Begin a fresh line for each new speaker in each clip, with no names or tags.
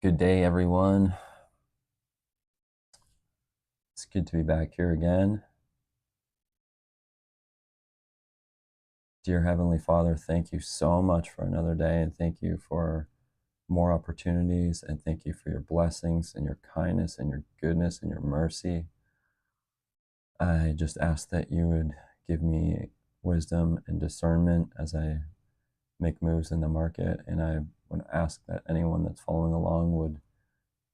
Good day, everyone. It's good to be back here again. Dear Heavenly Father, thank you so much for another day, and thank you for more opportunities, and thank you for your blessings and your kindness and your goodness and your mercy. I just ask that you would give me wisdom and discernment as I make moves in the market, and I would ask that anyone that's following along would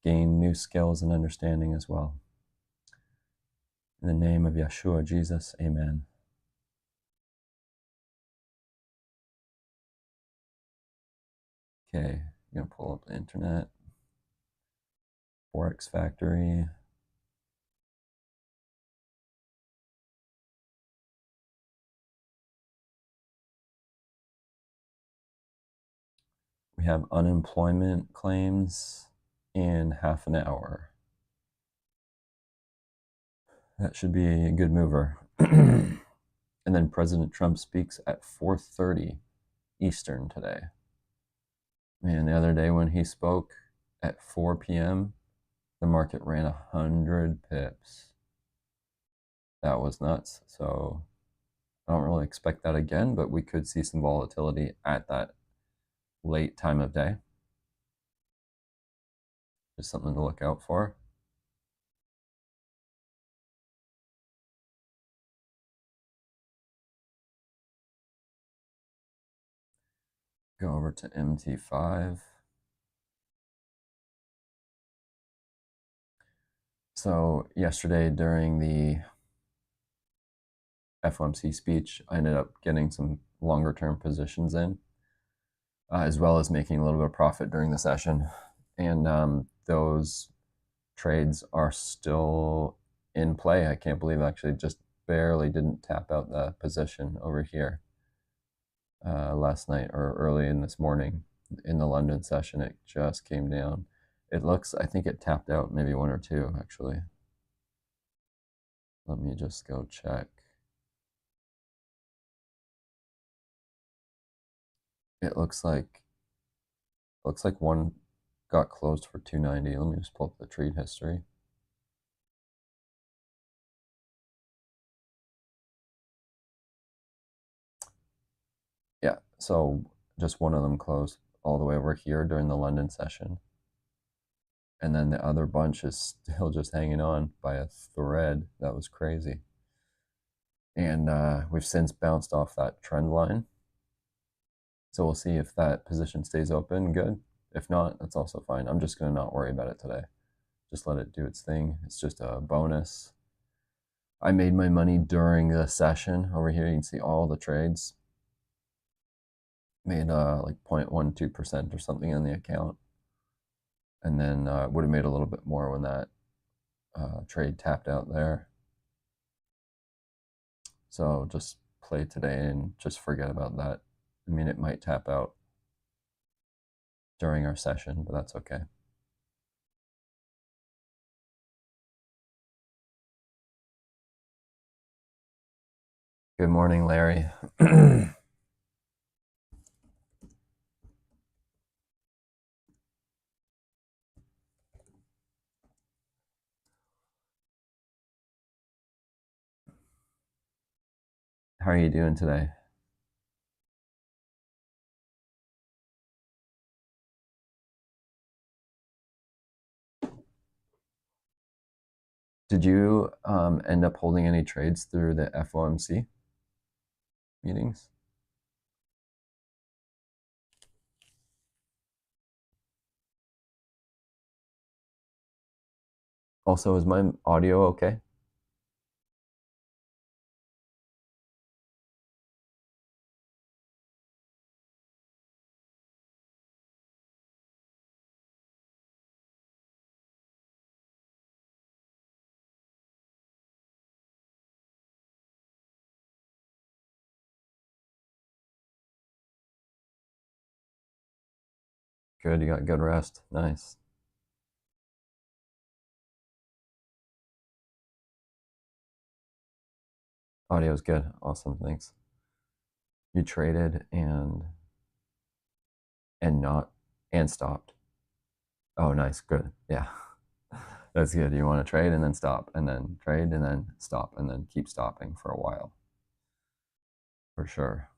gain new skills and understanding as well. In the name of Yeshua, Jesus, amen. Okay, I'm gonna pull up the internet. Forex Factory. We have unemployment claims in half an hour. That should be a good mover. And then President Trump speaks at 4:30 Eastern today. Man, the other day when he spoke at 4 p.m., the market ran 100 pips. That was nuts. So I don't really expect that again, but we could see some volatility at that late time of day. Just something to look out for. Go over to MT5. So yesterday during the FOMC speech, I ended up getting some longer term positions in, as well as making a little bit of profit during the session. And those trades are still in play. I can't believe I actually just barely didn't tap out the position over here last night or early in this morning in the London session. It just came down. It looks, I think it tapped out maybe one or two actually. Let me just go check. It looks like one got closed for 290. Let me just pull up the trade history. Yeah, so just one of them closed all the way over here during the London session. And then the other bunch is still just hanging on by a thread. That was crazy. And we've since bounced off that trend line. So we'll see if that position stays open, good. If not, that's also fine. I'm just going to not worry about it today. Just let it do its thing. It's just a bonus. I made my money during the session. Over here, you can see all the trades. Made like 0.12% or something on the account. And then would have made a little bit more when that trade tapped out there. So just play today and just forget about that. I mean, it might tap out during our session, but that's okay. Good morning, Larry. How are you doing today? Did you end up holding any trades through the FOMC meetings? Also, is my audio okay? Good, you got good rest. Nice. Audio is good. Awesome, thanks. You traded and not and stopped. Oh, nice. Good. Yeah. That's good. You want to trade and then stop and then trade and then stop and then keep stopping for a while. For sure.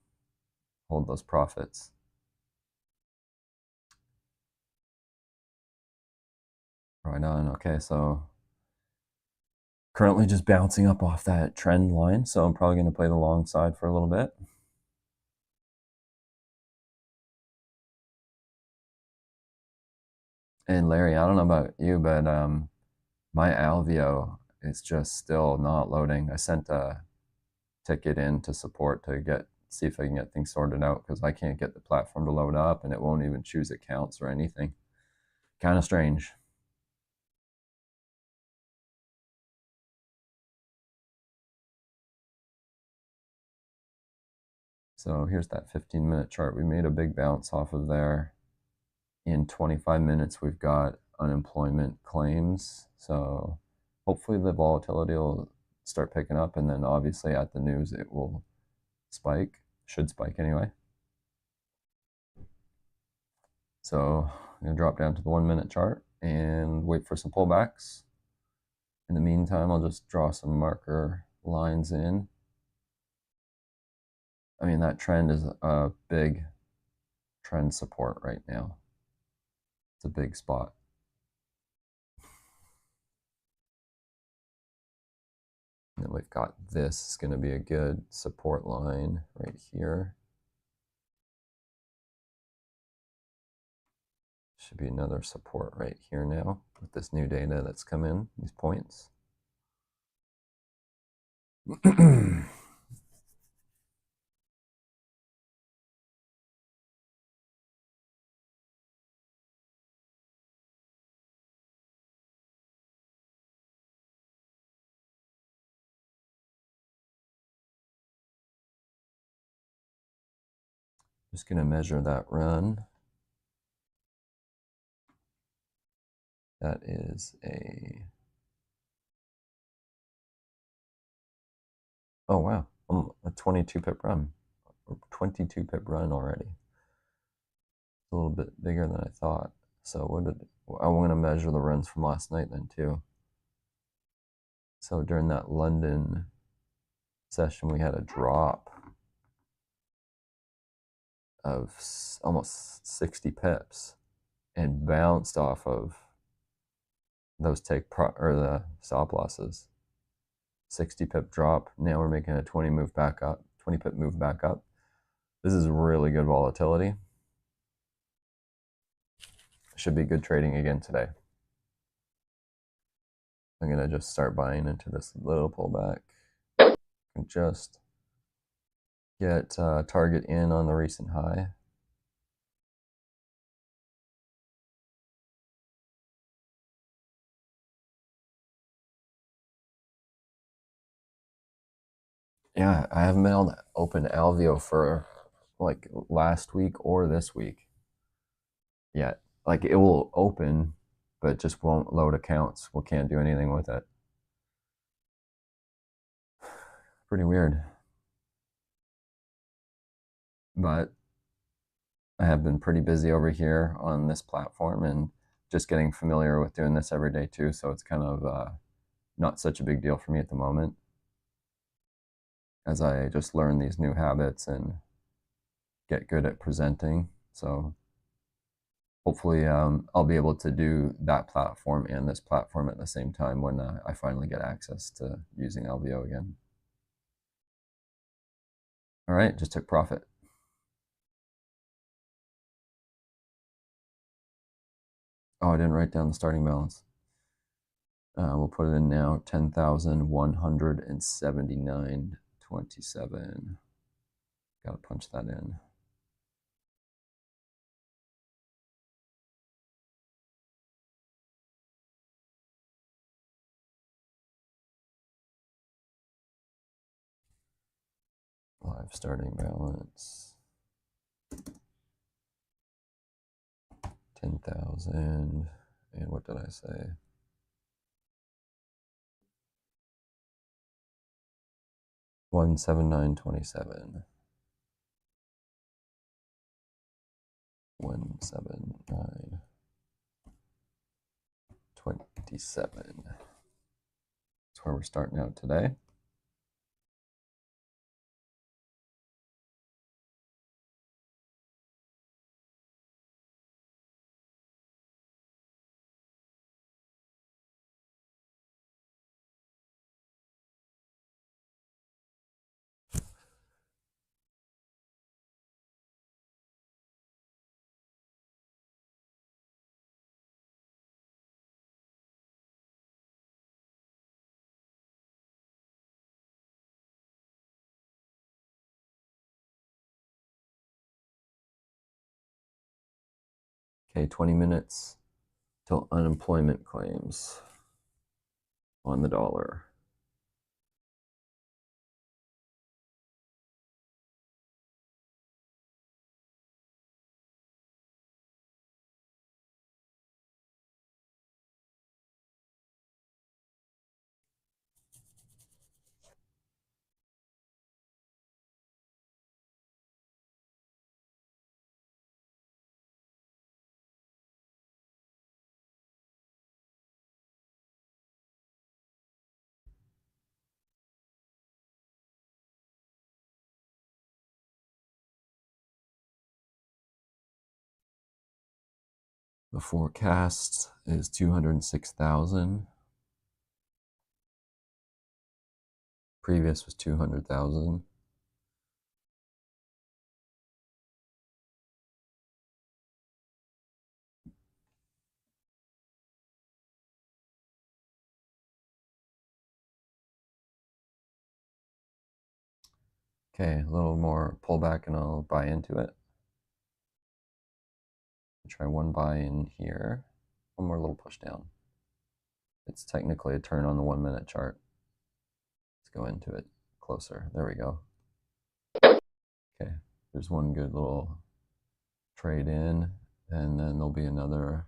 Hold those profits. Right on. Okay, so currently just bouncing up off that trend line. So I'm probably going to play the long side for a little bit. And Larry, I don't know about you, but my Alveo is just still not loading. I sent a ticket in to support to see if I can get things sorted out because I can't get the platform to load up and it won't even choose accounts or anything. Kind of strange. So here's that 15-minute chart. We made a big bounce off of there. In 25 minutes, we've got unemployment claims. So hopefully the volatility will start picking up. And then obviously at the news, it will spike, should spike anyway. So I'm going to drop down to the 1-minute chart and wait for some pullbacks. In the meantime, I'll just draw some marker lines in. I mean, that trend is a big trend support right now. It's a big spot. And we've got this is going to be a good support line right here. Should be another support right here now with this new data that's come in, these points. Just going to measure that run. That is oh wow, a 22 pip run, 22 pip run already. It's a little bit bigger than I thought. So I want to measure the runs from last night then too. So during that London session, we had a drop of almost 60 pips and bounced off of those or the stop losses. 60 pip drop. Now we're making a 20 move back up, 20 pip move back up. This is really good volatility. Should be good trading again today. I'm going to just start buying into this little pullback and just get target in on the recent high. Yeah, I haven't been able to open Alveo for like last week or this week yet. Like it will open, but just won't load accounts. We can't do anything with it. Pretty weird. But I have been pretty busy over here on this platform and just getting familiar with doing this every day too. So it's kind of not such a big deal for me at the moment as I just learn these new habits and get good at presenting. So hopefully I'll be able to do that platform and this platform at the same time when I finally get access to using LVO again. All right, just took profit. Oh, I didn't write down the starting balance. We'll put it in now, 10,179.27. Got to punch that in. Live starting balance. 10,000. And what did I say? 179.27. 179. 27. That's where we're starting out today. Okay, 20 minutes till unemployment claims on the dollar. The forecast is 206,000. Previous was 200,000. Okay, a little more pullback and I'll buy into it. Try one buy in here. One more little push down. It's technically a turn on the 1 minute chart. Let's go into it closer. There we go. Okay, there's one good little trade in, and then there'll be another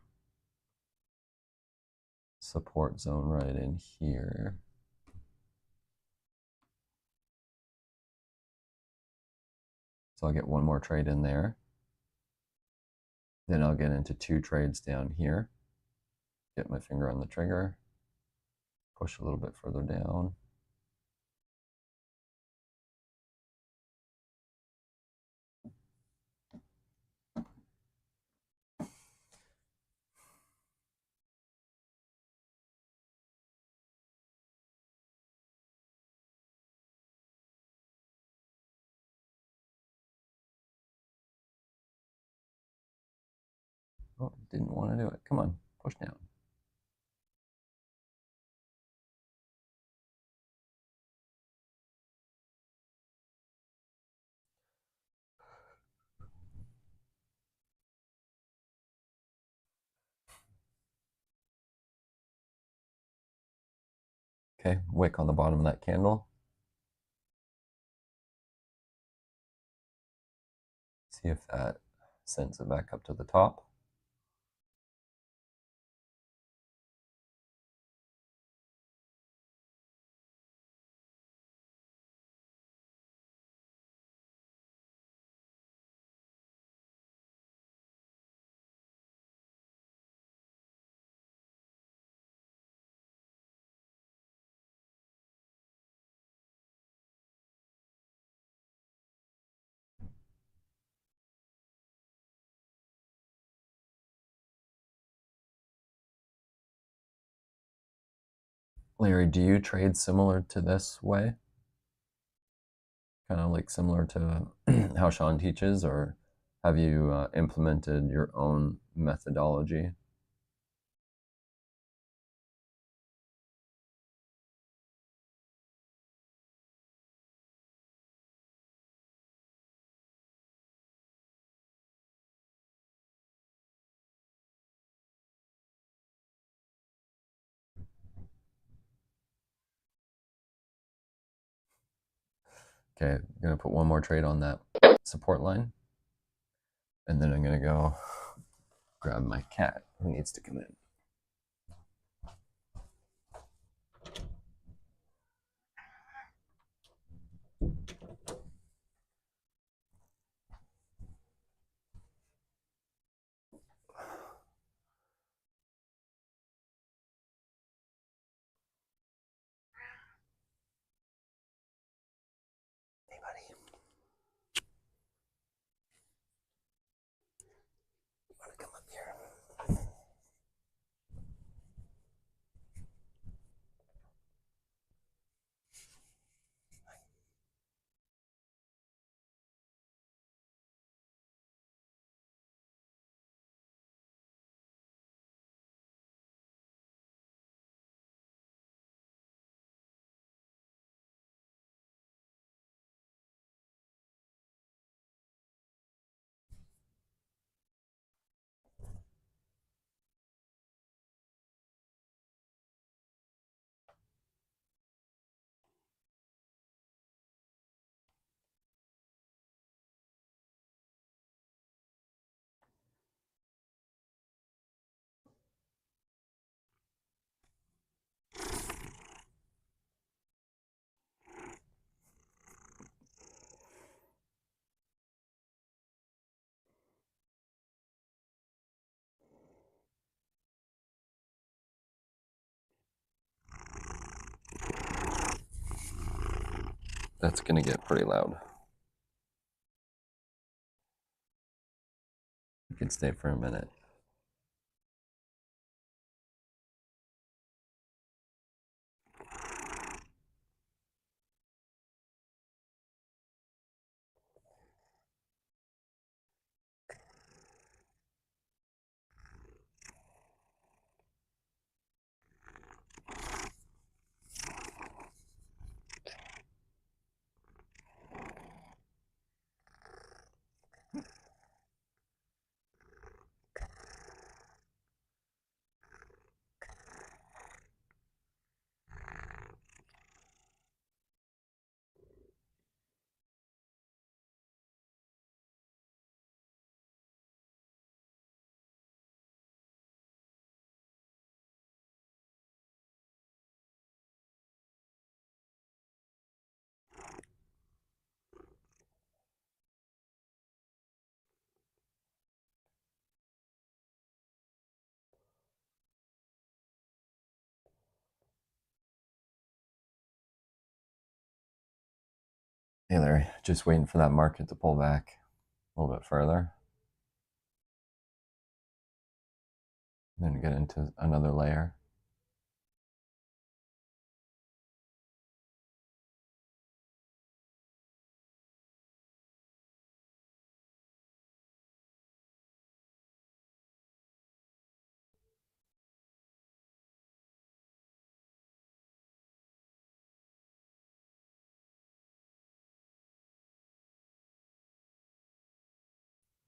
support zone right in here. So I'll get one more trade in there. Then I'll get into two trades down here. Get my finger on the trigger. Push a little bit further down. Oh, didn't want to do it. Come on, push down. Okay, wick on the bottom of that candle. See if that sends it back up to the top. Larry, do you trade similar to this way? Kind of like similar to how Sean teaches, or have you implemented your own methodology? Okay, I'm gonna put one more trade on that support line, and then I'm gonna go grab my cat who needs to come in. That's going to get pretty loud. You can stay for a minute. Hey Larry, just waiting for that market to pull back a little bit further. Then get into another layer.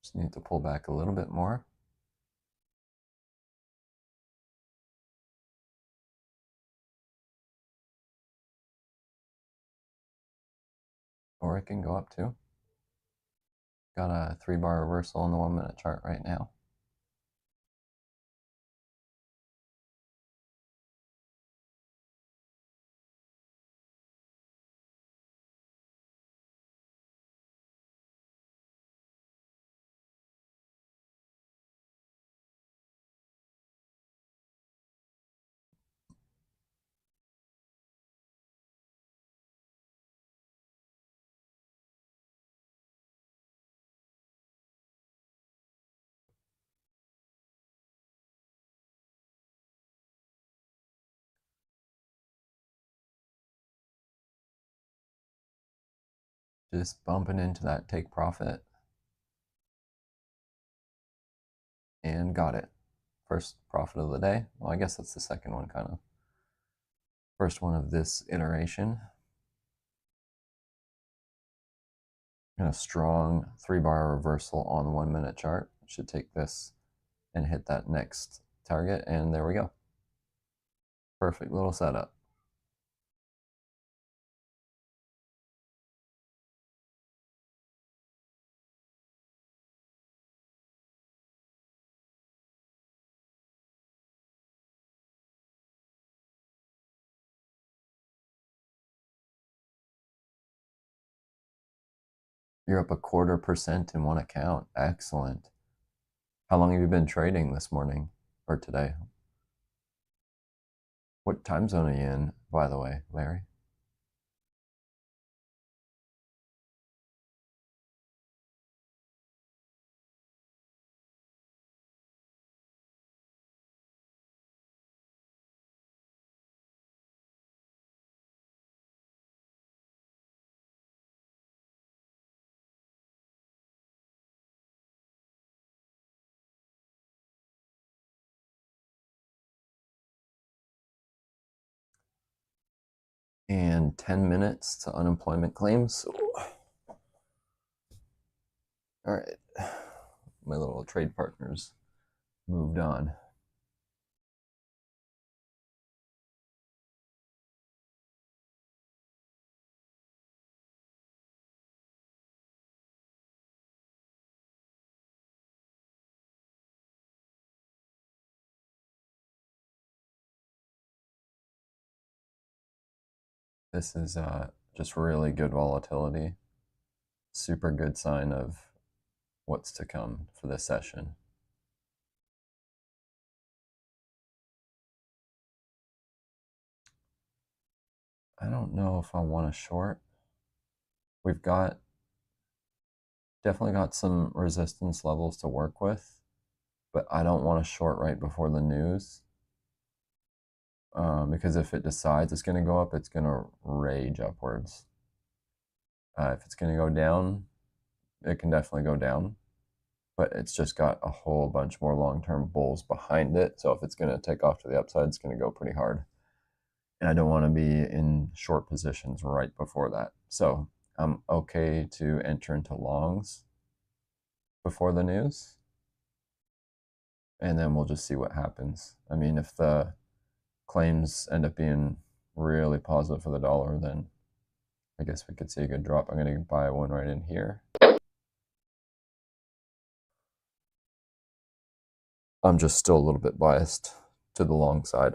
Just need to pull back a little bit more. Or it can go up too. Got a 3-bar reversal on the 1-minute chart right now. Just bumping into that take profit. And got it. First profit of the day. Well, I guess that's the second one, kind of. First one of this iteration. And a strong 3-bar reversal on the 1-minute chart. Should take this and hit that next target. And there we go. Perfect little setup. You're up 0.25% in one account. Excellent. How long have you been trading this morning or today? What time zone are you in, by the way, Larry? And 10 minutes to unemployment claims. All right. My little trade partners moved on. This is just really good volatility. Super good sign of what's to come for this session. I don't know if I want to short. we've got definitely got some resistance levels to work with, but I don't want to short right before the news, because if it decides it's going to go up, it's going to rage upwards. If it's going to go down, it can definitely go down, but it's just got a whole bunch more long-term bulls behind it. So if it's going to take off to the upside, it's going to go pretty hard. And I don't want to be in short positions right before that. So I'm okay to enter into longs before the news, and then we'll just see what happens. I mean, if the claims end up being really positive for the dollar, then I guess we could see a good drop. I'm going to buy one right in here. I'm just still a little bit biased to the long side.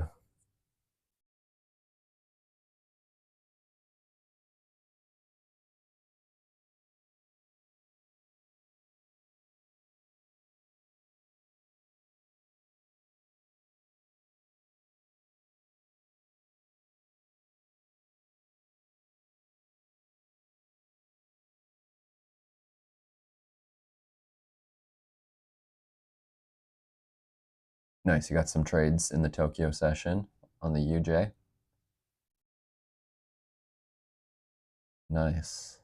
Nice. You got some trades in the Tokyo session on the UJ. Nice.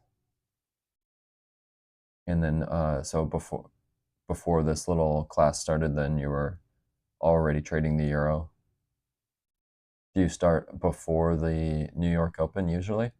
And then, so before this little class started, then you were already trading the euro. Do you start before the New York Open usually?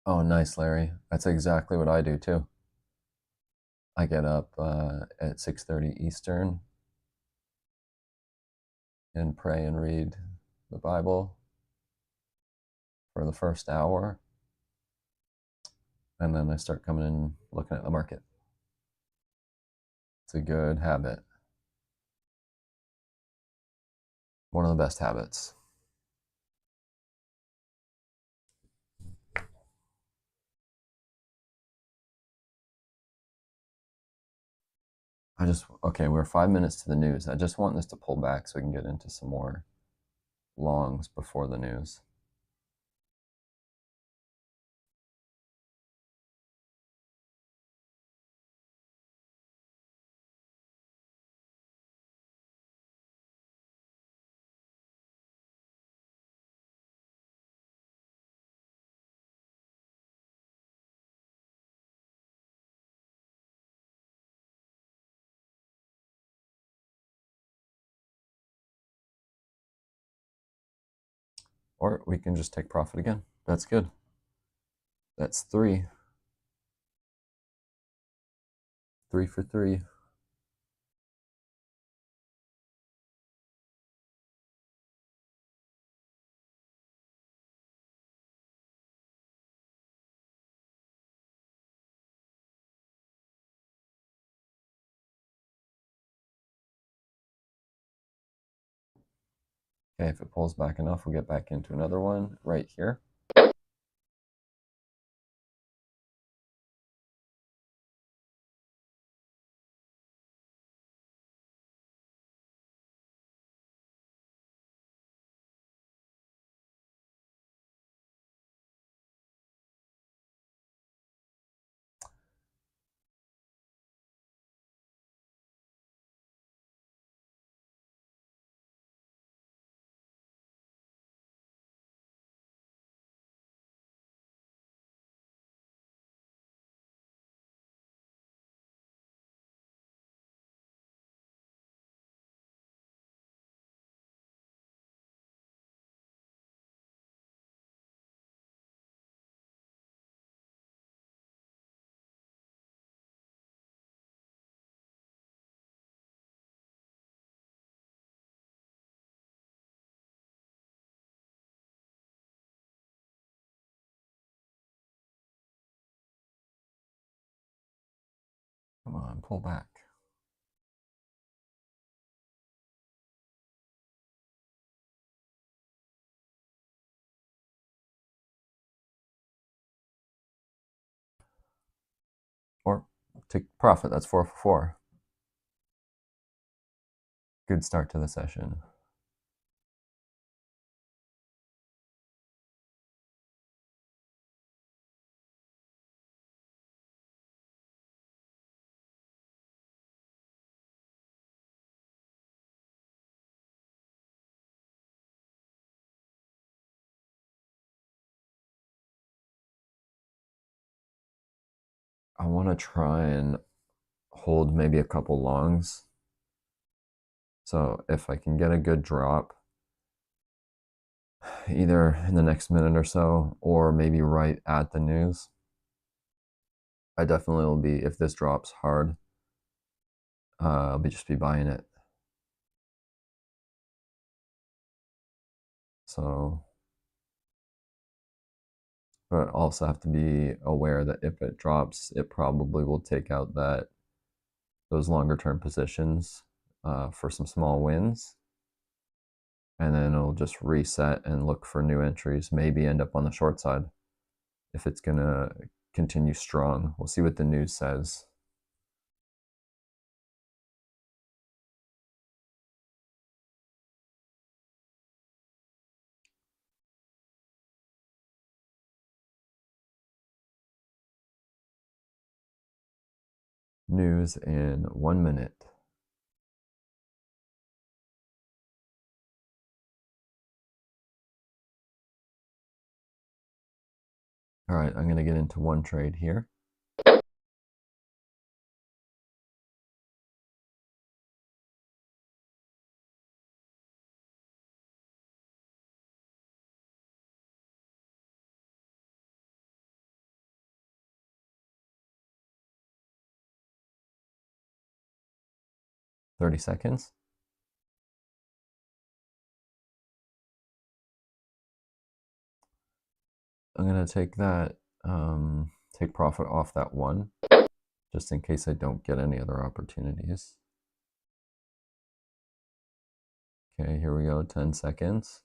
Oh, nice, Larry. That's exactly what I do too. I get up at 6:30 Eastern and pray and read the Bible for the first hour, and then I start coming in looking at the market. It's a good habit. One of the best habits. Okay, we're 5 minutes to the news. I just want this to pull back so we can get into some more longs before the news. Or we can just take profit again. That's good. That's three. 3 for 3. Okay, if it pulls back enough, we'll get back into another one right here. Come on, pull back. Or take profit, that's 4 for 4. Good start to the session. I want to try and hold maybe a couple longs. So if I can get a good drop, either in the next minute or so, or maybe right at the news, I definitely will be, if this drops hard, I'll just be buying it. So, but also have to be aware that if it drops, it probably will take out those longer term positions for some small wins, and then it'll just reset and look for new entries. Maybe end up on the short side if it's gonna continue strong. We'll see what the news says. News in 1 minute. All right, I'm gonna get into one trade here. $30. I'm gonna take that, take profit off that one, just in case I don't get any other opportunities. Okay, here we go, 10 seconds.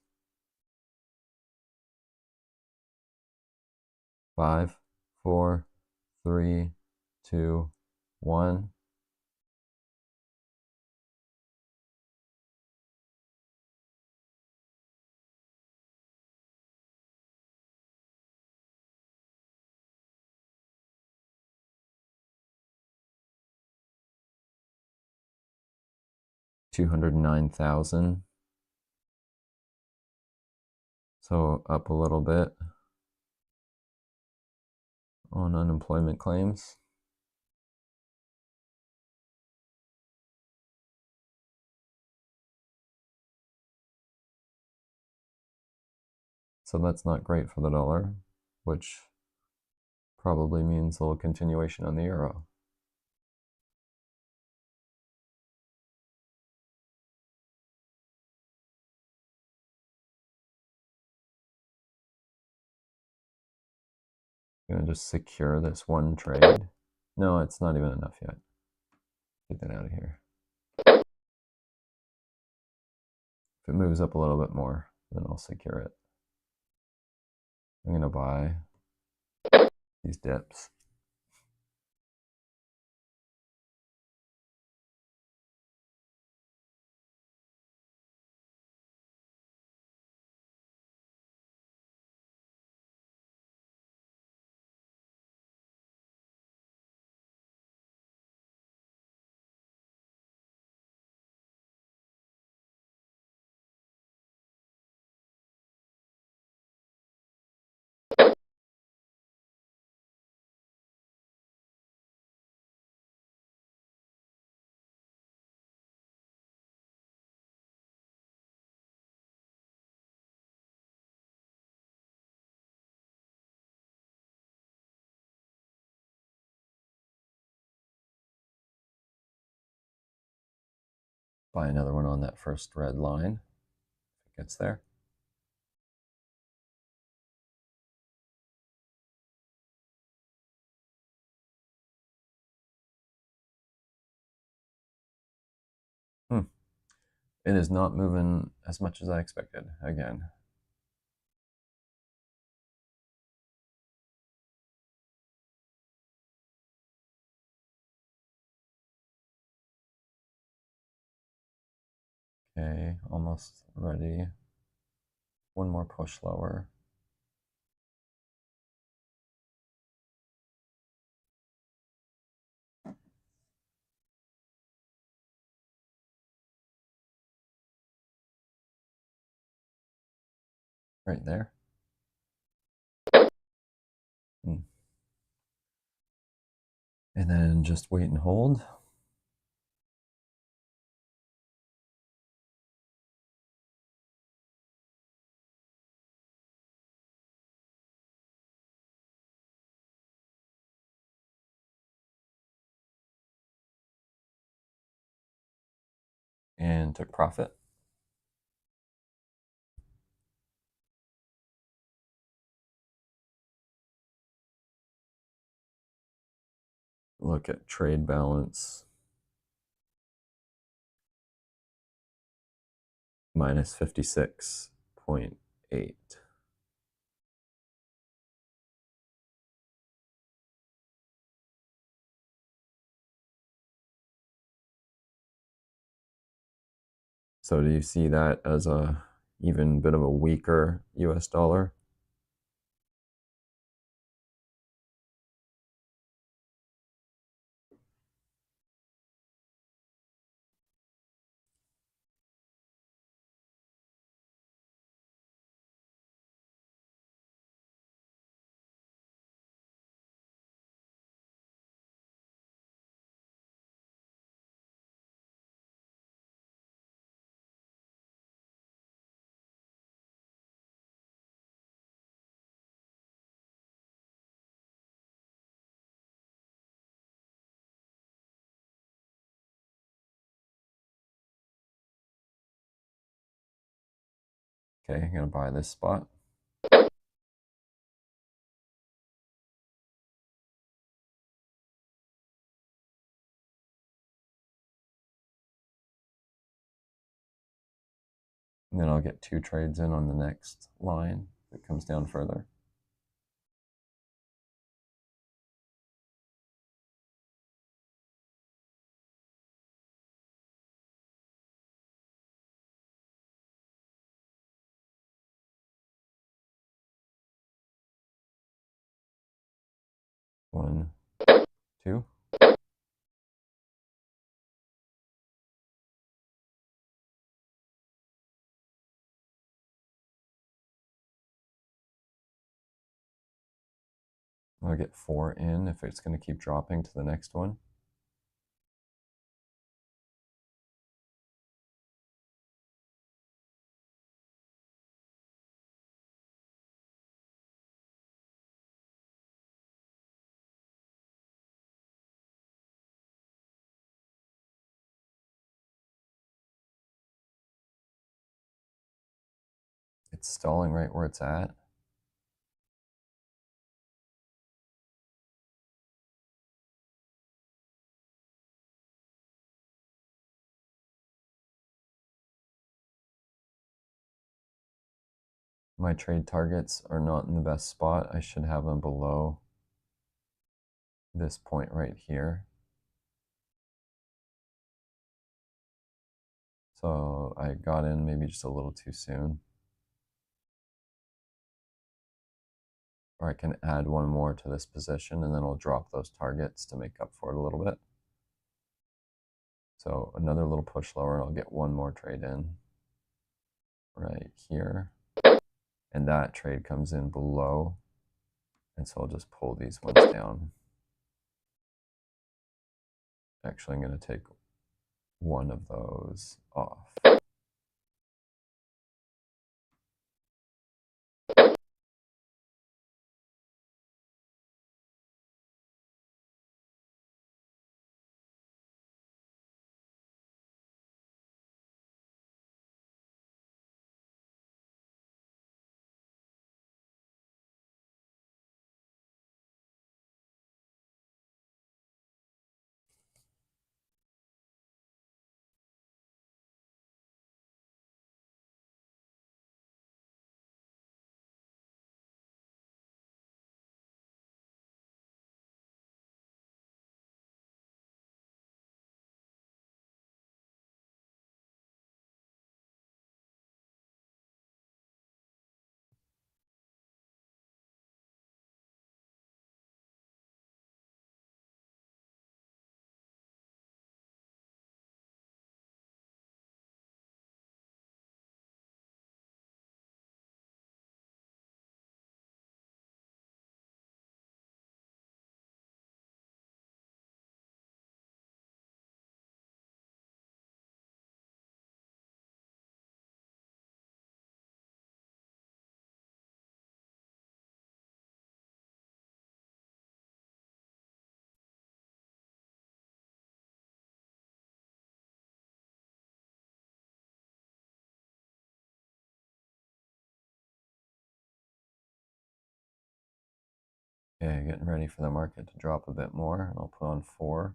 5, 4, 3, 2, 1. $209,000. So up a little bit on unemployment claims. So that's not great for the dollar, which probably means a little continuation on the euro. I'm gonna just secure this one trade. No, it's not even enough yet. Get that out of here. If it moves up a little bit more, then I'll secure it. I'm going to buy these dips. Buy another one on that first red line if it gets there. It is not moving as much as I expected again. Okay, almost ready. One more push lower. Right there. And then just wait and hold. And took profit. Look at trade balance. Minus 56.8. So do you see that as a even bit of a weaker US dollar? Okay, I'm gonna buy this spot. And then I'll get 2 trades in on the next line if it comes down further. One, two. I'll get 4 in if it's going to keep dropping to the next one. It's stalling right where it's at. My trade targets are not in the best spot. I should have them below this point right here. So I got in maybe just a little too soon. Or I can add one more to this position and then I'll drop those targets to make up for it a little bit. So another little push lower and I'll get one more trade in right here. And that trade comes in below. And so I'll just pull these ones down. Actually, I'm going to take one of those off. Okay, getting ready for the market to drop a bit more, and I'll put on 4.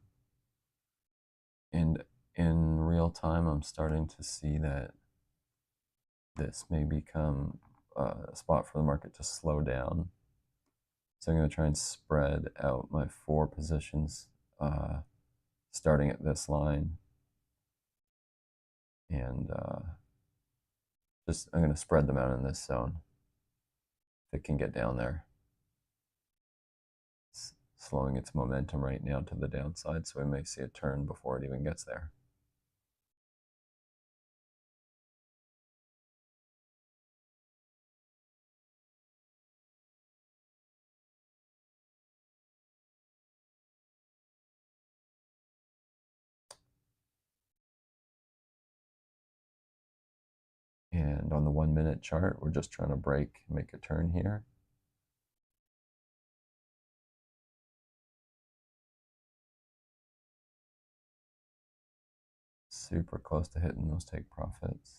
And in real time, I'm starting to see that this may become a spot for the market to slow down. So I'm going to try and spread out my 4 positions, starting at this line. And I'm going to spread them out in this zone. If it can get down there. It's slowing its momentum right now to the downside, so we may see a turn before it even gets there. And on the 1-minute chart, we're just trying to make a turn here. Super close to hitting those take profits.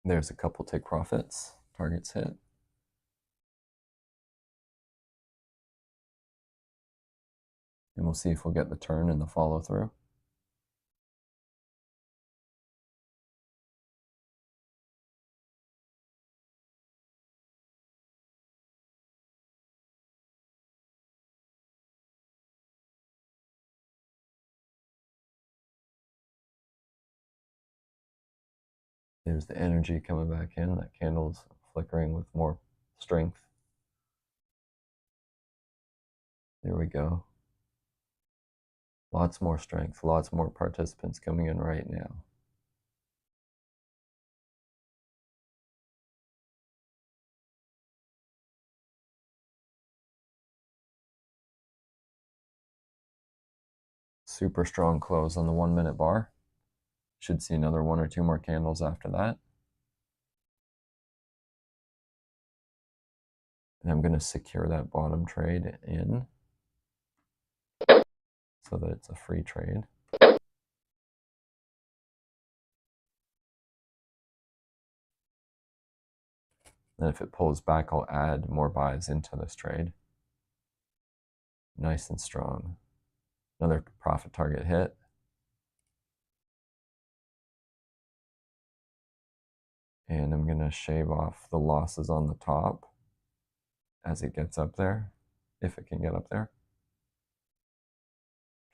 There's a couple take profits, targets hit. And we'll see if we'll get the turn and the follow through. There's the energy coming back in. That candle's flickering with more strength. There we go. Lots more strength, lots more participants coming in right now. Super strong close on the 1-minute bar. Should see another 1 or 2 more candles after that. And I'm going to secure that bottom trade in so that it's a free trade. And if it pulls back, I'll add more buys into this trade. Nice and strong. Another profit target hit. And I'm going to shave off the losses on the top as it gets up there, if it can get up there.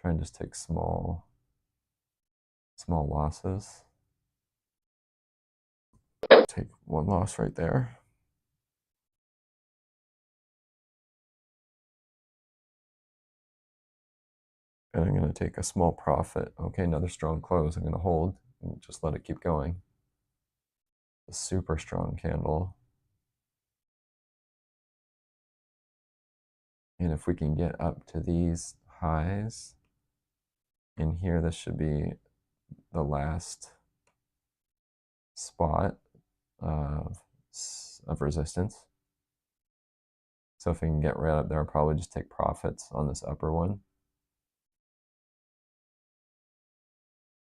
Try and just take small losses. Take one loss right there. And I'm going to take a small profit. Okay, another strong close. I'm going to hold and just let it keep going. A super strong candle. And if we can get up to these highs in here, this should be the last spot of resistance. So if we can get right up there, I'll probably just take profits on this upper one.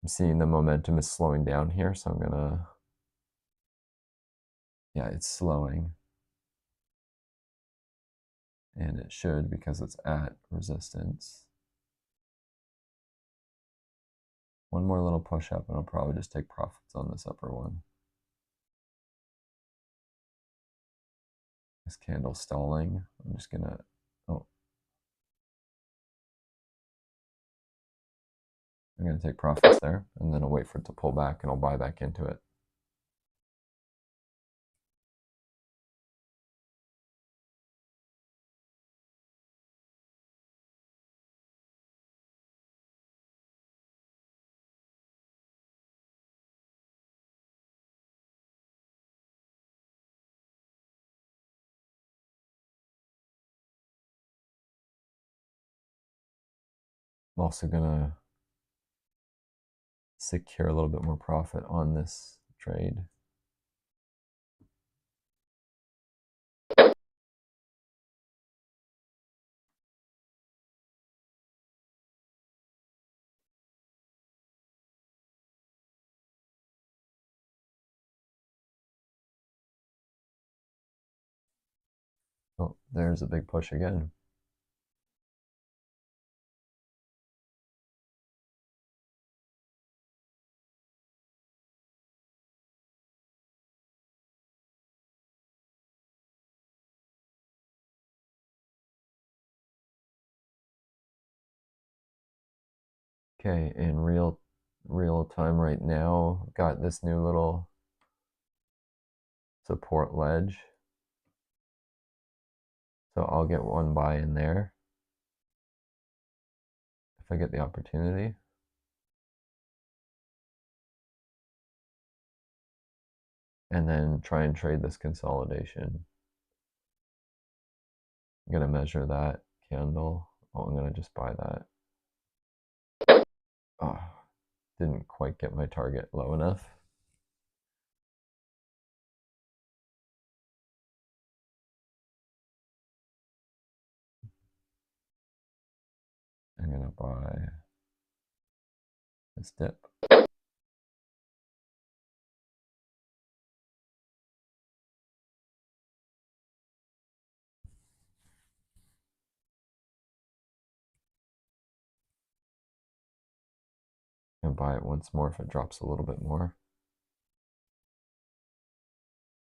I'm seeing the momentum is slowing down here, so I'm gonna, yeah, it's slowing. And it should because it's at resistance. One more little push up and I'll probably just take profits on this upper one. This candle stalling. I'm just gonna, oh. I'm gonna take profits there and then I'll wait for it to pull back and I'll buy back into it. I'm also gonna secure a little bit more profit on this trade. Oh, there's a big push again. Okay, in real time right now, got this new little support ledge. So I'll get one buy in there if I get the opportunity. And then try and trade this consolidation. I'm gonna measure that candle. Oh, I'm gonna just buy that. Oh, didn't quite get my target low enough. I'm gonna buy this dip. And buy it once more if it drops a little bit more.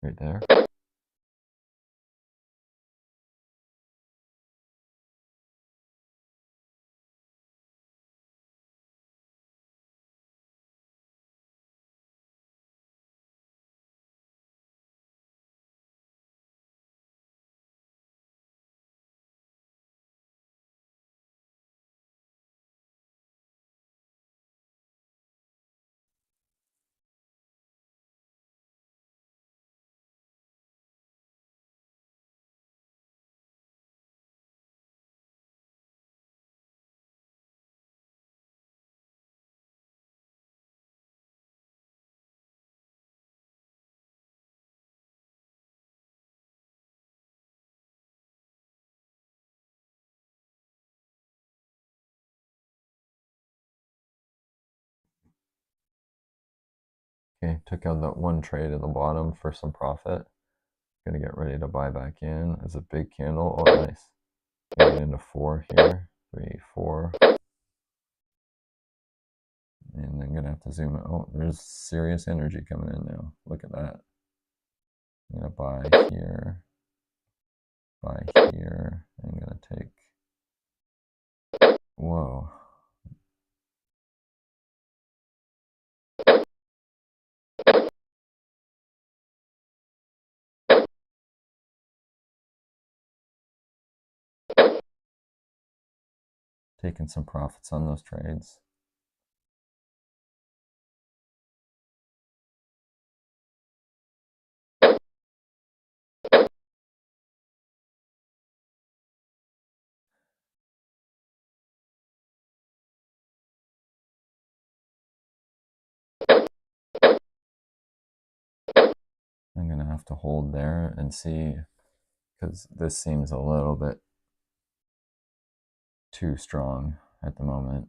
Right there. Okay, took out that one trade at the bottom for some profit. Gonna get ready to buy back in as a big candle. Oh, nice. Gonna get into 4 here. 3, 4. And then gonna have to zoom out. Oh, there's serious energy coming in now. Look at that. I'm gonna buy here. Buy here. I'm gonna take. Whoa. Taking some profits on those trades. I'm gonna have to hold there and see, because this seems a little bit too strong at the moment.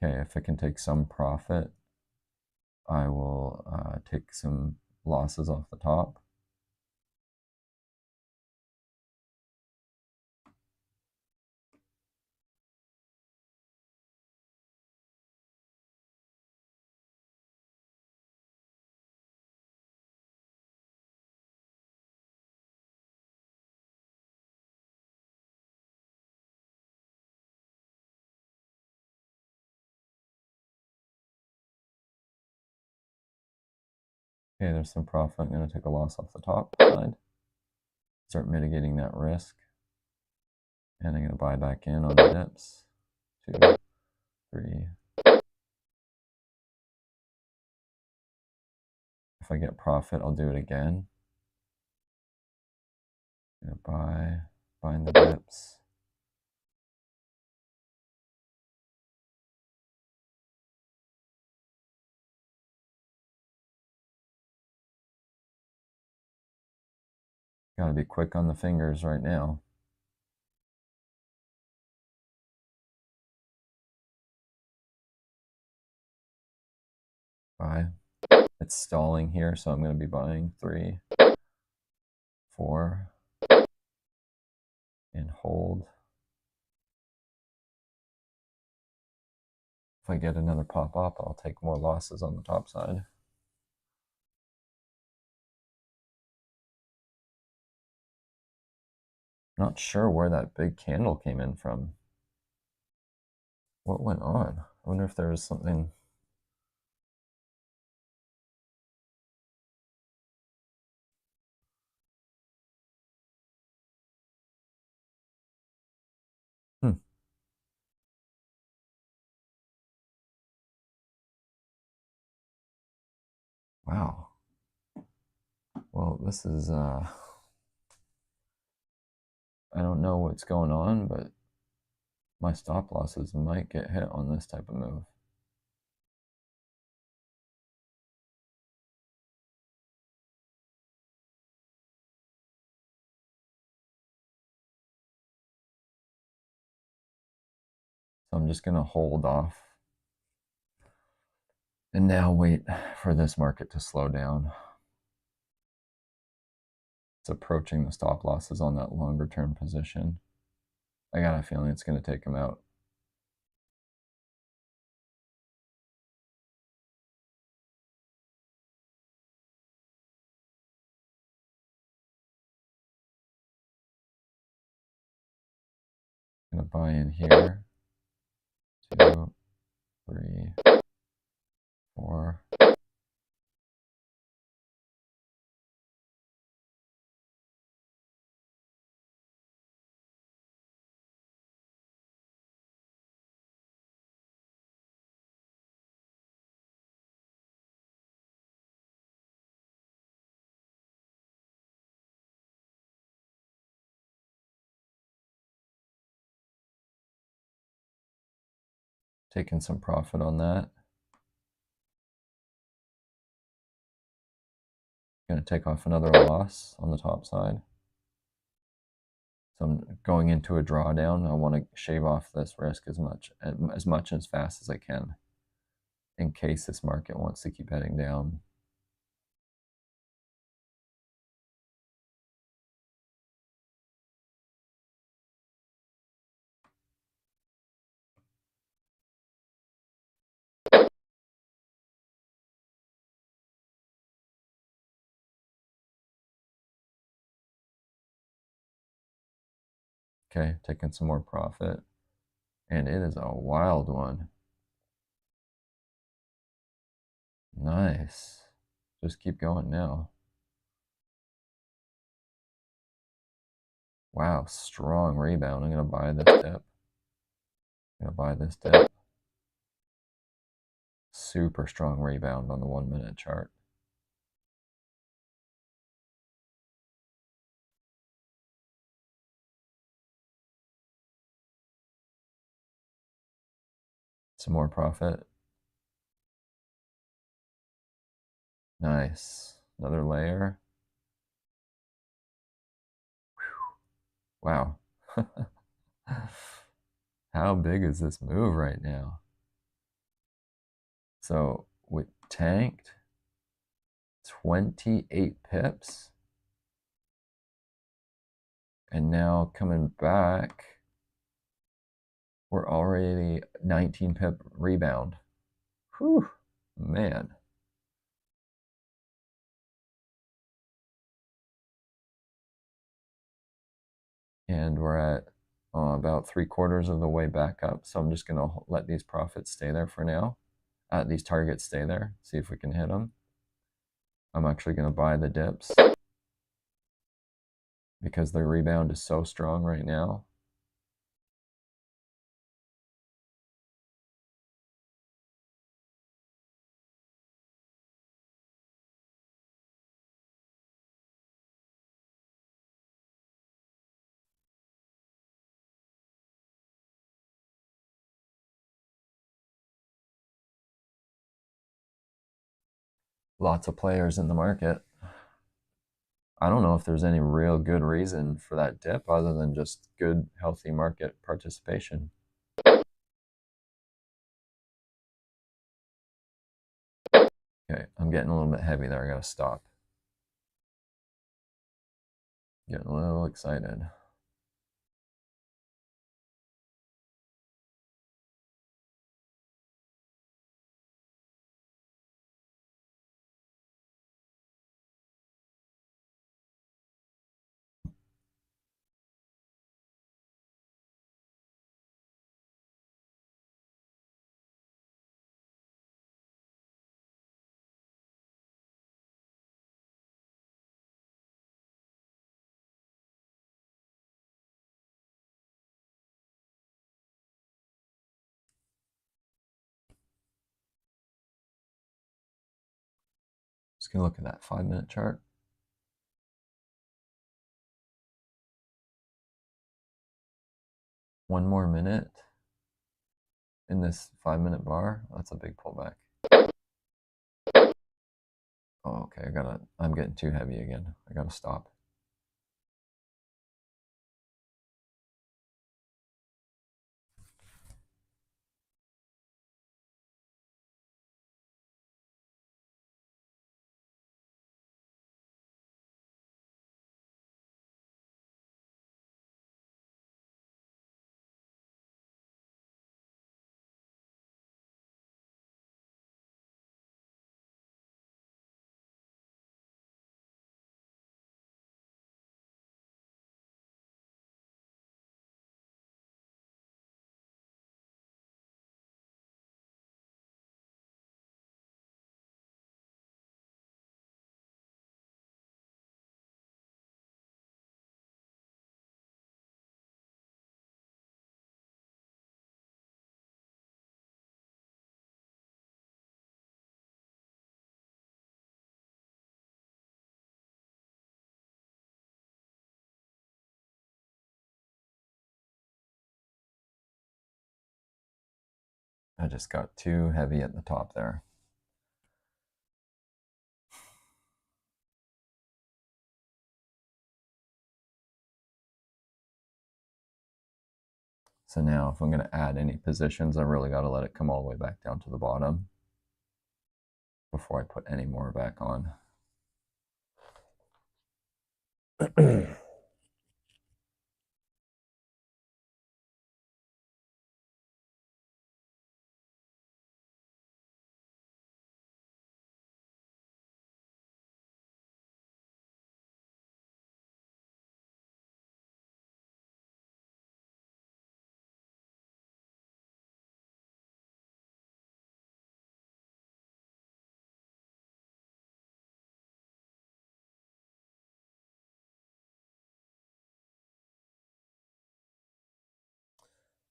Okay, if it can take some profit, I will take some losses off the top. Okay, there's some profit. I'm going to take a loss off the top side. Start mitigating that risk. And I'm going to buy back in on the dips. 2, 3. If I get profit, I'll do it again. I'm going to buy in the dips. Got to be quick on the fingers right now. Buy. It's stalling here, so I'm going to be buying 3, 4, and hold. If I get another pop up, I'll take more losses on the top side. Not sure where that big candle came in from. What went on? I wonder if there was something. Wow. Well, this is, I don't know what's going on, but my stop losses might get hit on this type of move. So I'm just going to hold off and now wait for this market to slow down. It's approaching the stop losses on that longer term position. I got a feeling it's going to take them out. I'm going to buy in here. 2, 3, 4. Taking some profit on that. Going to take off another loss on the top side. So I'm going into a drawdown. I want to shave off this risk as much as fast as I can in case this market wants to keep heading down. Okay, taking some more profit. And it is a wild one. Nice. Just keep going now. Wow, strong rebound. I'm going to buy this dip. I'm going to buy this dip. Super strong rebound on the 1 minute chart. Some more profit. Nice. Another layer. Wow. How big is this move right now? So we tanked 28 pips. And now coming back, we're already 19 pip rebound. Whew, man. And we're at about 3/4 of the way back up. So I'm just going to let these profits stay there for now. These targets stay there. See if we can hit them. I'm actually going to buy the dips because the rebound is so strong right now. Lots of players in the market. I don't know if there's any real good reason for that dip other than just good, healthy market participation. Okay, I'm getting a little bit heavy there. I gotta stop. Getting a little excited. Just gonna look at that 5-minute chart. One more minute in this 5-minute bar. That's a big pullback. Oh, okay. I'm getting too heavy again. I gotta stop. I just got too heavy at the top there. So now if I'm going to add any positions, I really got to let it come all the way back down to the bottom before I put any more back on.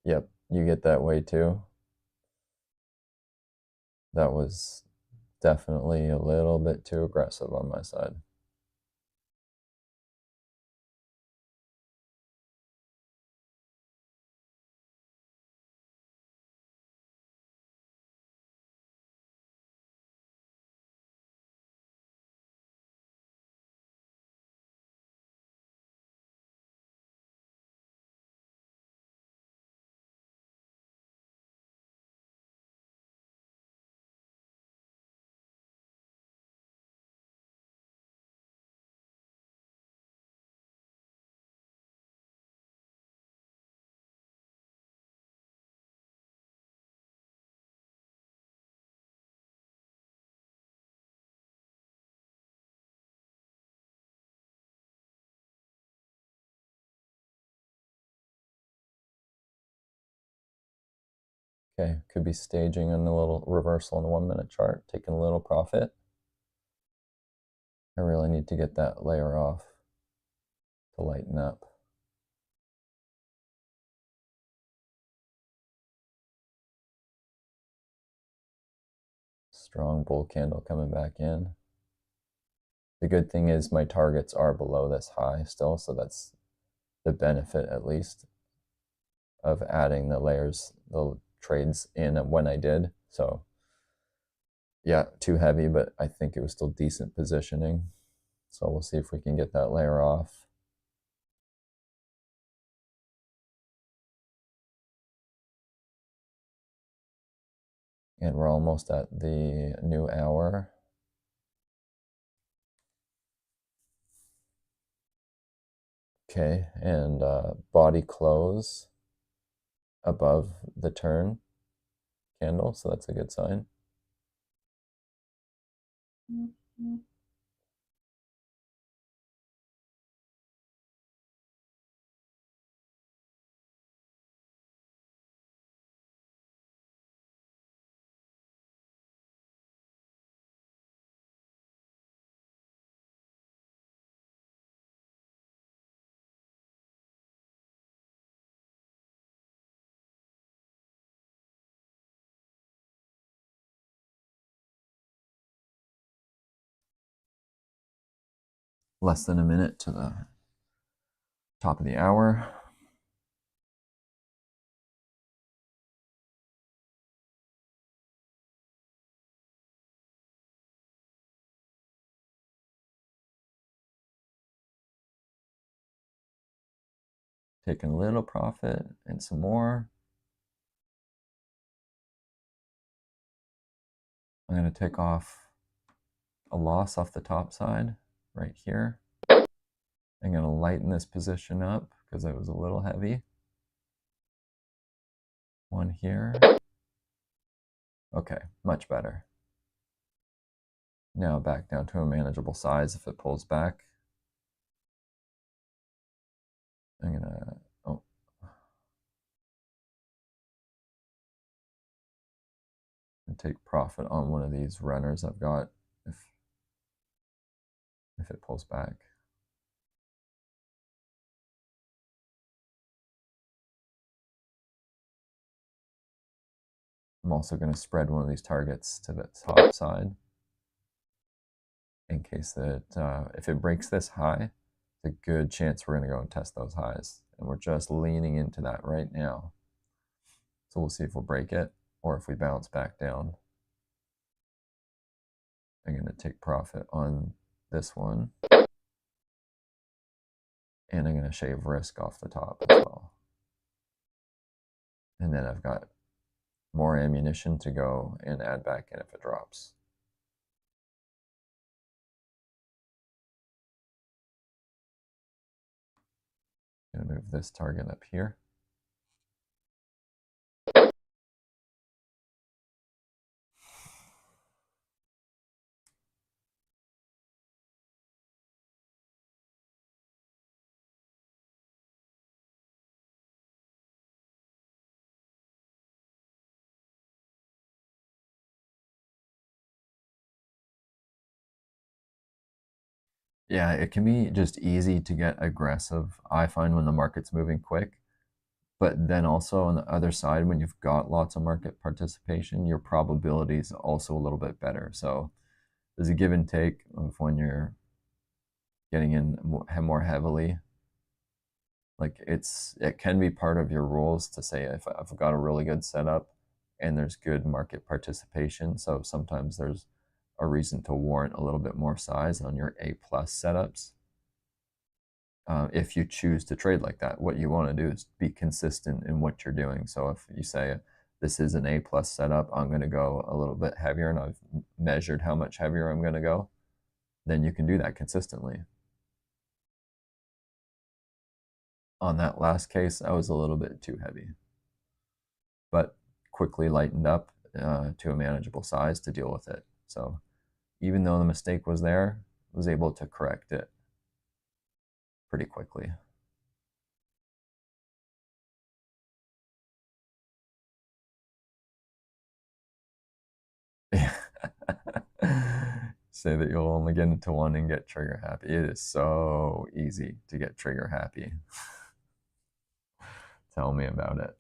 Yep, you get that way too. That was definitely a little bit too aggressive on my side. Okay, could be staging in a little reversal in the 1 minute chart, taking a little profit. I really need to get that layer off to lighten up. Strong bull candle coming back in. The good thing is my targets are below this high still, so that's the benefit at least of adding the layers, the trades in when I did. So yeah, too heavy, but I think it was still decent positioning. So we'll see if we can get that layer off. And we're almost at the new hour. Okay, and body close above the turn candle, so that's a good sign. Less than a minute to the top of the hour. Taking a little profit and some more. I'm going to take off a loss off the top side right here. I'm going to lighten this position up because it was a little heavy. One here. Okay, much better. Now back down to a manageable size if it pulls back. I'm going to, oh. And take profit on one of these runners I've got if it pulls back. I'm also going to spread one of these targets to the top side in case that if it breaks this high, it's a good chance we're going to go and test those highs. And we're just leaning into that right now. So we'll see if we'll break it or if we bounce back down. I'm going to take profit on this one. And I'm going to shave risk off the top as well. And then I've got more ammunition to go and add back in if it drops. I'm gonna move this target up here. Yeah, it can be just easy to get aggressive. I find when the market's moving quick, but then also on the other side, when you've got lots of market participation, your probability is also a little bit better. So there's a give and take of when you're getting in more heavily. Like it can be part of your rules to say if I've got a really good setup and there's good market participation. So sometimes there's a reason to warrant a little bit more size on your A plus setups. If you choose to trade like that, what you want to do is be consistent in what you're doing. So if you say this is an A plus setup, I'm going to go a little bit heavier, and I've measured how much heavier I'm going to go, then you can do that consistently. On that last case, I was a little bit too heavy, but quickly lightened up to a manageable size to deal with it. So even though the mistake was there, I was able to correct it pretty quickly. Say that you'll only get into one and get trigger happy. It is so easy to get trigger happy. Tell me about it.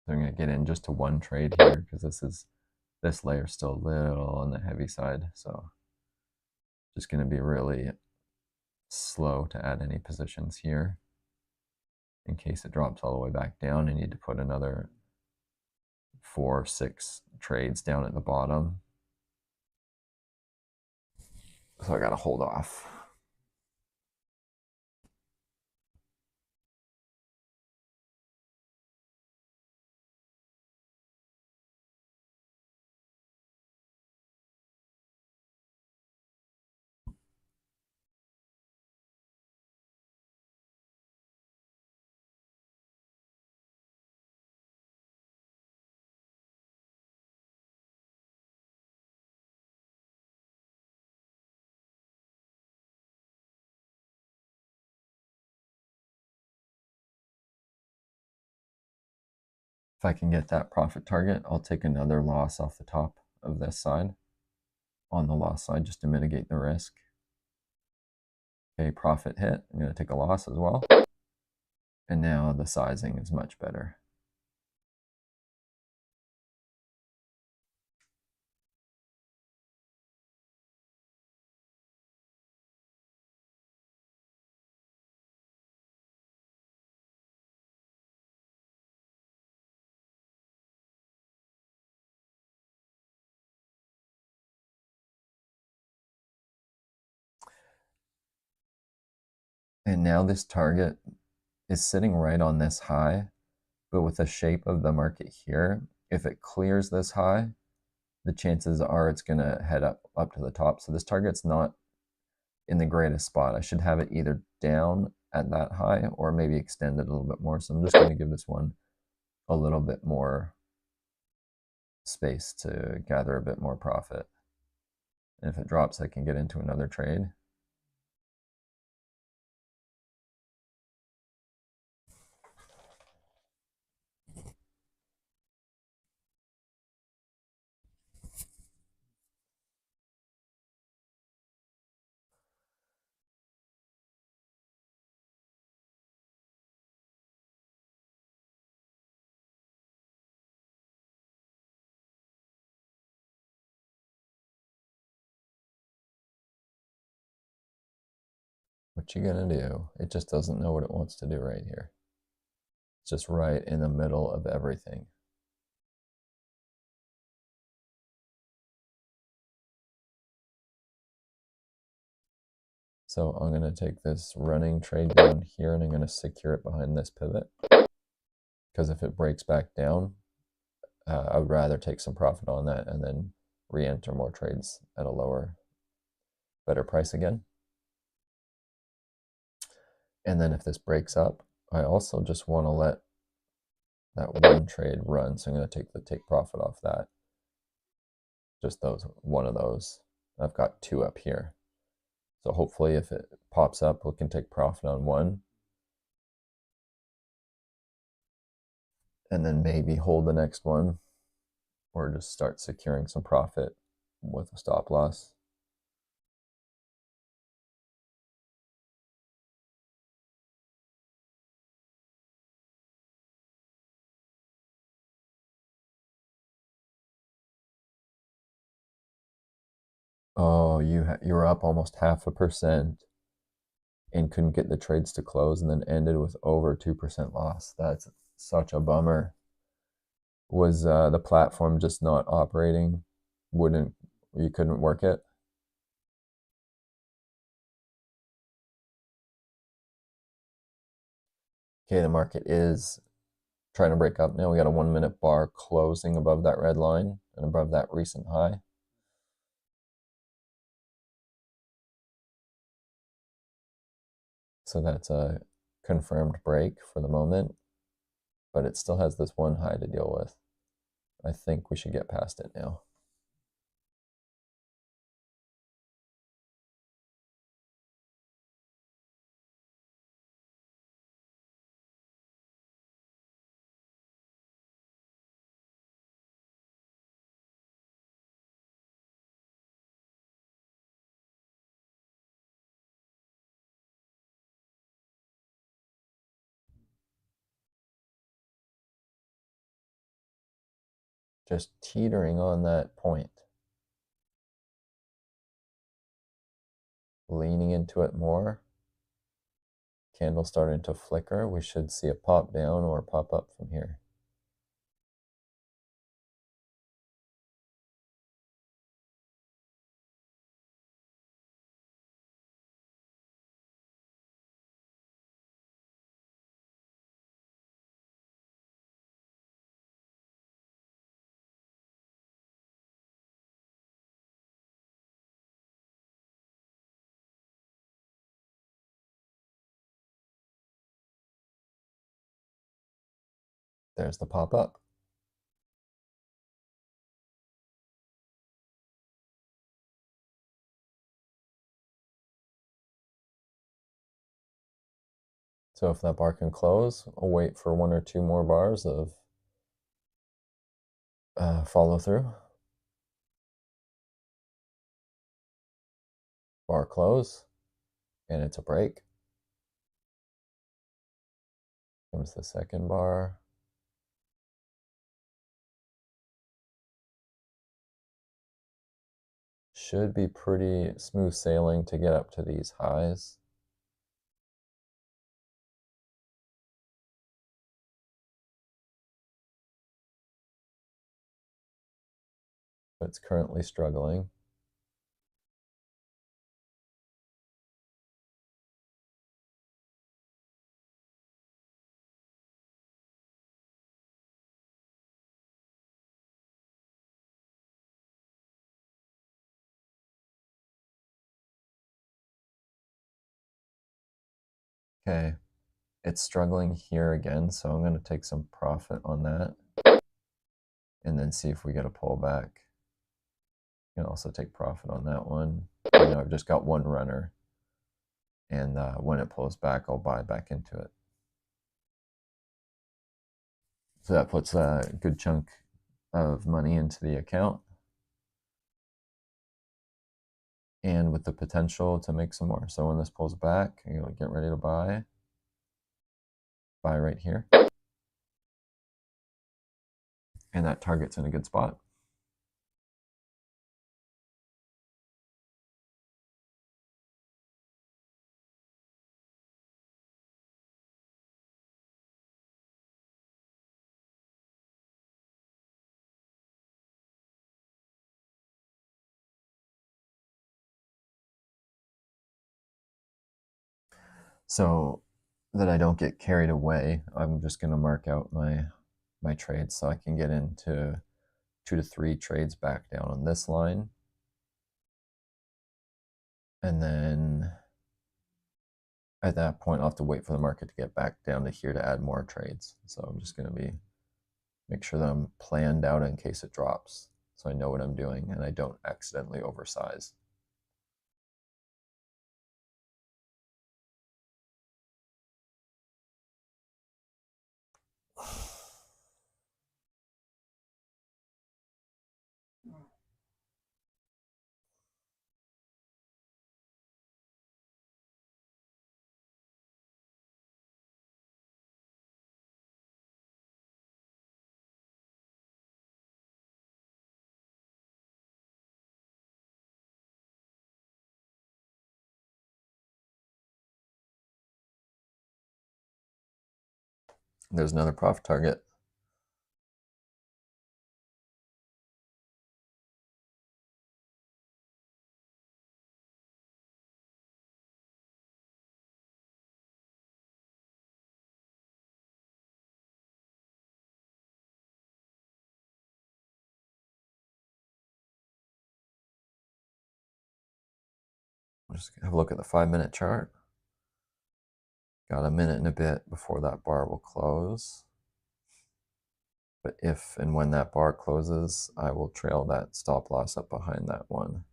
So I'm going to get in just to one trade here because this layer is still a little on the heavy side. So just going to be really slow to add any positions here. In case it drops all the way back down, I need to put another 4 or 6 trades down at the bottom. So I got to hold off. If I can get that profit target, I'll take another loss off the top of this side on the loss side just to mitigate the risk. Okay, profit hit. I'm going to take a loss as well. And now the sizing is much better. And now this target is sitting right on this high, but with the shape of the market here, if it clears this high, the chances are it's going to head up to the top. So this target's not in the greatest spot. I should have it either down at that high or maybe extended a little bit more. So I'm just going to give this one a little bit more space to gather a bit more profit. And if it drops, I can get into another trade. What you gonna do? It just doesn't know what it wants to do right here. It's just right in the middle of everything. So I'm going to take this running trade down here and I'm going to secure it behind this pivot. Because if it breaks back down, I would rather take some profit on that and then re-enter more trades at a lower, better price again. And then if this breaks up, I also just want to let that one trade run. So I'm going to take profit off that. Just one of those. I've got two up here. So hopefully if it pops up, we can take profit on one. And then maybe hold the next one, or just start securing some profit with a stop loss. Oh, you're up almost 0.5% and couldn't get the trades to close, and then ended with over 2% loss. That's such a bummer. Was the platform just not operating? You couldn't work it? Okay, the market is trying to break up now. We got a 1-minute bar closing above that red line and above that recent high. So that's a confirmed break for the moment, but it still has this one high to deal with. I think we should get past it now. Just teetering on that point. Leaning into it more. Candle starting to flicker. We should see a pop down or pop up from here. There's the pop up. So if that bar can close, I'll wait for 1 or 2 more bars of follow through. Bar close, and it's a break. Comes the second bar. Should be pretty smooth sailing to get up to these highs. But it's currently struggling. Okay, it's struggling here again, so I'm going to take some profit on that and then see if we get a pullback. You can also take profit on that one. I've just got one runner, and when it pulls back, I'll buy back into it. So that puts a good chunk of money into the account, and with the potential to make some more. So when this pulls back, get ready to buy right here. And that target's in a good spot. So that I don't get carried away, I'm just going to mark out my trades so I can get into 2 to 3 trades back down on this line. And then at that point, I'll have to wait for the market to get back down to here to add more trades. So I'm just going to make sure that I'm planned out in case it drops, so I know what I'm doing and I don't accidentally oversize. There's another profit target. Just have a look at the 5-minute chart. Got a minute and a bit before that bar will close. But if and when that bar closes, I will trail that stop loss up behind that one.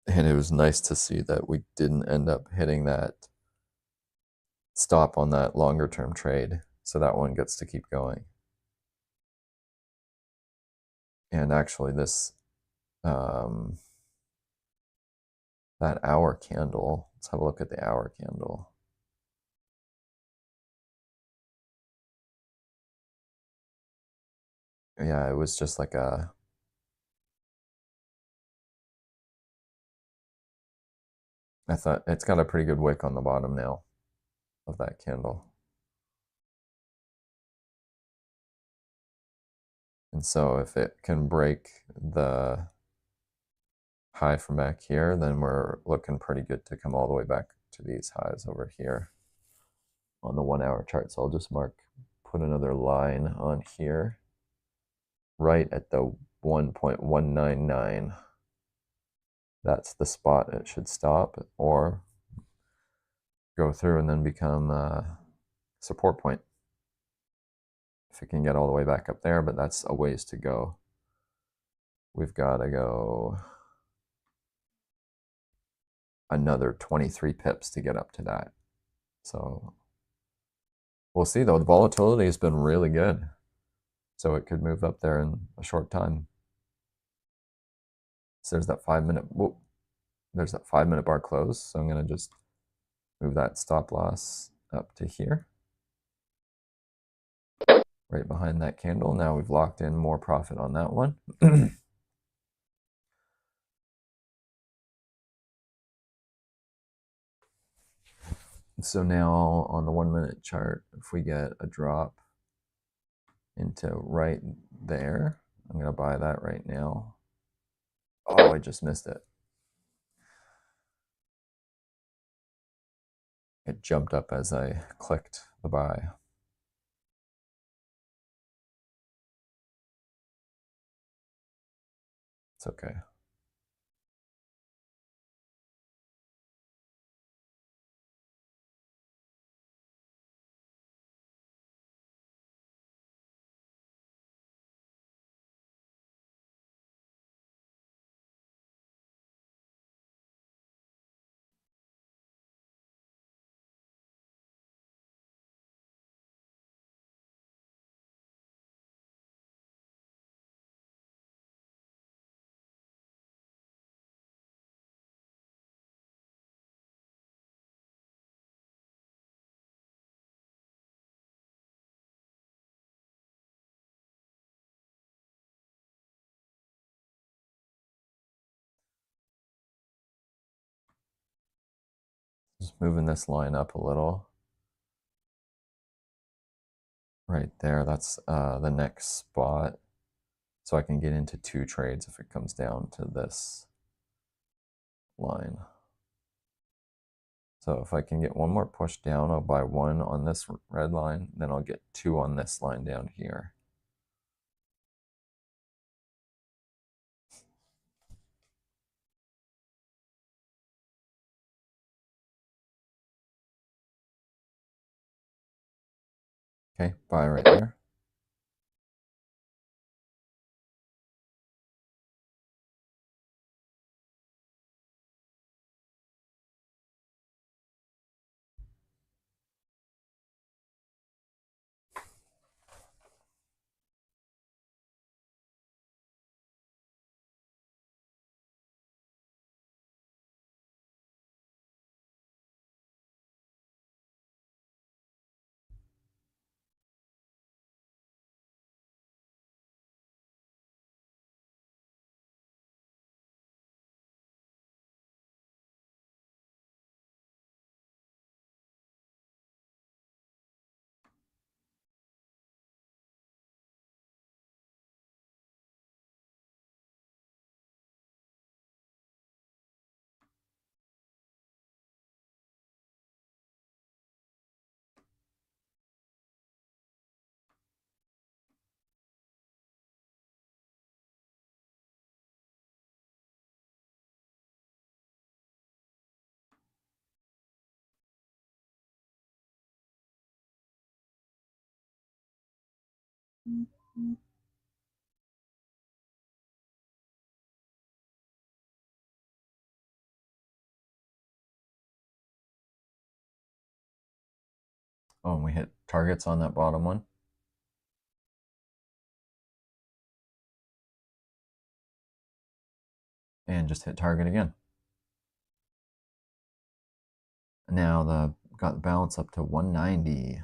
And it was nice to see that we didn't end up hitting that stop on that longer term trade. So that one gets to keep going. And actually this, that hour candle, let's have a look at the hour candle. Yeah, it was just like I thought it's got a pretty good wick on the bottom now of that candle. And so if it can break the high from back here, then we're looking pretty good to come all the way back to these highs over here on the 1 hour chart. So I'll just put another line on here right at the 1.199. That's the spot it should stop or go through and then become a support point if it can get all the way back up there, but that's a ways to go. We've got to go another 23 pips to get up to that. So we'll see though. The volatility has been really good. So it could move up there in a short time. So there's that 5-minute, whoop, there's that 5-minute bar close. So I'm going to just move that stop loss up to here, right behind that candle. Now we've locked in more profit on that one. So now on the 1-minute chart, if we get a drop into right there, I'm going to buy that right now. Oh, I just missed it. It jumped up as I clicked the buy. It's okay. Just moving this line up a little. right there. That's the next spot. So I can get into 2 trades if it comes down to this line. So if I can get one more push down, I'll buy 1 on this red line, then I'll get 2 on this line down here. Okay, buy right there. Oh, and we hit targets on that bottom one. And just hit target again. Now got the balance up to 190.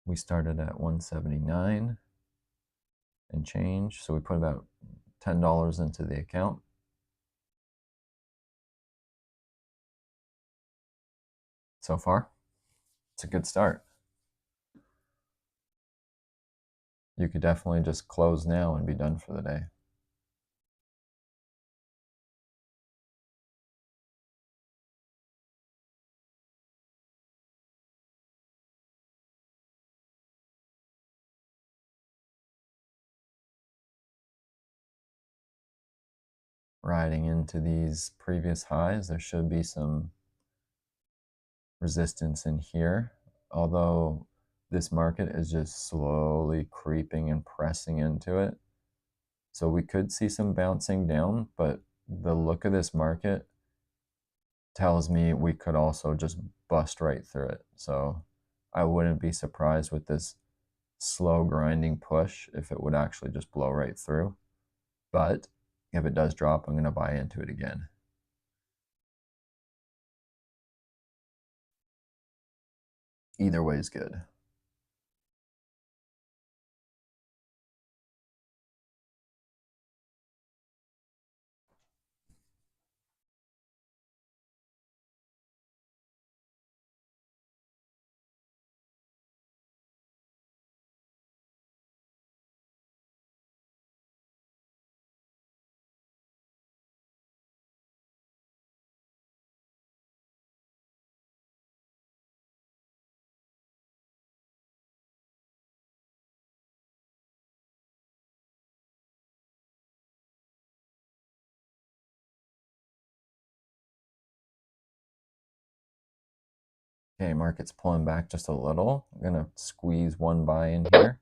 We started at 179 and change, so we put about $10 into the account. So far, it's a good start. You could definitely just close now and be done for the day. Riding into these previous highs, there should be some resistance in here, although this market is just slowly creeping and pressing into it. So we could see some bouncing down, but the look of this market tells me we could also just bust right through it. So I wouldn't be surprised with this slow grinding push if it would actually just blow right through. But if it does drop, I'm going to buy into it again. Either way is good. Okay, market's pulling back just a little. I'm going to squeeze one buy in here.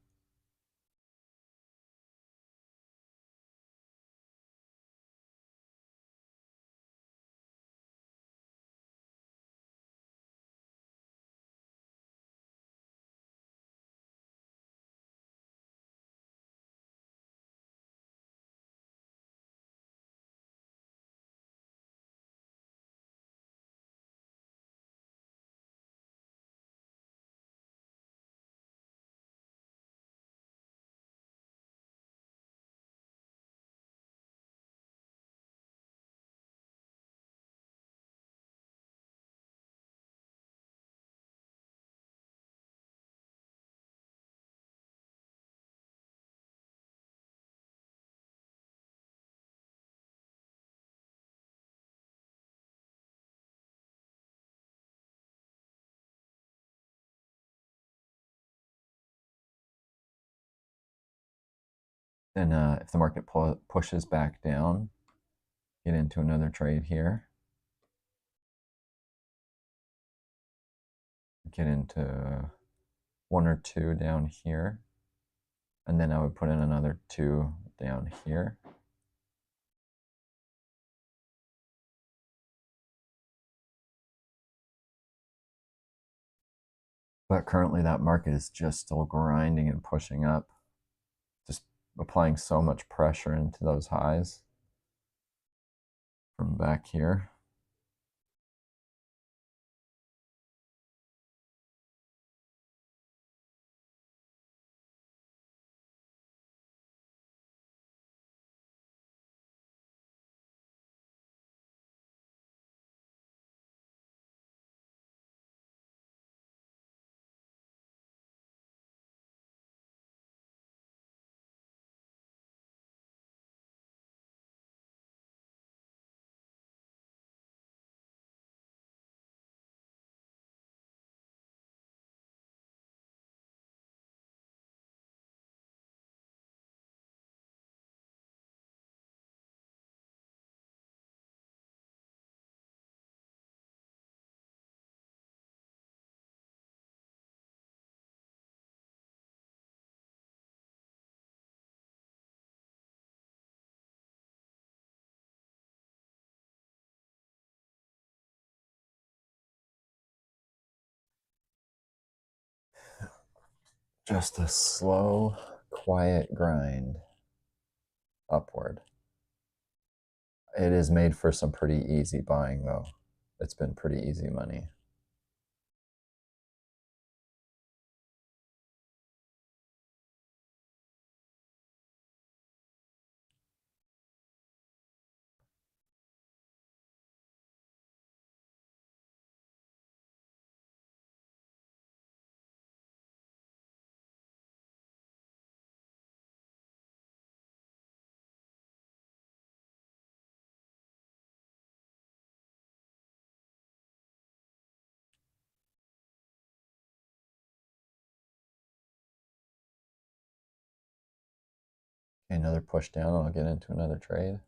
Then if the market pushes back down, get into another trade here. Get into one or two down here. And then I would put in another two down here. But currently that market is just still grinding and pushing up, just applying so much pressure into those highs from back here. Just a slow, quiet grind upward. It is made for some pretty easy buying, though. It's been pretty easy money. Okay, another push down, I'll get into another trade.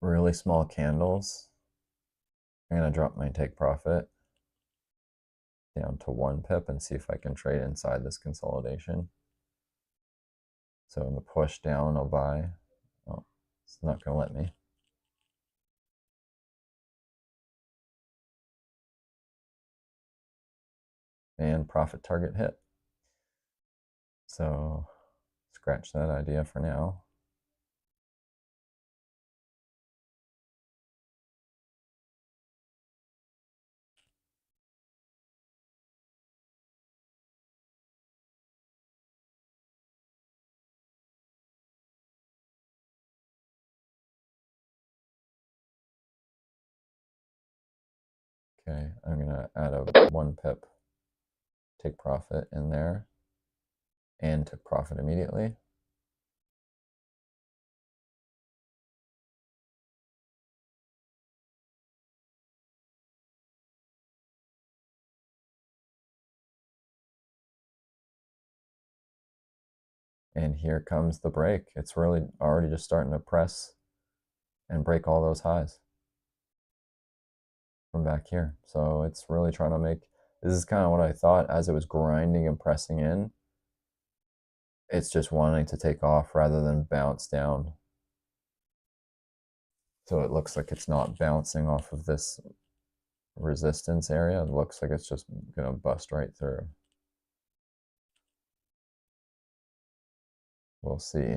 Really small candles. I'm going to drop my take profit down to 1 pip and see if I can trade inside this consolidation. So in the push down, I'll buy. Oh, it's not going to let me. And profit target hit. So scratch that idea for now. Okay, I'm going to add a 1 pip take profit in there and took profit immediately. And here comes the break. It's really already just starting to press and break all those highs from back here. So it's really trying to make, this is kind of what I thought as it was grinding and pressing in. It's just wanting to take off rather than bounce down. So it looks like it's not bouncing off of this resistance area. It looks like it's just going to bust right through. We'll see.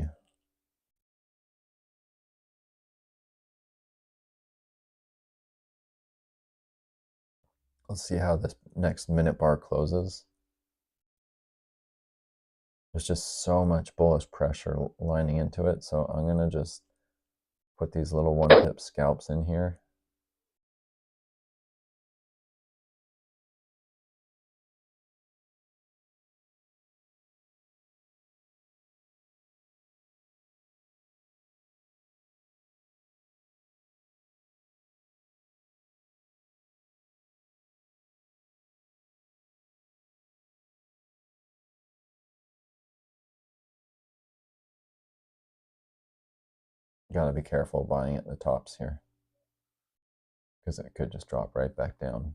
Let's see how this next minute bar closes. There's just so much bullish pressure lining into it, so I'm going to just put these little 1-pip scalps in here. Got to be careful buying at the tops here, because it could just drop right back down.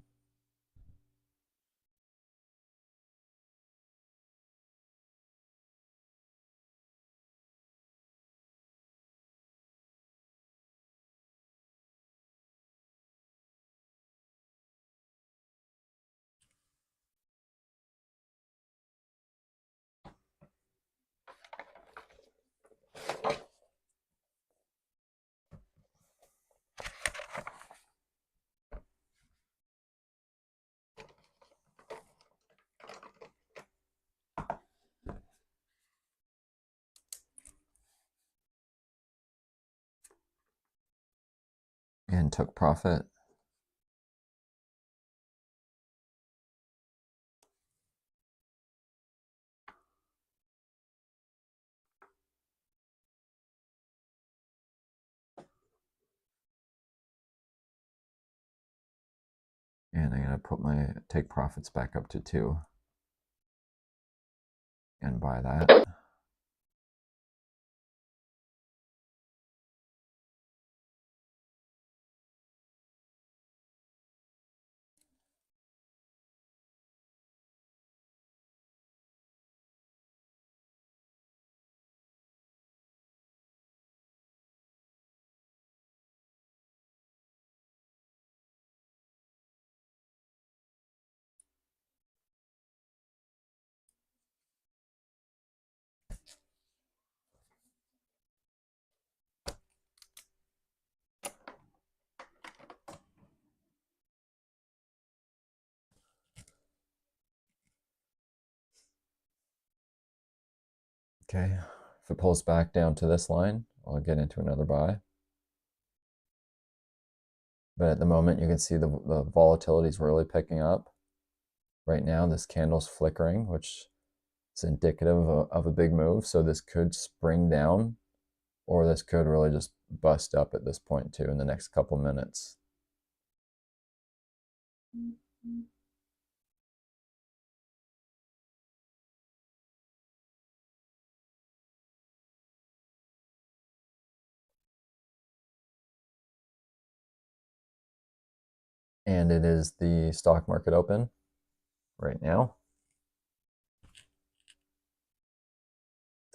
And took profit. And I'm going to put my take profits back up to 2 and buy that. Okay, if it pulls back down to this line, I'll get into another buy. But at the moment, you can see the volatility is really picking up. Right now, this candle's flickering, which is indicative of a big move. So this could spring down, or this could really just bust up at this point too in the next couple minutes. And it is the stock market open right now.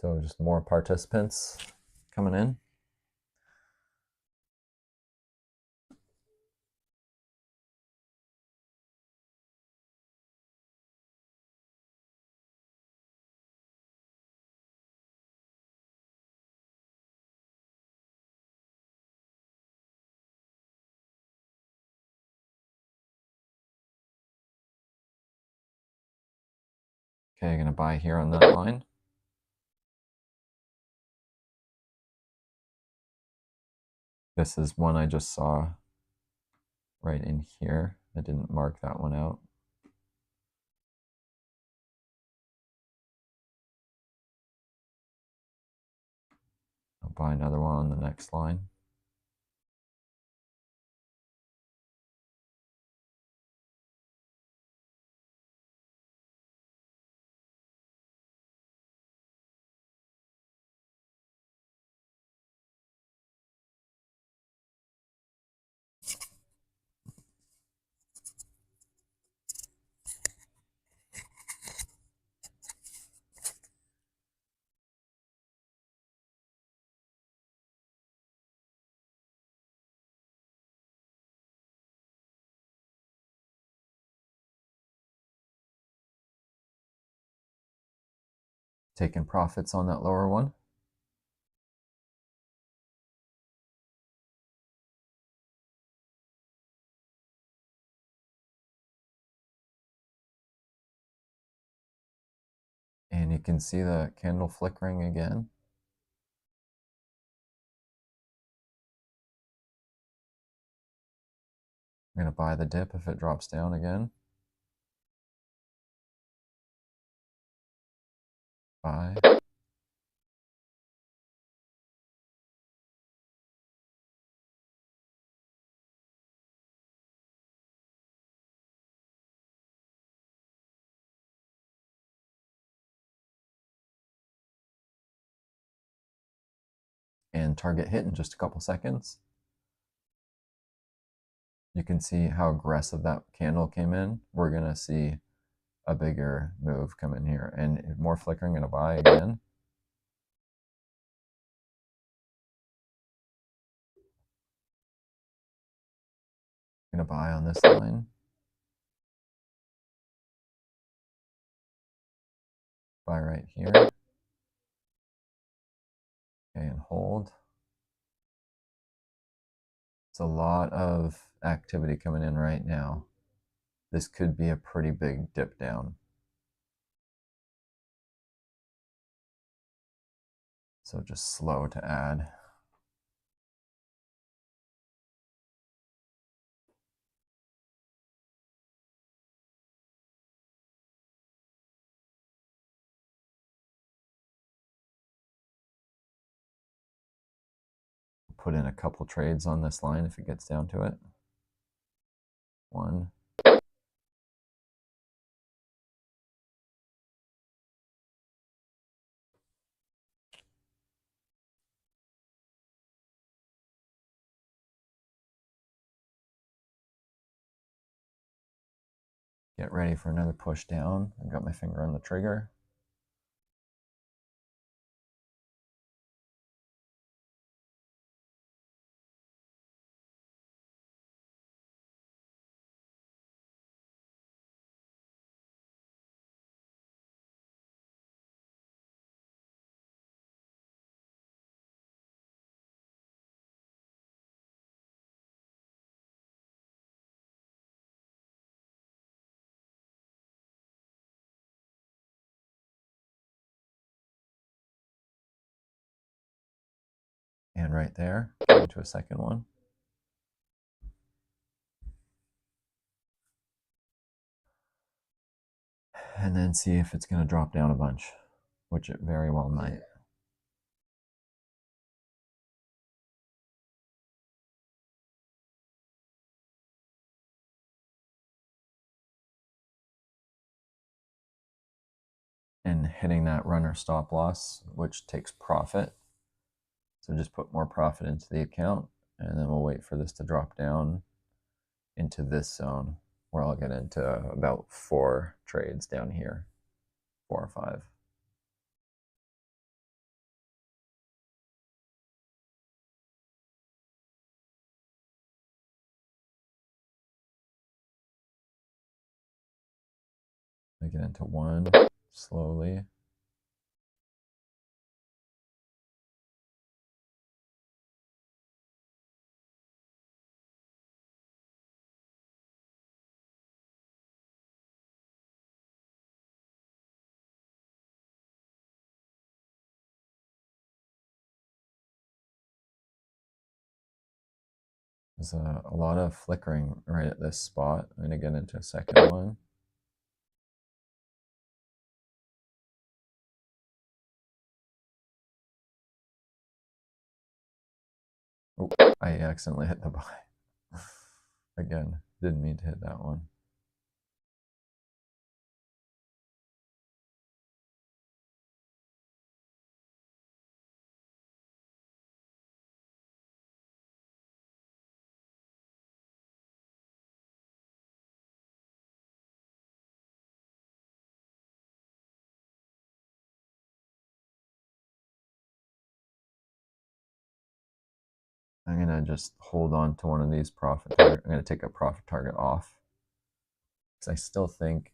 So just more participants coming in. Okay, I'm going to buy here on that line. This is one I just saw right in here. I didn't mark that one out. I'll buy another one on the next line. Taking profits on that lower one. And you can see the candle flickering again. I'm going to buy the dip if it drops down again. Buy. And target hit in just a couple seconds. You can see how aggressive that candle came in. We're going to see a bigger move come in here. And more flickering, going to buy again. Going to buy on this line. Buy right here. Okay, and hold. It's a lot of activity coming in right now. This could be a pretty big dip down. So just slow to add. Put in a couple trades on this line if it gets down to it. One. Get ready for another push down. I got my finger on the trigger. And right there, into a second one. And then see if it's going to drop down a bunch, which it very well might. And hitting that runner stop loss, which takes profit. So just put more profit into the account, and then we'll wait for this to drop down into this zone where I'll get into about 4 trades down here, 4 or 5. I get into 1 slowly. There's a lot of flickering right at this spot. I'm going to get into a second one. Oh, I accidentally hit the buy. Again, didn't mean to hit that one. I'm going to just hold on to one of these profit targets. I'm going to take a profit target off because I still think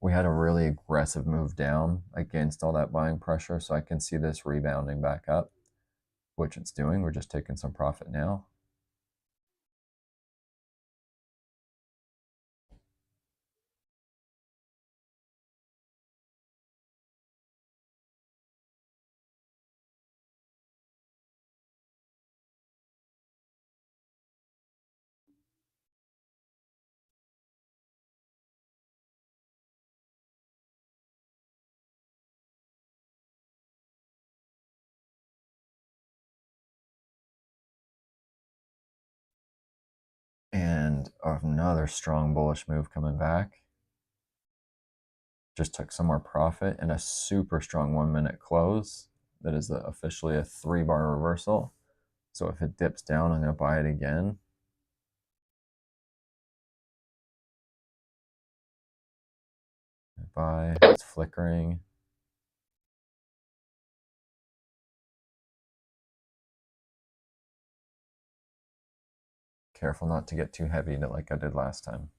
we had a really aggressive move down against all that buying pressure, so I can see this rebounding back up, which it's doing. We're just taking some profit now. another strong bullish move coming back. Just took some more profit and a super strong 1 minute close. That is officially a 3-bar reversal. So if it dips down, I'm going to buy it again. Buy, it's flickering. Careful not to get too heavy like I did last time.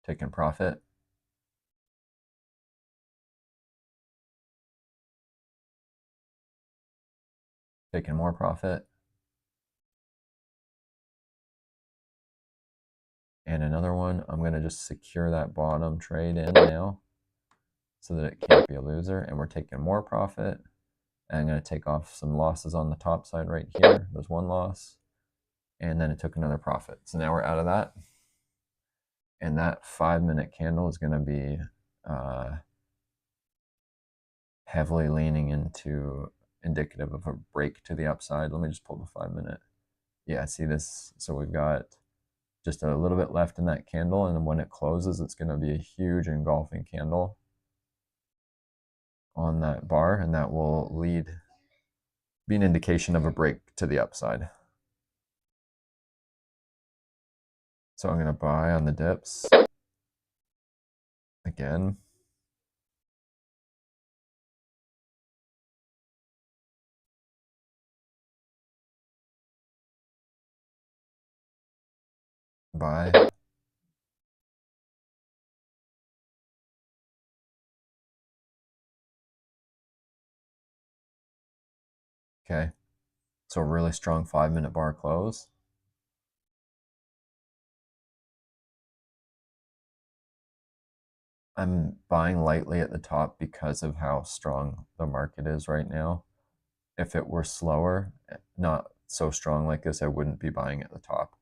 Taking profit. Taking more profit. And another one. I'm going to just secure that bottom trade in now so that it can't be a loser. And we're taking more profit. And I'm going to take off some losses on the top side right here. There's one loss. And then it took another profit. So now we're out of that. And that 5 minute candle is going to be heavily leaning into indicative of a break to the upside. Let me just pull the 5 minute. Yeah, see this? So we've got just a little bit left in that candle, and then when it closes, it's going to be a huge engulfing candle on that bar, and that will be an indication of a break to the upside. So I'm going to buy on the dips again. Buy. Okay. So a really strong 5 minute bar close. I'm buying lightly at the top because of how strong the market is right now. If it were slower, not so strong like this, I wouldn't be buying at the top.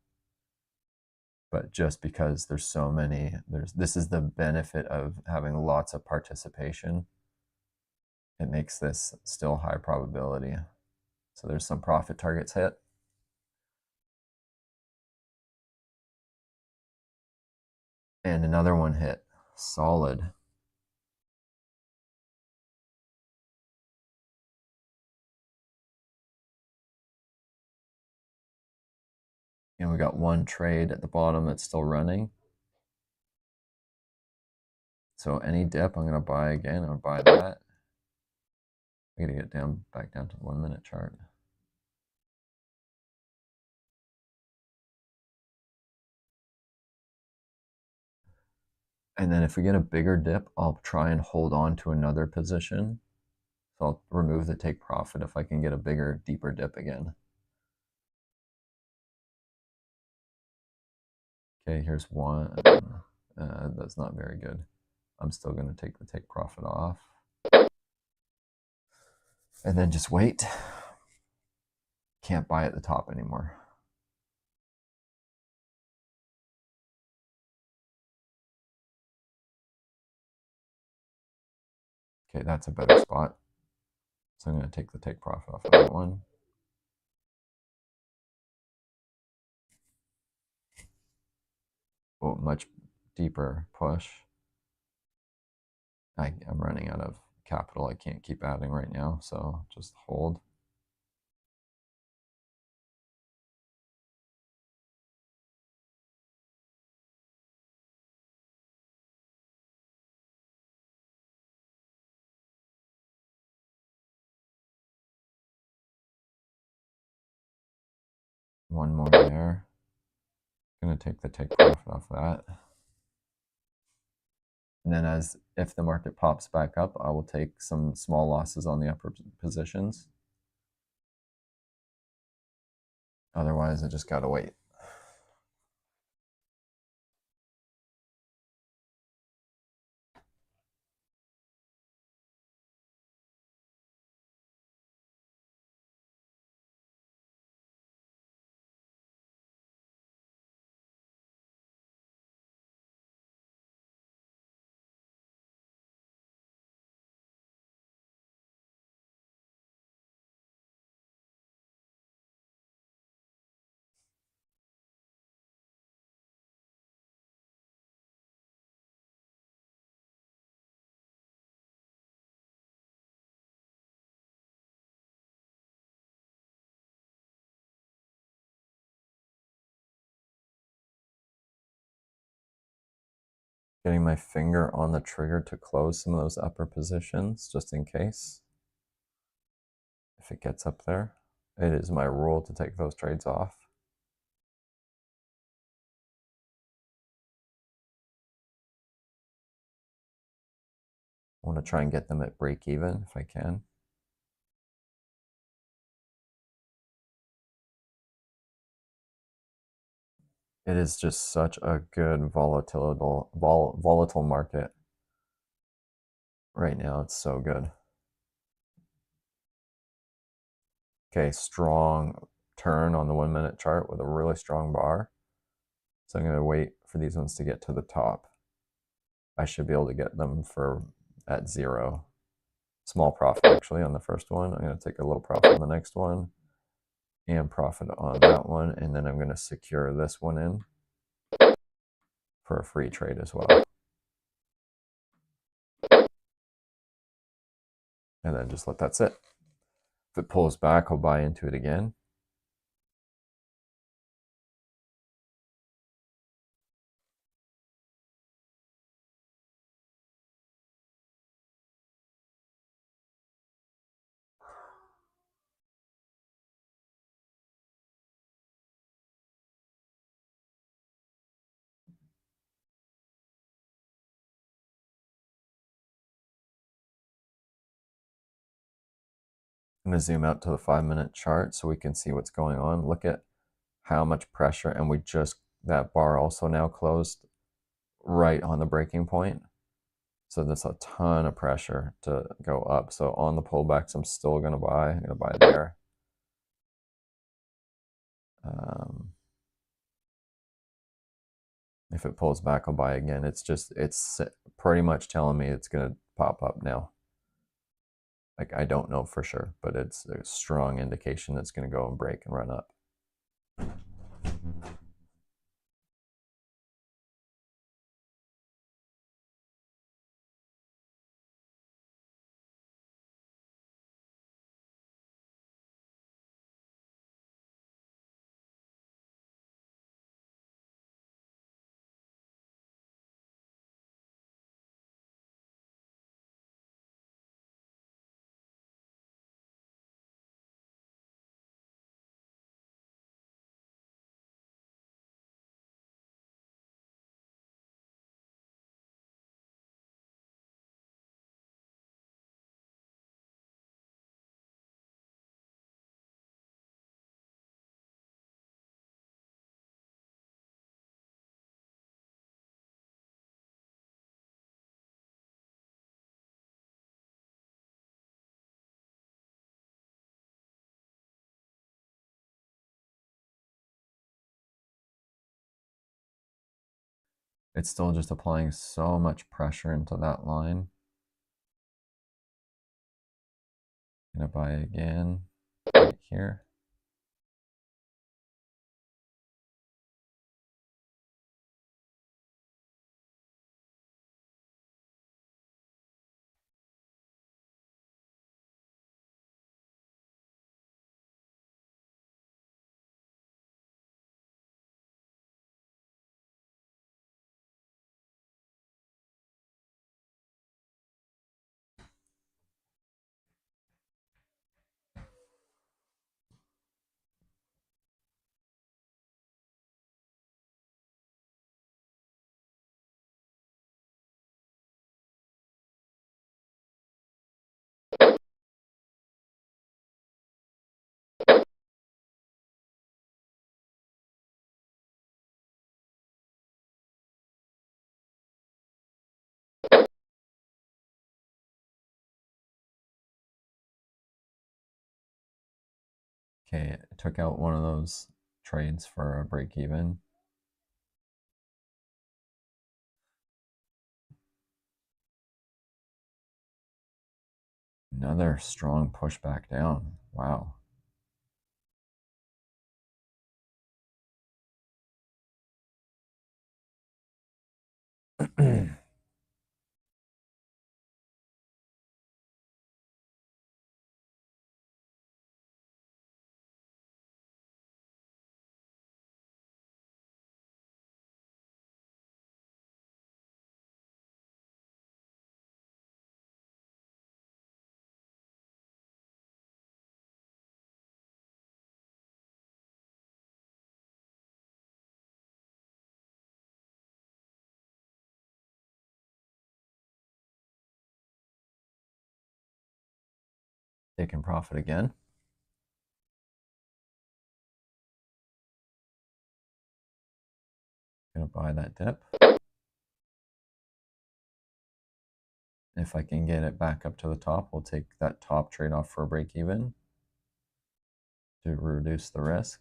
But just because there's so many, this is the benefit of having lots of participation. It makes this still high probability. So there's some profit targets hit. And another one hit. Solid. And we got one trade at the bottom that's still running. So any dip, I'm going to buy again. I'm going to buy that. I got to get back down to the 1 minute chart. And then if we get a bigger dip, I'll try and hold on to another position. So I'll remove the take profit if I can get a bigger, deeper dip again. Okay, here's one. That's not very good. I'm still going to take the take profit off. And then just wait. Can't buy at the top anymore. Okay, that's a better spot. So I'm going to take the take profit off of that one. Oh, much deeper push. I'm running out of capital. I can't keep adding right now, so just hold. One more there. Going to take the take profit off that. And then if the market pops back up, I will take some small losses on the upper positions. Otherwise, I just got to wait. Getting my finger on the trigger to close some of those upper positions, just in case. If it gets up there, it is my rule to take those trades off. I want to try and get them at break even if I can. It is just such a good volatile market right now. It's so good. Okay, strong turn on the 1 minute chart with a really strong bar. So I'm going to wait for these ones to get to the top. I should be able to get them at 0. Small profit actually on the first one. I'm going to take a little profit on the next one and profit on that one. And then I'm going to secure this one in for a free trade as well. And then just let that sit. If it pulls back, I'll buy into it again. I'm going to zoom out to the 5 minute chart so we can see what's going on. Look at how much pressure, and that bar also now closed right on the breaking point. So there's a ton of pressure to go up. So on the pullbacks, I'm still going to buy. I'm going to buy there. If it pulls back, I'll buy again. It's pretty much telling me it's going to pop up now. Like, I don't know for sure, but it's a strong indication that's going to go and break and run up. It's still just applying so much pressure into that line. I'm going to buy again right here. Okay, I took out one of those trades for a break even. Another strong pushback down. Wow. Taking profit again. Gonna buy that dip. If I can get it back up to the top, we'll take that top trade off for a break even to reduce the risk.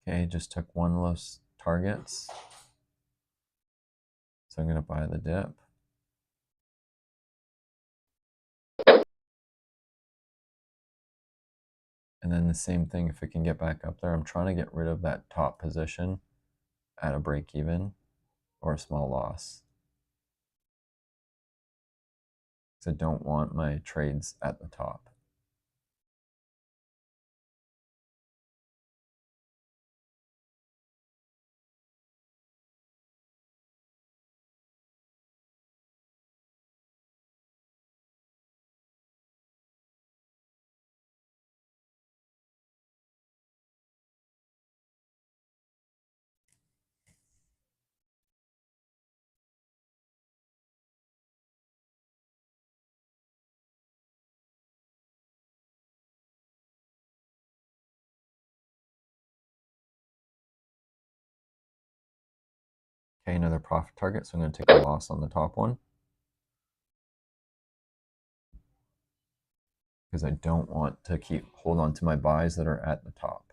Okay, just took one less targets. So I'm going to buy the dip. And then the same thing, if it can get back up there, I'm trying to get rid of that top position at a break even or a small loss. Because I don't want my trades at the top. Okay, another profit target, so I'm going to take a loss on the top one. Because I don't want to hold on to my buys that are at the top.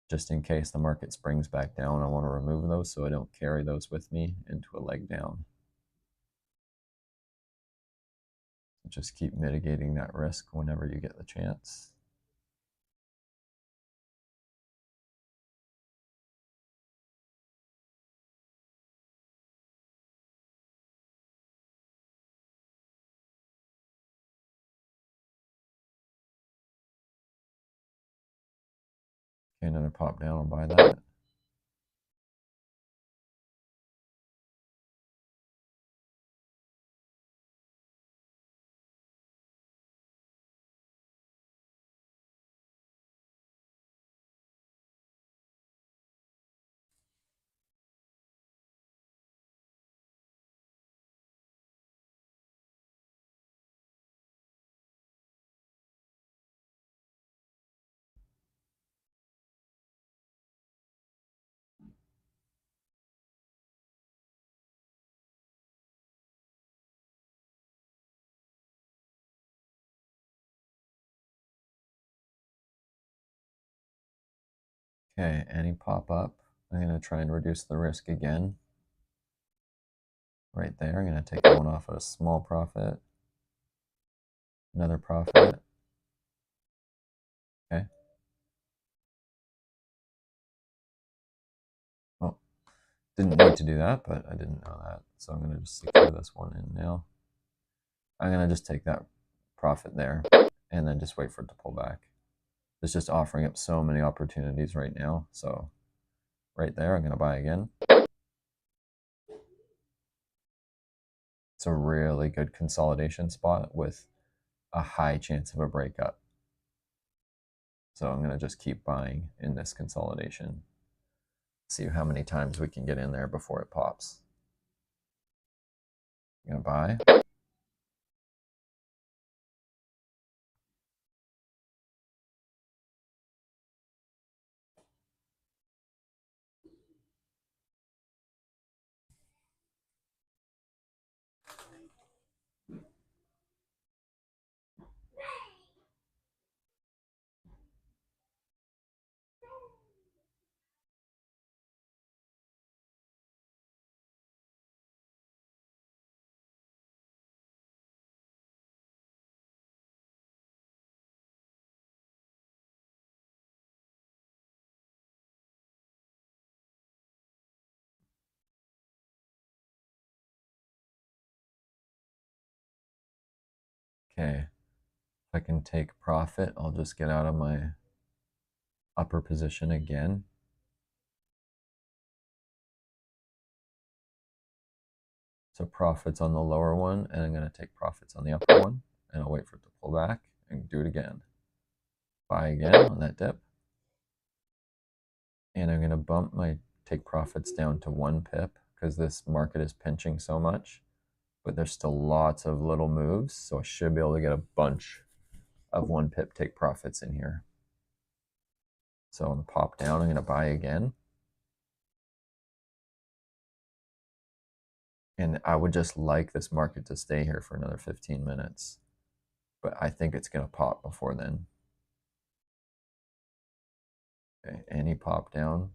Just in case the market springs back down, I want to remove those so I don't carry those with me into a leg down. Just keep mitigating that risk whenever you get the chance. Okay, another pop down, I'll buy that. Okay, any pop up, I'm going to try and reduce the risk again. Right there, I'm going to take one off at a small profit. Another profit. Okay. Well, didn't need to do that, but I didn't know that. So I'm going to just secure this one in now. I'm going to just take that profit there and then just wait for it to pull back. It's just offering up so many opportunities right now. So right there, I'm going to buy again. It's a really good consolidation spot with a high chance of a breakup. So I'm going to just keep buying in this consolidation. See how many times we can get in there before it pops. I'm going to buy. Okay, if I can take profit, I'll just get out of my upper position again. So profits on the lower one, and I'm going to take profits on the upper one, and I'll wait for it to pull back and do it again. Buy again on that dip. And I'm going to bump my take profits down to 1 pip because this market is pinching so much. But there's still lots of little moves, so I should be able to get a bunch of 1 pip take profits in here. So on the pop down, I'm going to buy again. And I would just like this market to stay here for another 15 minutes. But I think it's going to pop before then. Okay, any pop down.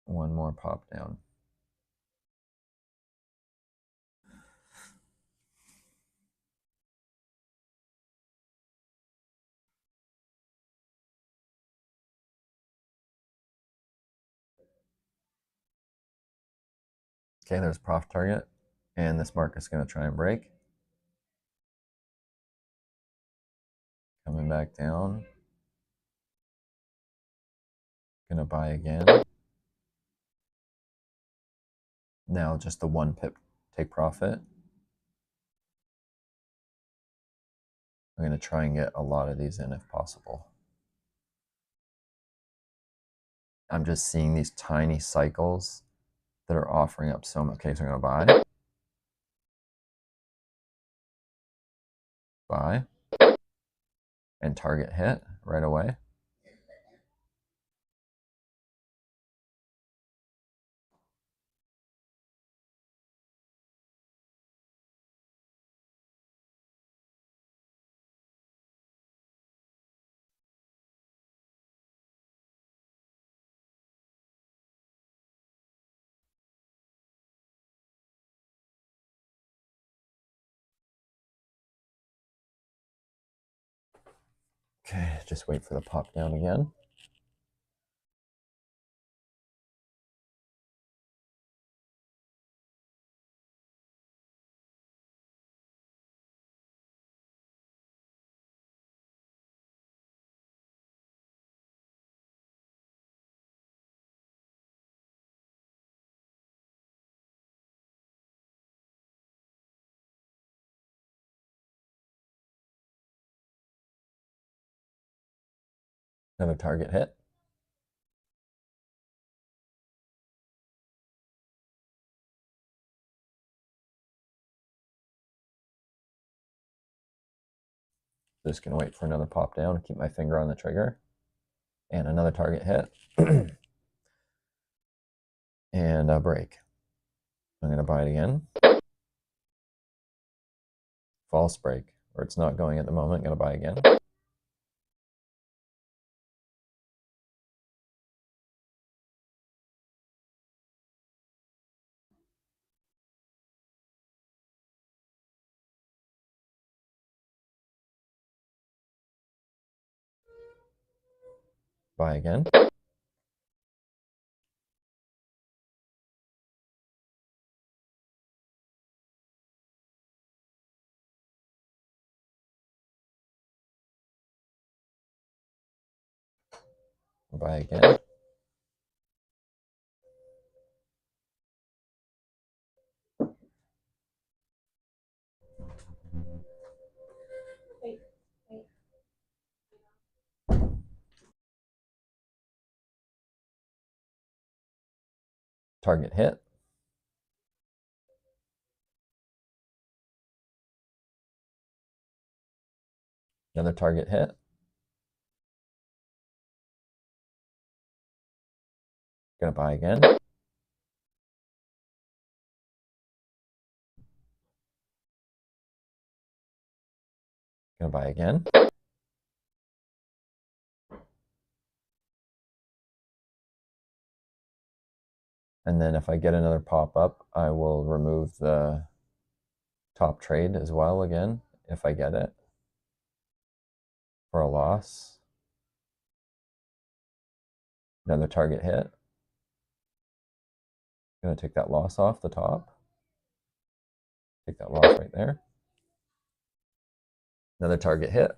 One more pop down. Okay, there's prof target. And this market's going to try and break. Coming back down. Going to buy again. Now just the 1 pip take profit. I'm going to try and get a lot of these in if possible. I'm just seeing these tiny cycles that are offering up so much. Okay, so I'm going to buy, and target hit right away. Okay, just wait for the pop down again. Another target hit. Just gonna wait for another pop down and keep my finger on the trigger. And another target hit. And a break. I'm gonna buy it again. False break, or it's not going at the moment. Gonna buy again. Buy again. Buy again. Target hit. Another target hit. Gonna buy again. Gonna buy again. And then if I get another pop up, I will remove the top trade as well again, if I get it, for a loss. Another target hit. Gonna take that loss off the top. Take that loss right there. Another target hit.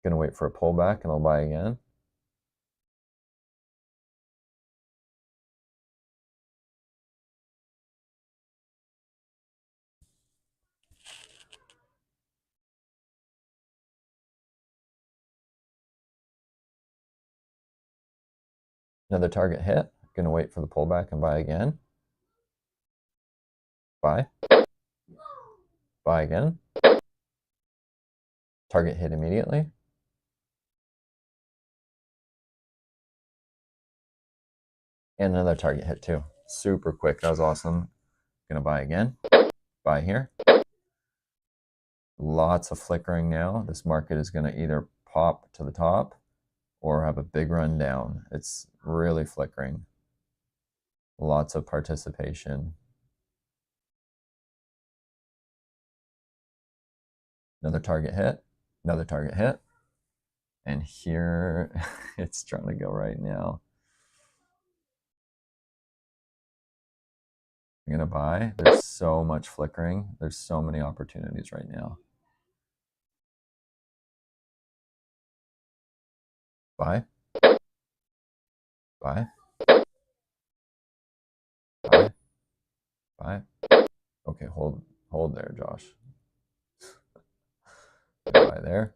Gonna wait for a pullback and I'll buy again. Another target hit. Gonna wait for the pullback and buy again. Buy. Buy again. Target hit immediately. And another target hit too. Super quick. That was awesome. Gonna buy again. Buy here. Lots of flickering now. This market is gonna either pop to the top or have a big run down. It's really flickering. Lots of participation. Another target hit. Another target hit. And here it's trying to go right now. I'm gonna buy. There's so much flickering. There's so many opportunities right now. Buy. Buy. Buy. Buy. Okay, hold there, Josh. Buy there.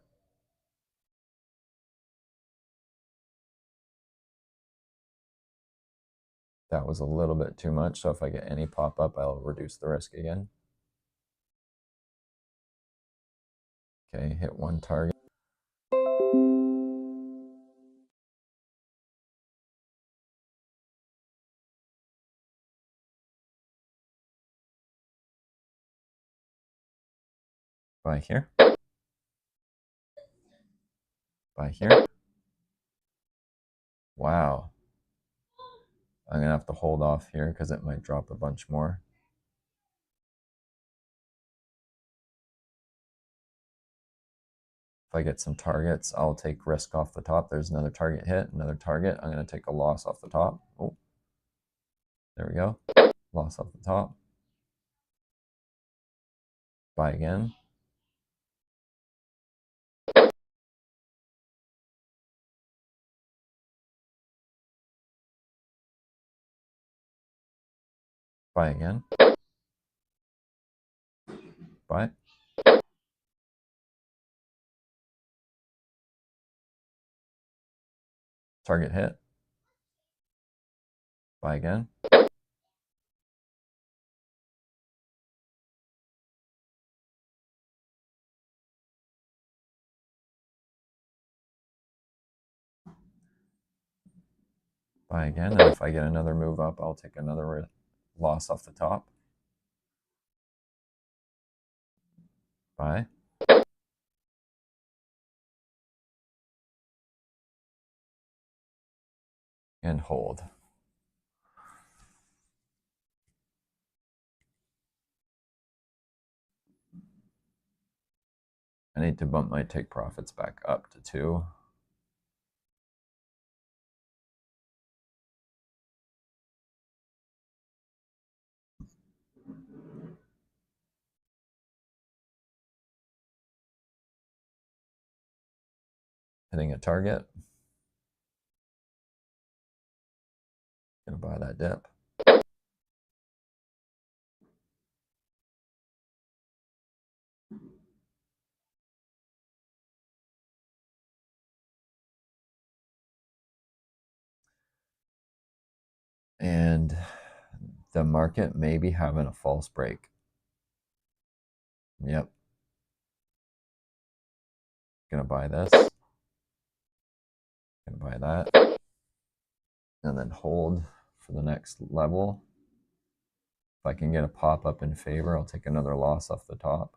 That was a little bit too much, so if I get any pop up, I'll reduce the risk again. Okay, hit one target. Buy here. Buy here. Wow. I'm gonna have to hold off here because it might drop a bunch more. If I get some targets, I'll take risk off the top. There's another target hit, another target. I'm gonna take a loss off the top. Oh, there we go. Loss off the top. Buy again. Buy again. Buy. Target hit. Buy again. Buy again. And if I get another move up, I'll take another loss off the top. Buy. And hold. I need to bump my take profits back up to 2. Hitting a target. Gonna buy that dip. And the market may be having a false break. Yep. Gonna buy this. Gonna buy that. And then hold for the next level. If I can get a pop up in favor, I'll take another loss off the top.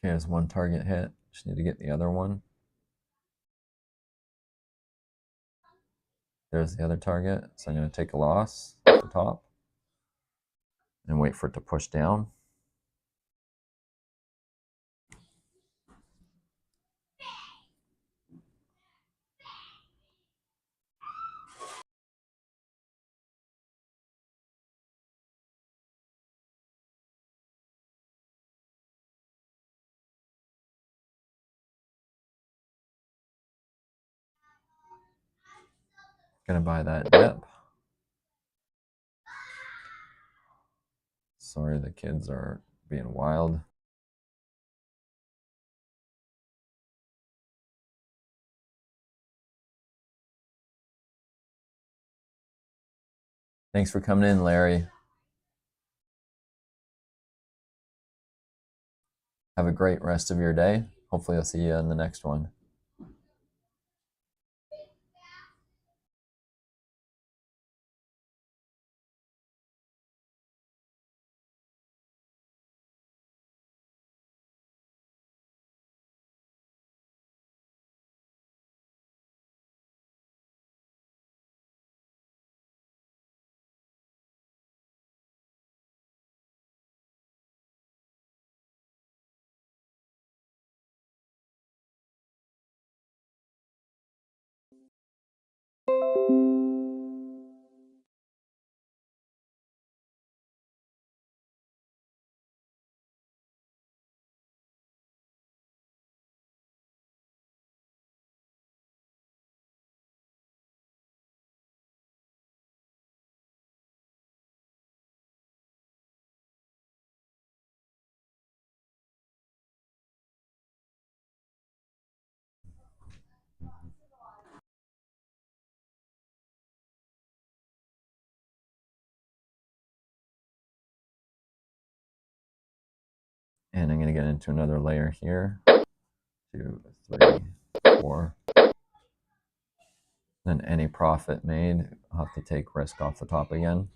Okay, there's one target hit. Just need to get the other one. There's the other target. So I'm going to take a loss at the top and wait for it to push down. Gonna buy that dip. Sorry, the kids are being wild. Thanks for coming in, Larry. Have a great rest of your day. Hopefully I'll see you in the next one. And I'm gonna get into another layer here. 2, 3, 4. Then any profit made, I'll have to take risk off the top again.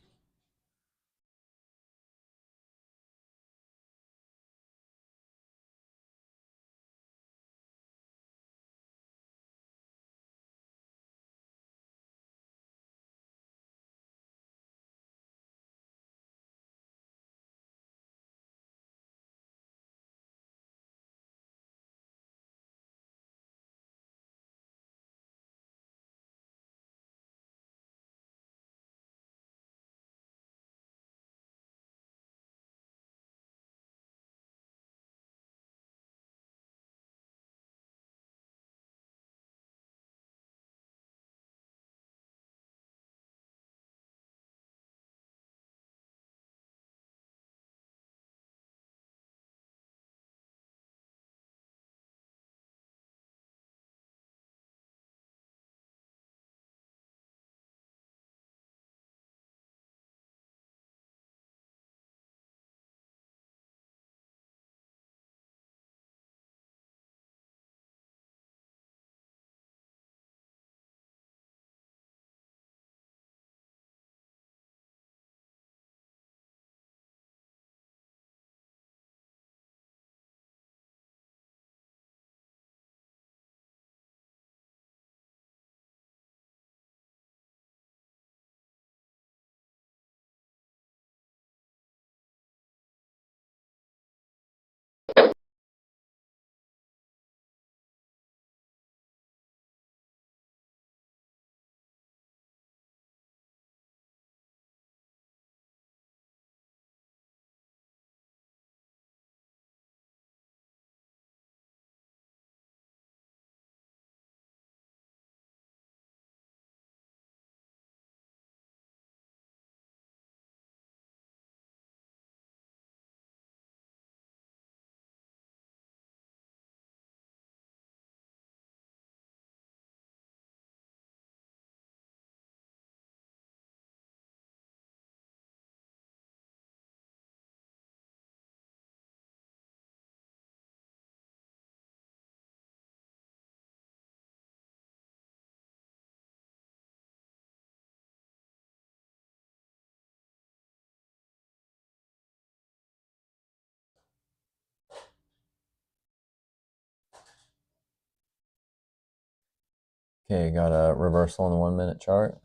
Okay, got a reversal on the 1 minute chart.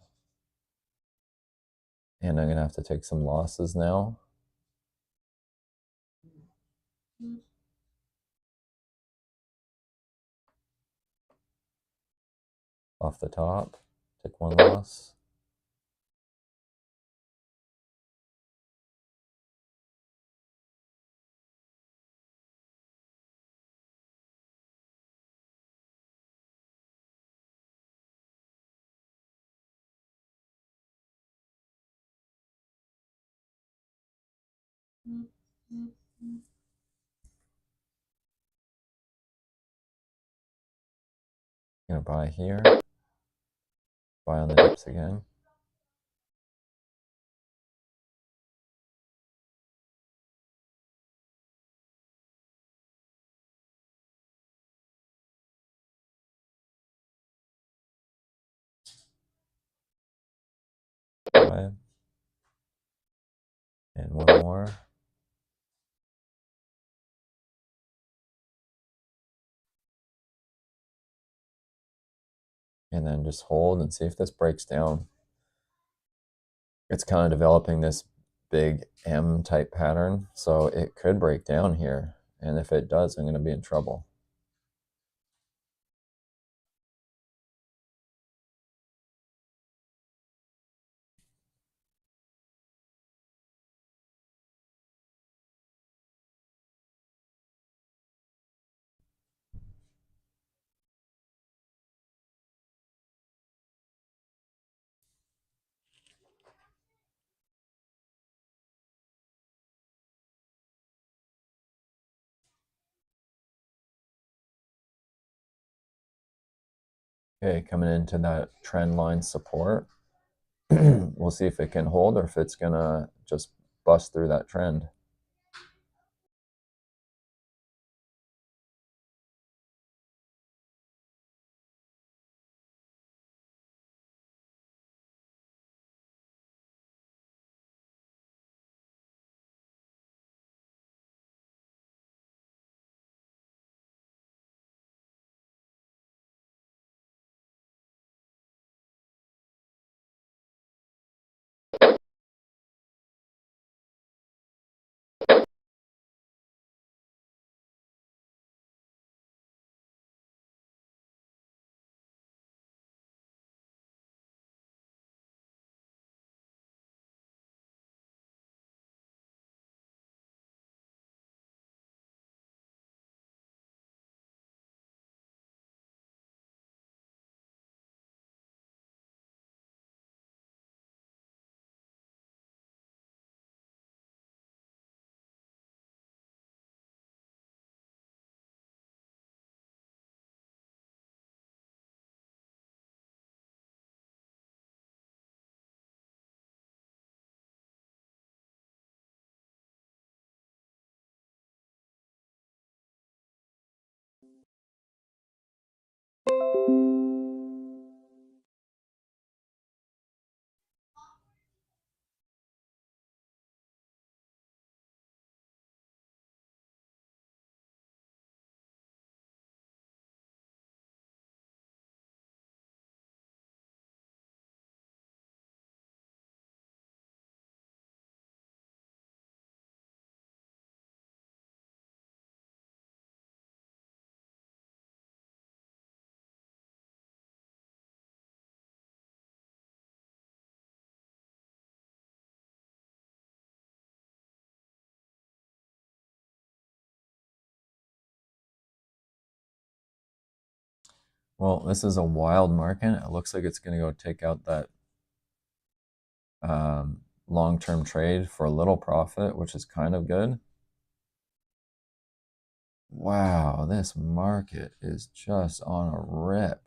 And I'm gonna have to take some losses now. Off the top, take one loss. Gonna buy here, buy on the dips again. Buy. And one more. And then just hold and see if this breaks down. It's kind of developing this big M type pattern, so it could break down here. And if it does, I'm going to be in trouble. Okay, coming into that trend line support. We'll see if it can hold or if it's going to just bust through that trend. Well, this is a wild market. It looks like it's going to go take out that long-term trade for a little profit, which is kind of good. Wow, this market is just on a rip.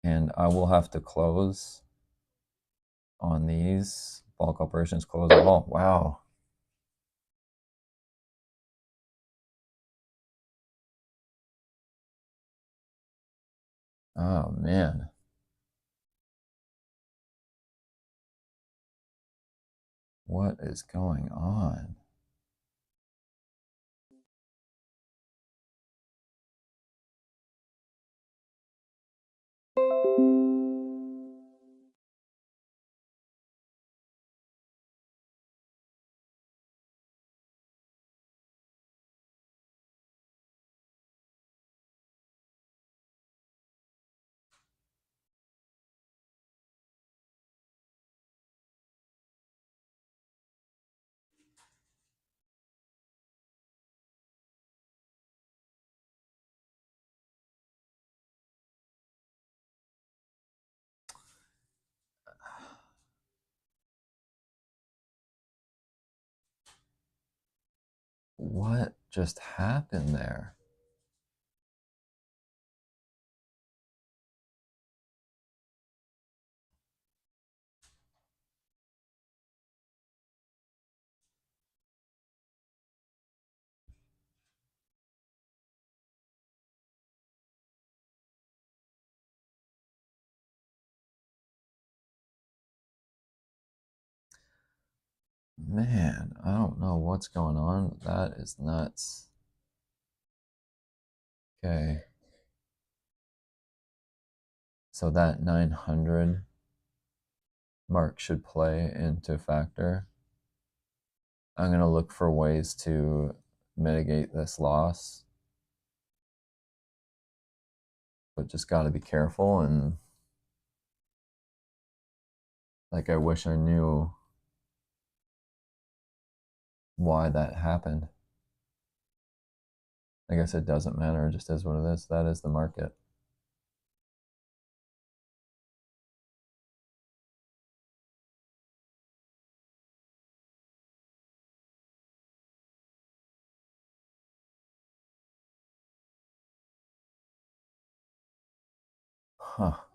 And I will have to close on these. Bulk operations close all. Wow. Oh, man. What is going on? What just happened there? Man, I don't know what's going on. That is nuts. Okay. So that 900 mark should play into factor. I'm going to look for ways to mitigate this loss, but just got to be careful. And like, I wish I knew why that happened. I guess it doesn't matter. It just is what it is. That is the market. Huh.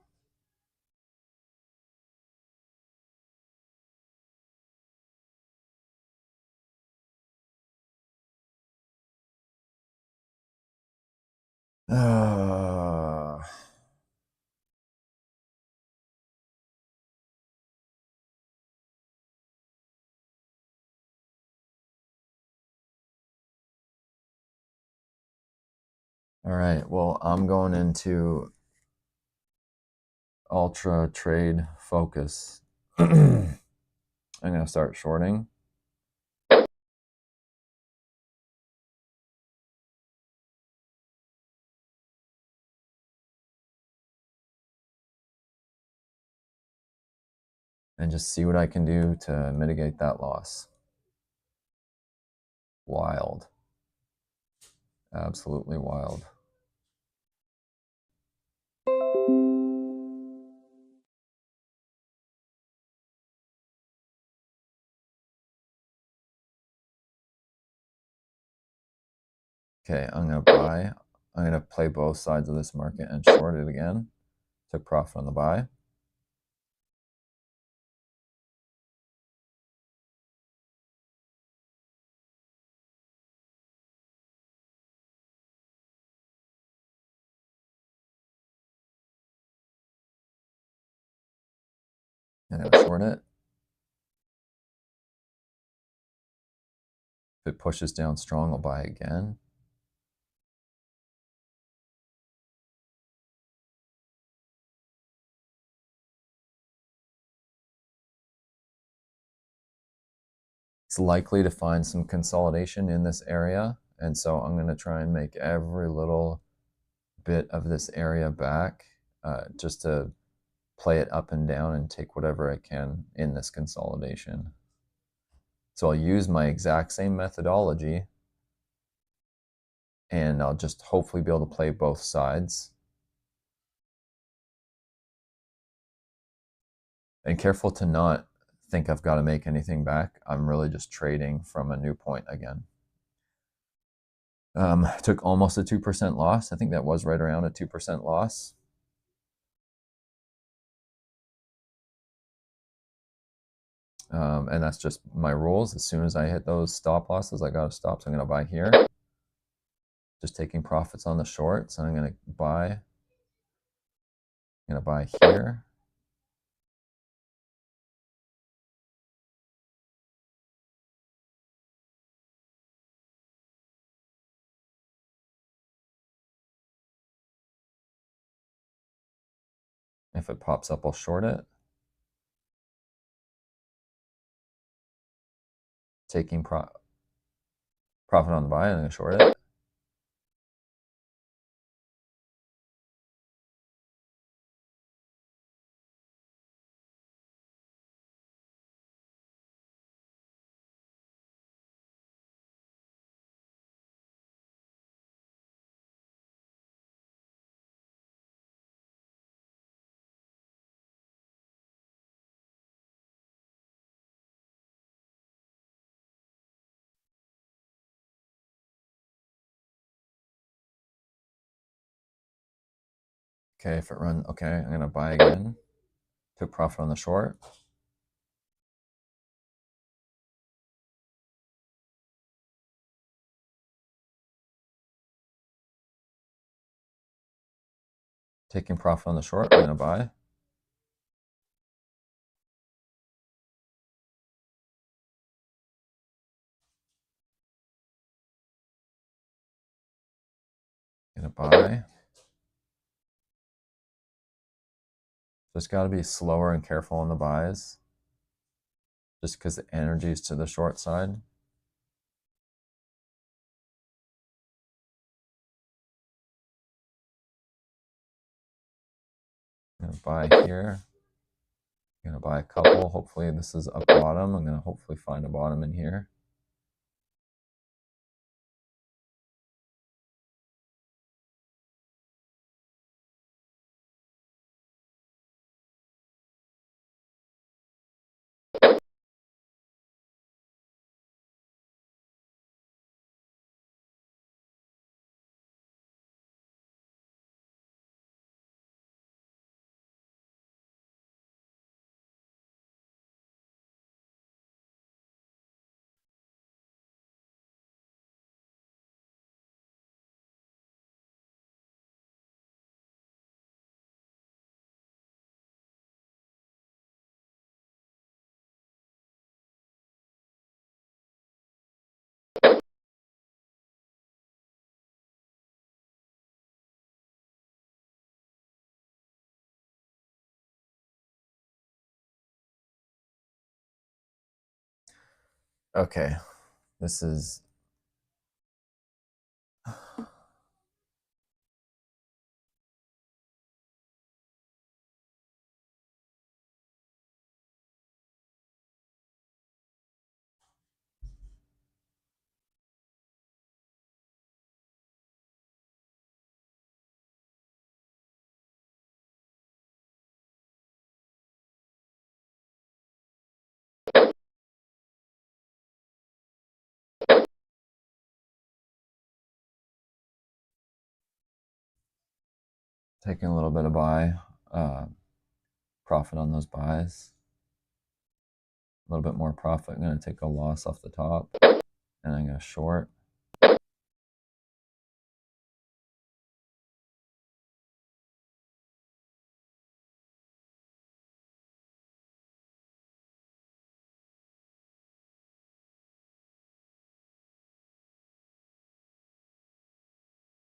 Uh, all right. Well, I'm going into ultra trade focus. I'm going to start shorting. And just see what I can do to mitigate that loss. Wild. Absolutely wild. Okay, I'm going to buy. I'm going to play both sides of this market and short it again. Took profit on the buy. And I'll short it. If it pushes down strong, I'll buy again. It's likely to find some consolidation in this area. And so I'm going to try and make every little bit of this area back just to play it up and down and take whatever I can in this consolidation. So I'll use my exact same methodology and I'll just hopefully be able to play both sides. And careful to not think I've got to make anything back. I'm really just trading from a new point again. Took almost a 2% loss. I think that was right around a 2% loss. And that's just my rules. As soon as I hit those stop losses, I got to stop. So I'm going to buy here. Just taking profits on the short. So I'm going to buy. I'm going to buy here. If it pops up, I'll short it. Taking profit on the buy, and I'm going to short it. Okay, if it runs, okay, I'm going to buy again. Took profit on the short. Taking profit on the short, I'm going to buy. Going to buy. Just got to be slower and careful on the buys. Just because the energy is to the short side. I'm going to buy here. I'm going to buy a couple. Hopefully this is a bottom. I'm going to hopefully find a bottom in here. Okay, this is taking a little bit of buy, profit on those buys. A little bit more profit. I'm going to take a loss off the top, and I'm going to short.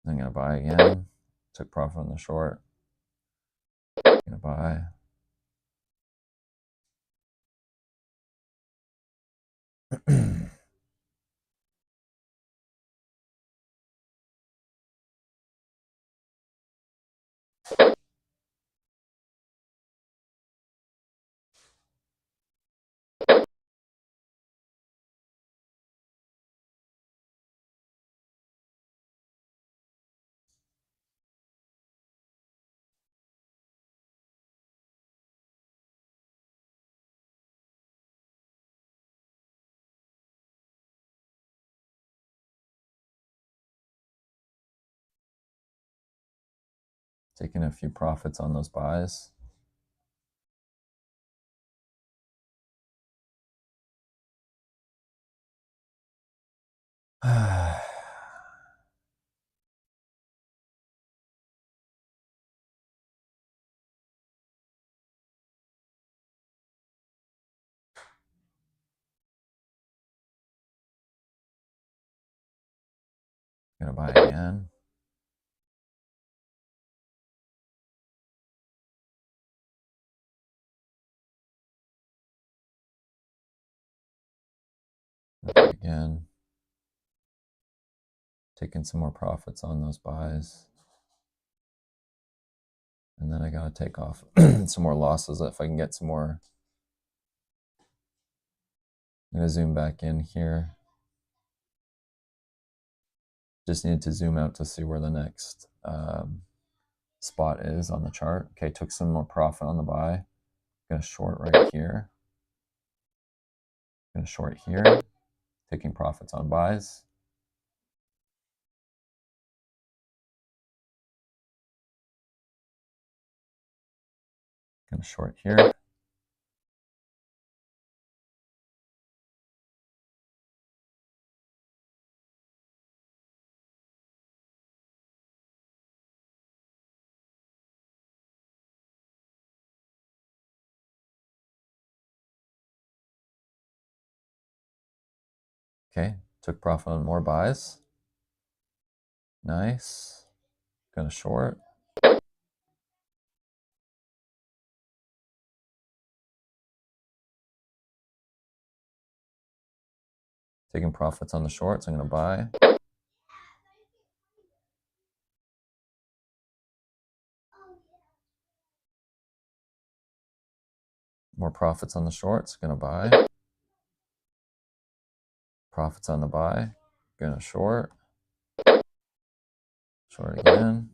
I'm going to buy again. Took profit on the short. I'm going to buy. Taking a few profits on those buys. Gonna buy again. Again. Taking some more profits on those buys. And then I gotta take off some more losses if I can get some more. I'm gonna zoom back in here. Just needed to zoom out to see where the next spot is on the chart. Okay, took some more profit on the buy. Gonna short right here. Gonna short here. Taking profits on buys. Gonna short here. Okay, took profit on more buys. Nice. Gonna short. Taking profits on the shorts. I'm gonna buy. More profits on the shorts. Gonna buy. Profits on the buy. Gonna short. Short again.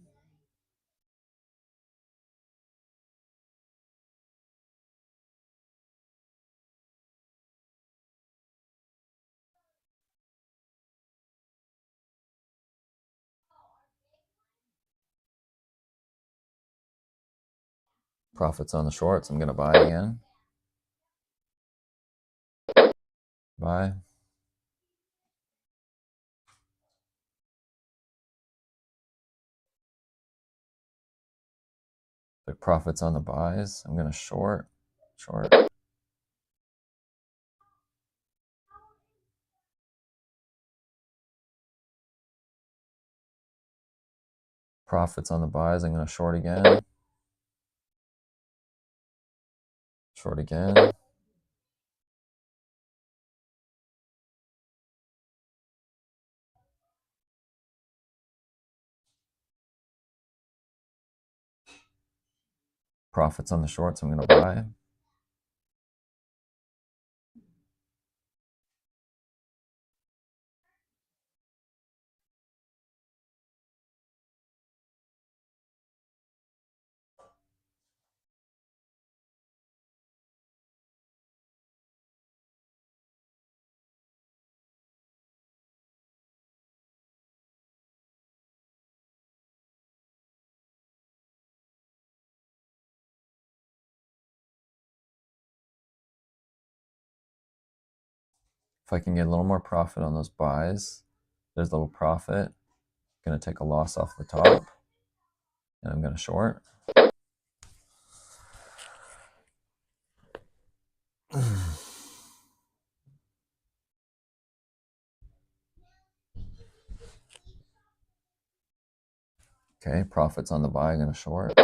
Profits on the shorts. I'm gonna buy again. Buy. Took profits on the buys. I'm gonna short. Short. Profits on the buys. I'm gonna short again. Short again. Profits on the shorts. I'm gonna buy. If I can get a little more profit on those buys, there's a little profit. Gonna take a loss off the top, and I'm gonna short. Okay, profits on the buy. Gonna short.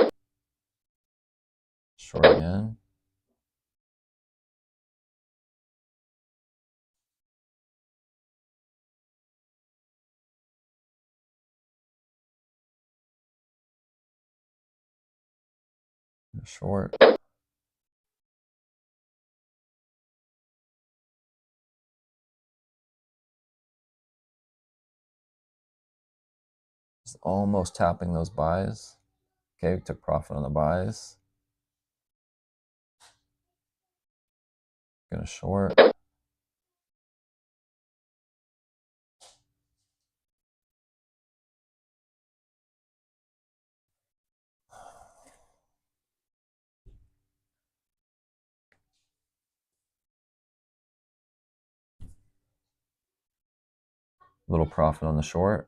Short again. Short. Just almost tapping those buys. Okay, we took profit on the buys. Gonna short. Little profit on the short.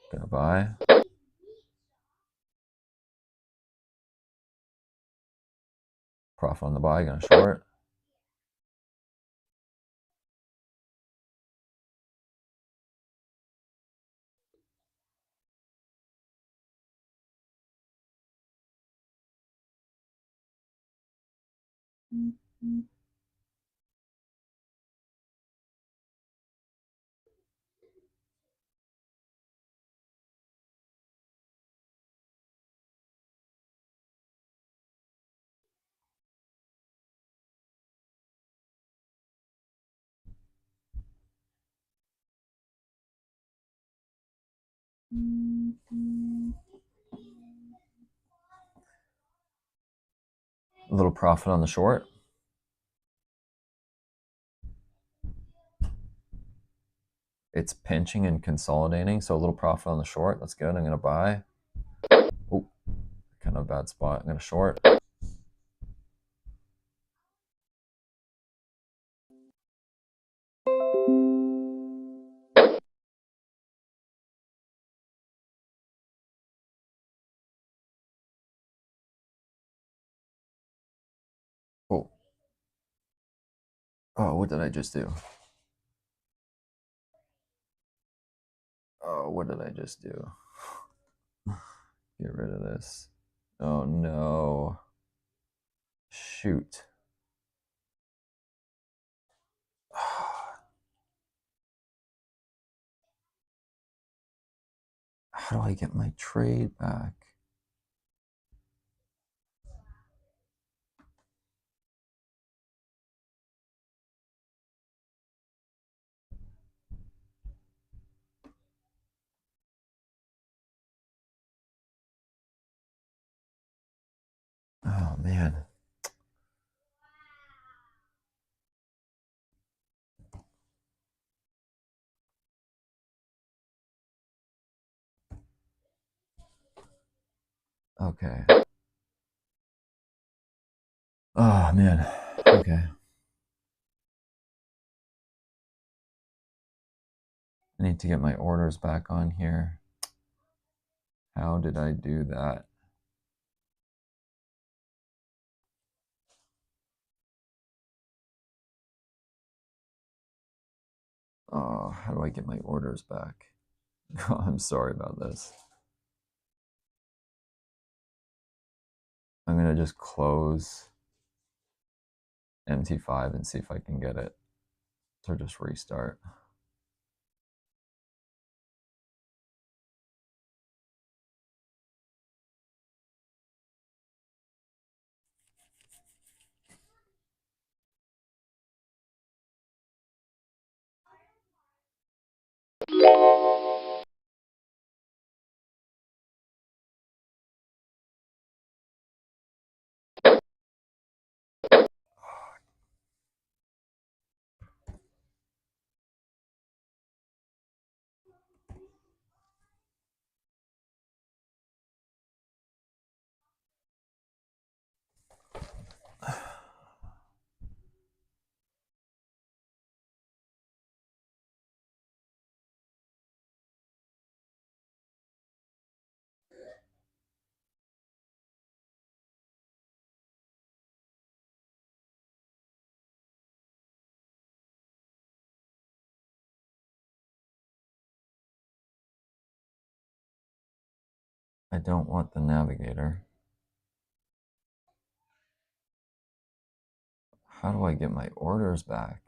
Gonna buy. Profit on the buy. Gonna short. A little profit on the short. It's pinching and consolidating, so a little profit on the short. That's good. I'm going to buy. Oh, kind of a bad spot. I'm going to short. Oh. Oh, what did I just do? Oh, what did I just do? Get rid of this. Oh, no. Shoot. How do I get my trade back? Oh, man. Okay. Oh, man. Okay. I need to get my orders back on here. How did I do that? Oh, how do I get my orders back? I'm sorry about this. I'm going to just close MT5 and see if I can get it to just restart. I don't want the navigator. How do I get my orders back?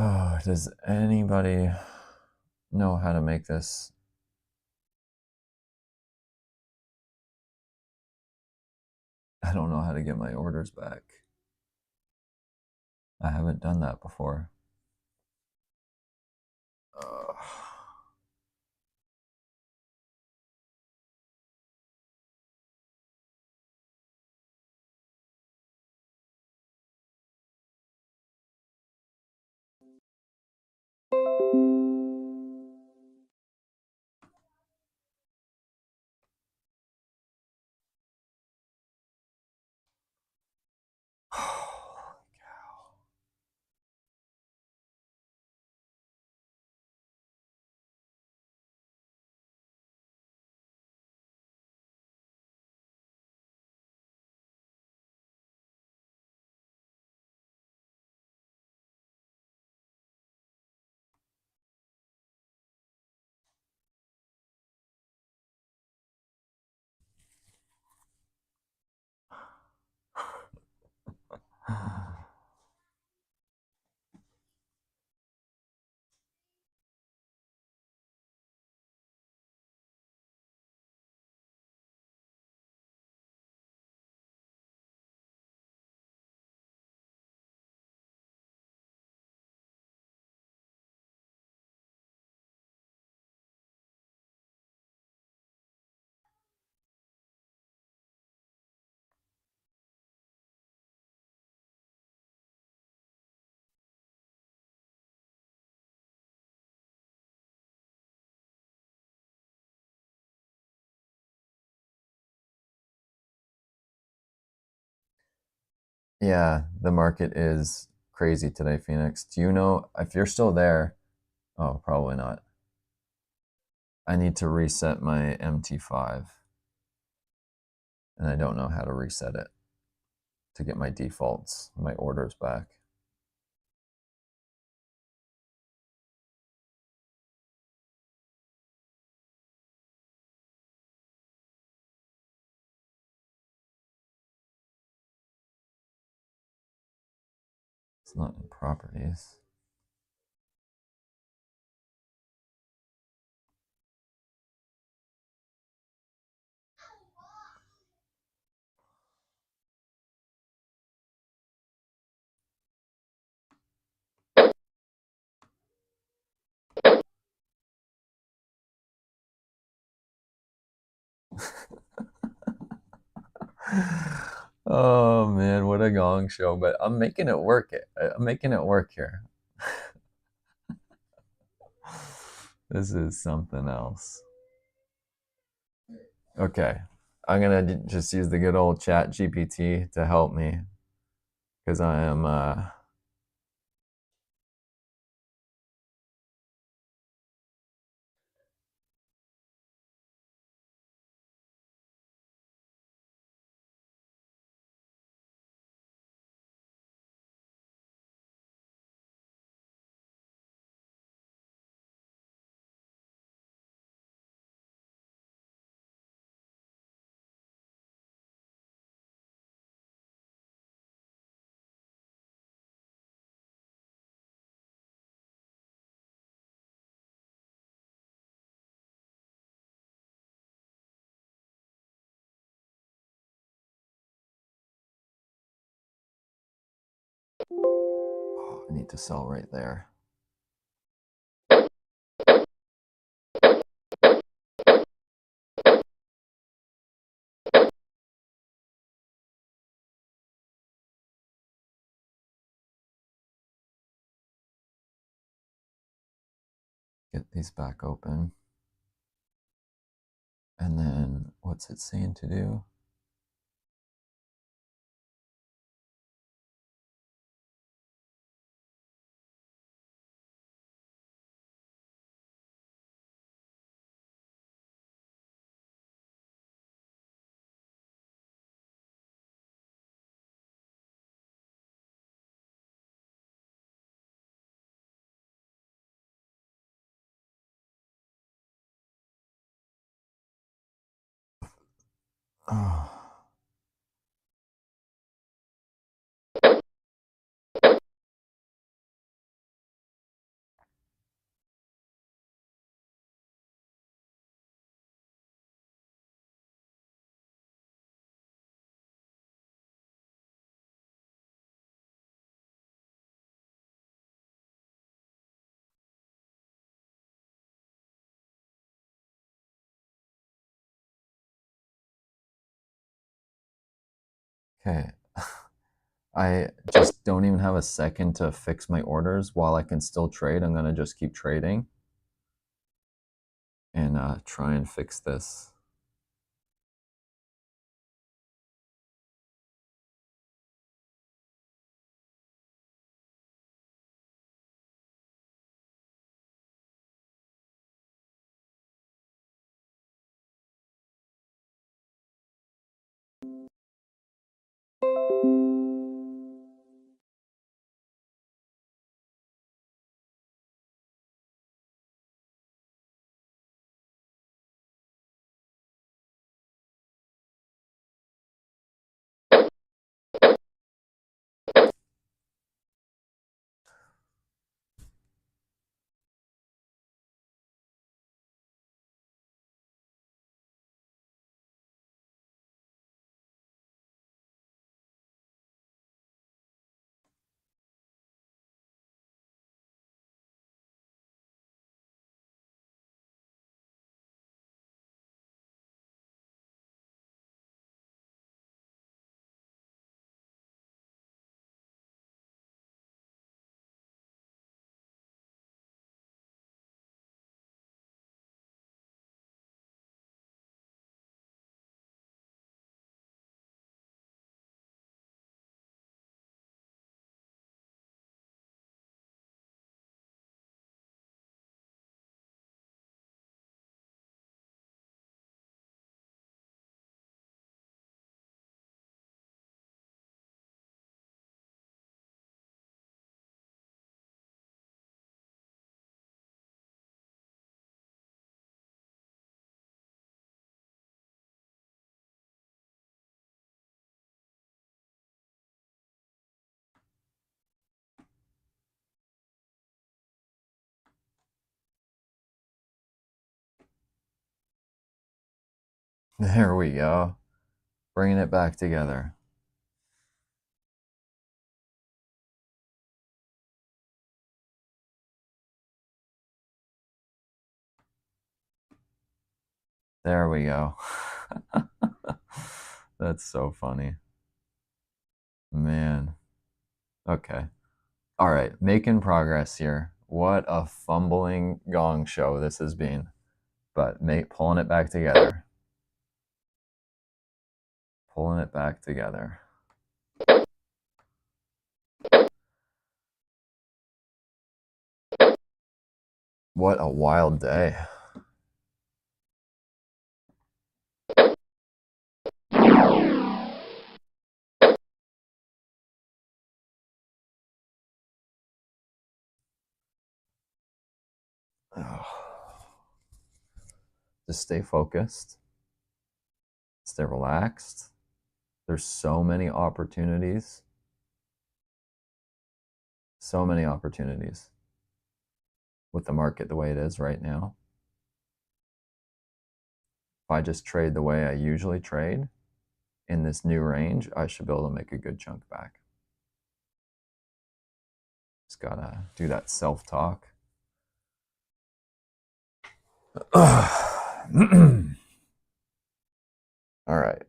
Oh, does anybody know how to make this? I don't know how to get my orders back. I haven't done that before. Uh, yeah, the market is crazy today, Phoenix. Do you know if you're still there? Oh, probably not. I need to reset my MT5, and I don't know how to reset it to get my defaults, my orders back. It's not in properties. Oh man, what a gong show! But I'm making it work. I'm making it work here. This is something else. Okay, I'm gonna just use the good old Chat GPT to help me because I am. Oh, I need to sell right there. Get these back open. And then what's it saying to do? Oh. Okay. I just don't even have a second to fix my orders while I can still trade. I'm going to just keep trading and try and fix this. There we go. Bringing it back together. There we go. That's so funny. Man. Okay. All right. Making progress here. What a fumbling gong show this has been. But pulling it back together. Pulling it back together. What a wild day. Just stay focused. Stay relaxed. There's so many opportunities. So many opportunities with the market the way it is right now. If I just trade the way I usually trade in this new range, I should be able to make a good chunk back. Just gotta do that self-talk. All right.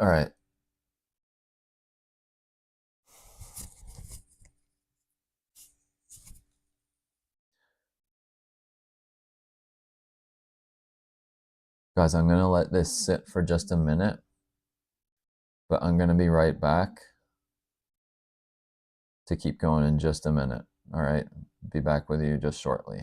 All right. Guys, I'm going to let this sit for just a minute, but I'm going to be right back to keep going in just a minute. All right. Be back with you just shortly.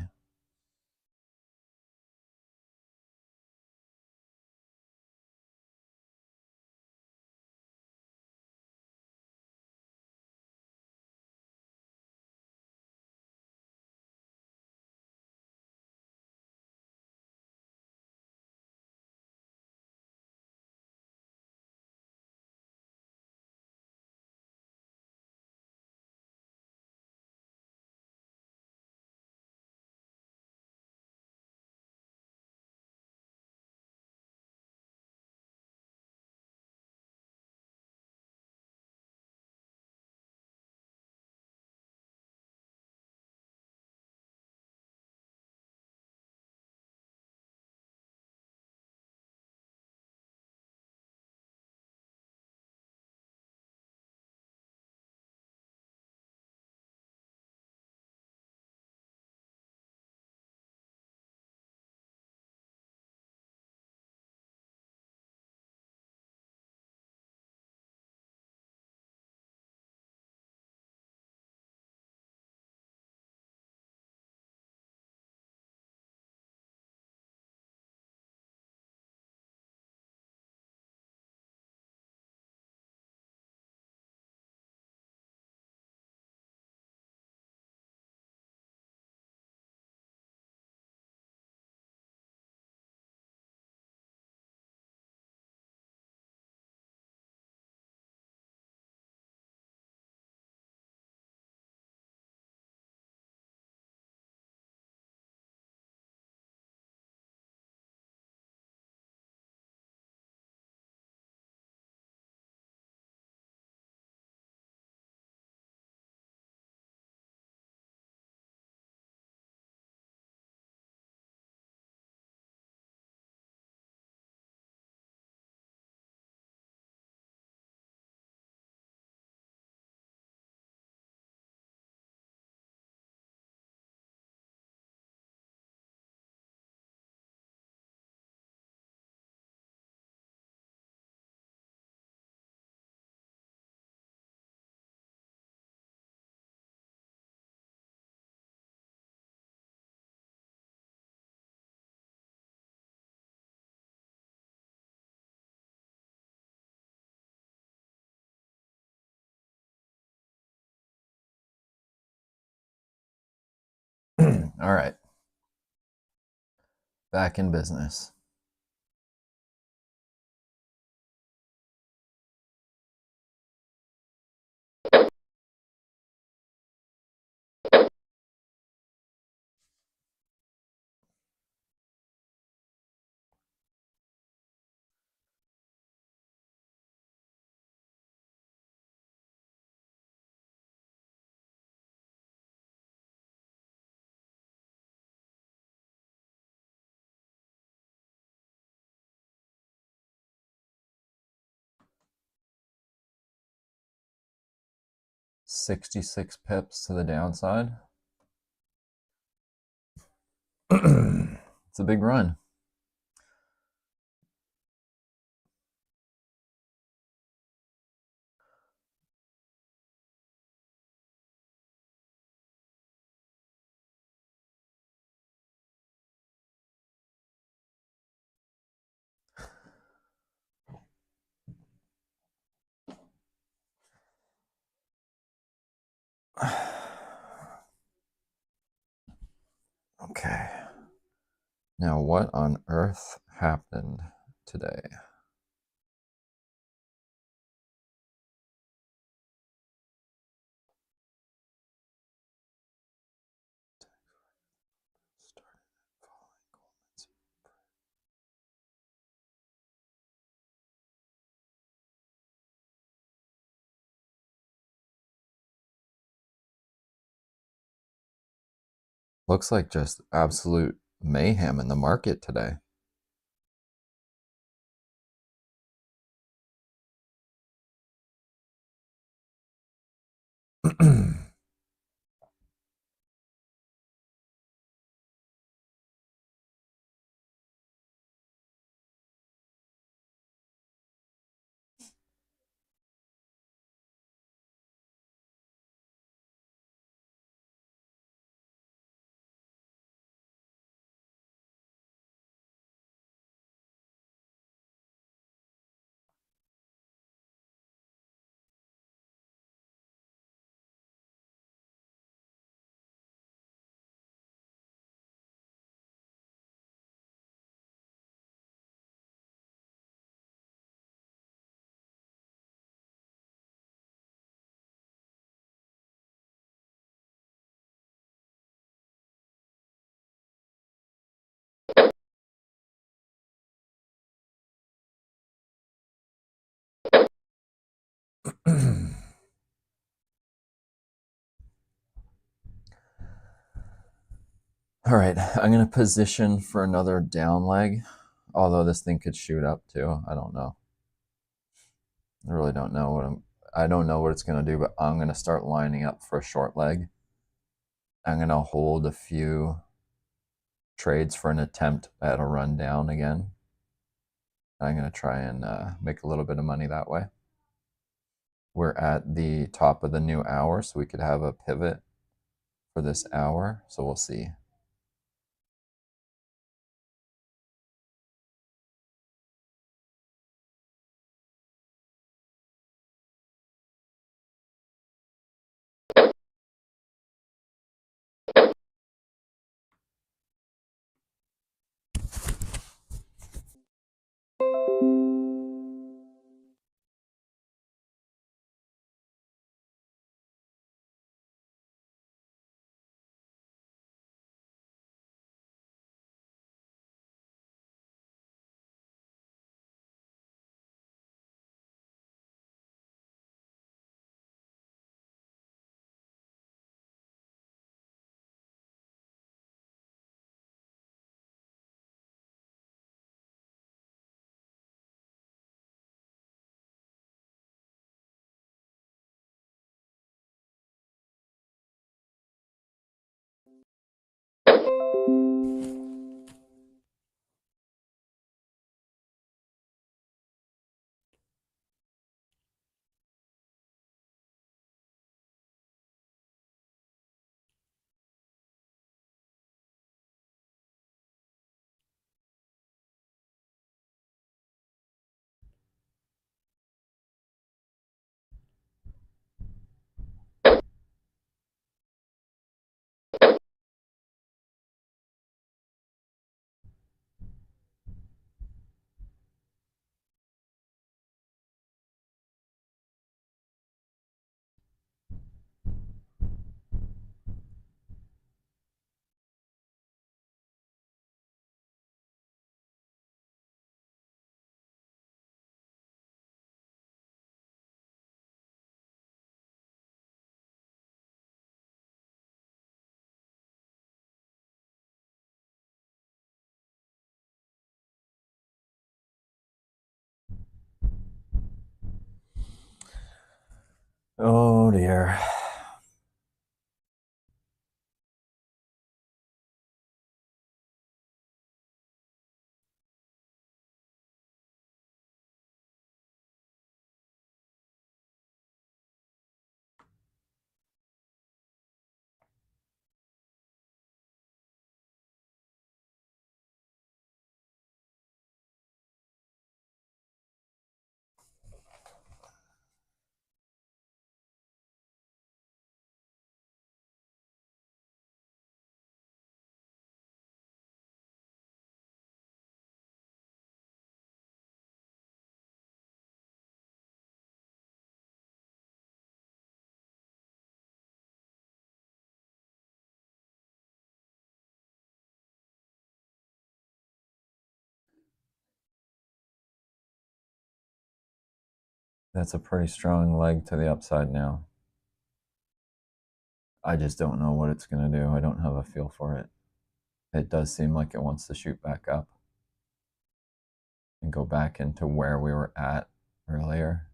All right. Back in business. $66 pips to the downside. It's a big run. Okay. Now, what on earth happened today? Looks like just absolute mayhem in the market today. All right, I'm going to position for another down leg, although this thing could shoot up too. I don't know. I really don't know I don't know what it's going to do, but I'm going to start lining up for a short leg. I'm going to hold a few trades for an attempt at a run down again. I'm going to try and make a little bit of money that way. We're at the top of the new hour, so we could have a pivot for this hour. So we'll see. Oh dear. That's a pretty strong leg to the upside now. I just don't know what it's going to do. I don't have a feel for it. It does seem like it wants to shoot back up and go back into where we were at earlier.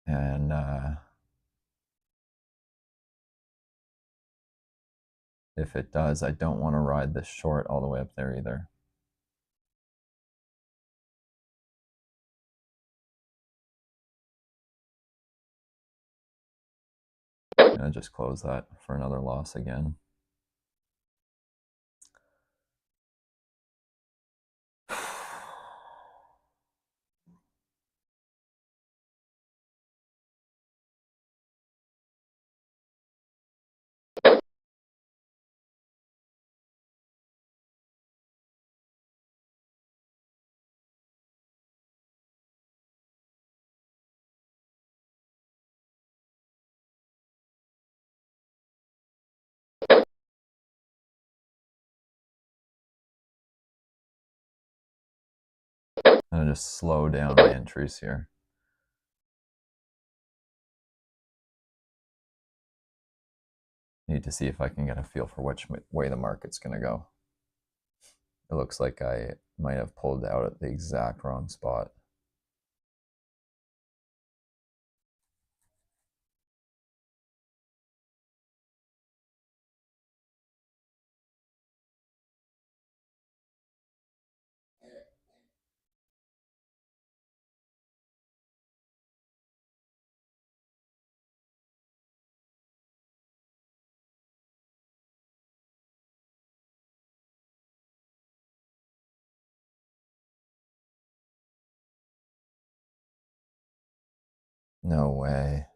And if it does, I don't want to ride this short all the way up there either. I'm gonna just close that for another loss again. I'm gonna just slow down my entries here. Need to see if I can get a feel for which way the market's gonna go. It looks like I might have pulled out at the exact wrong spot. No way.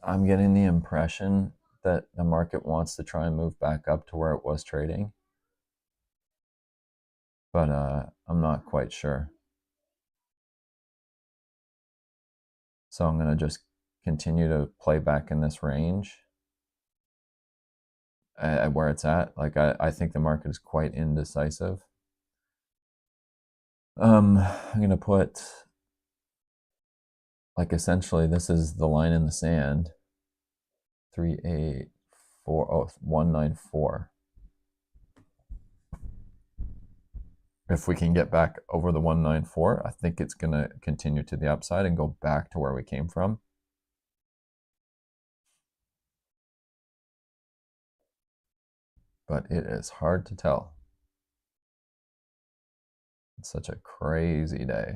I'm getting the impression that the market wants to try and move back up to where it was trading, but I'm not quite sure. So I'm going to just continue to play back in this range at where it's at. Like I think the market is quite indecisive. I'm going to put, like, essentially this is the line in the sand. 194. If we can get back over the 194, I think it's going to continue to the upside and go back to where we came from. But it is hard to tell. It's such a crazy day.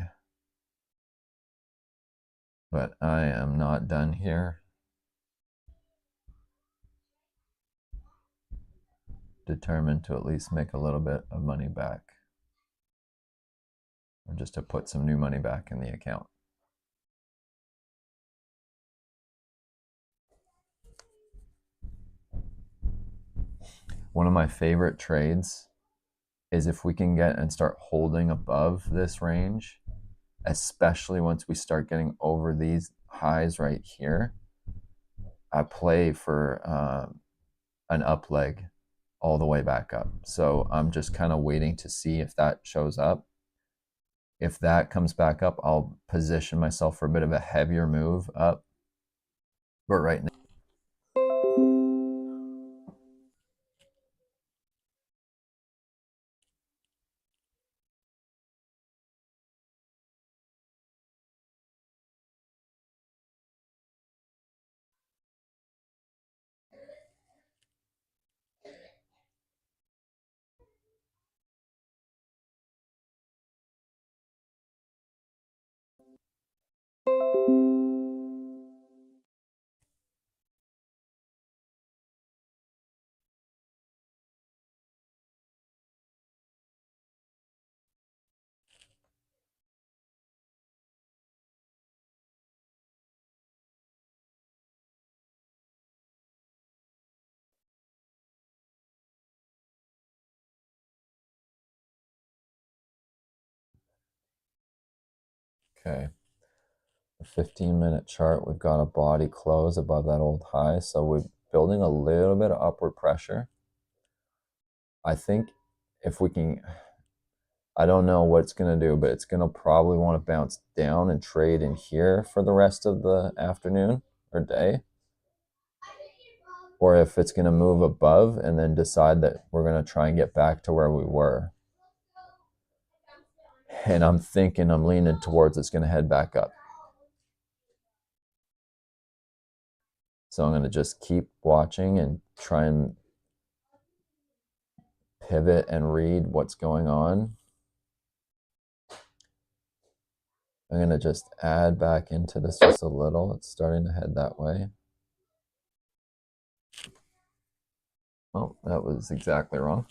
But I am not done here. Determined to at least make a little bit of money back. Or just to put some new money back in the account. One of my favorite trades is if we can get and start holding above this range, especially once we start getting over these highs right here. I play for an up leg all the way back up. So I'm just kind of waiting to see if that shows up. If that comes back up, I'll position myself for a bit of a heavier move up. But right now, okay, the 15-minute chart, we've got a body close above that old high. So we're building a little bit of upward pressure. I think if we can, I don't know what it's going to do, but it's going to probably want to bounce down and trade in here for the rest of the afternoon or day. Or if it's going to move above and then decide that we're going to try and get back to where we were. And I'm leaning towards it's going to head back up. So I'm going to just keep watching and try and pivot and read what's going on. I'm going to just add back into this just a little. It's starting to head that way. Oh, that was exactly wrong.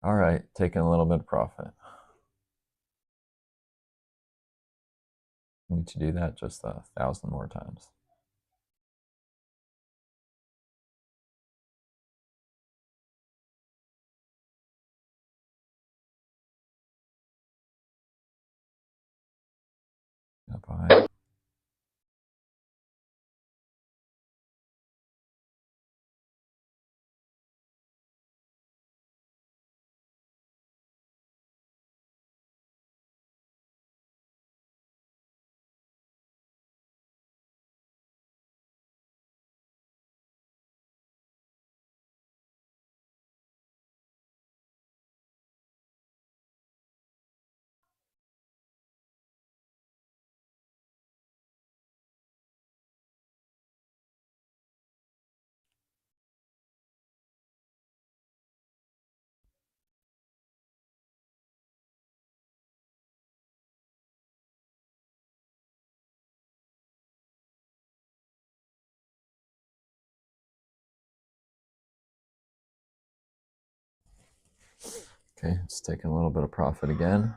All right, taking a little bit of profit. Need to do that just 1,000 more times. Bye. Okay, it's taking a little bit of profit again.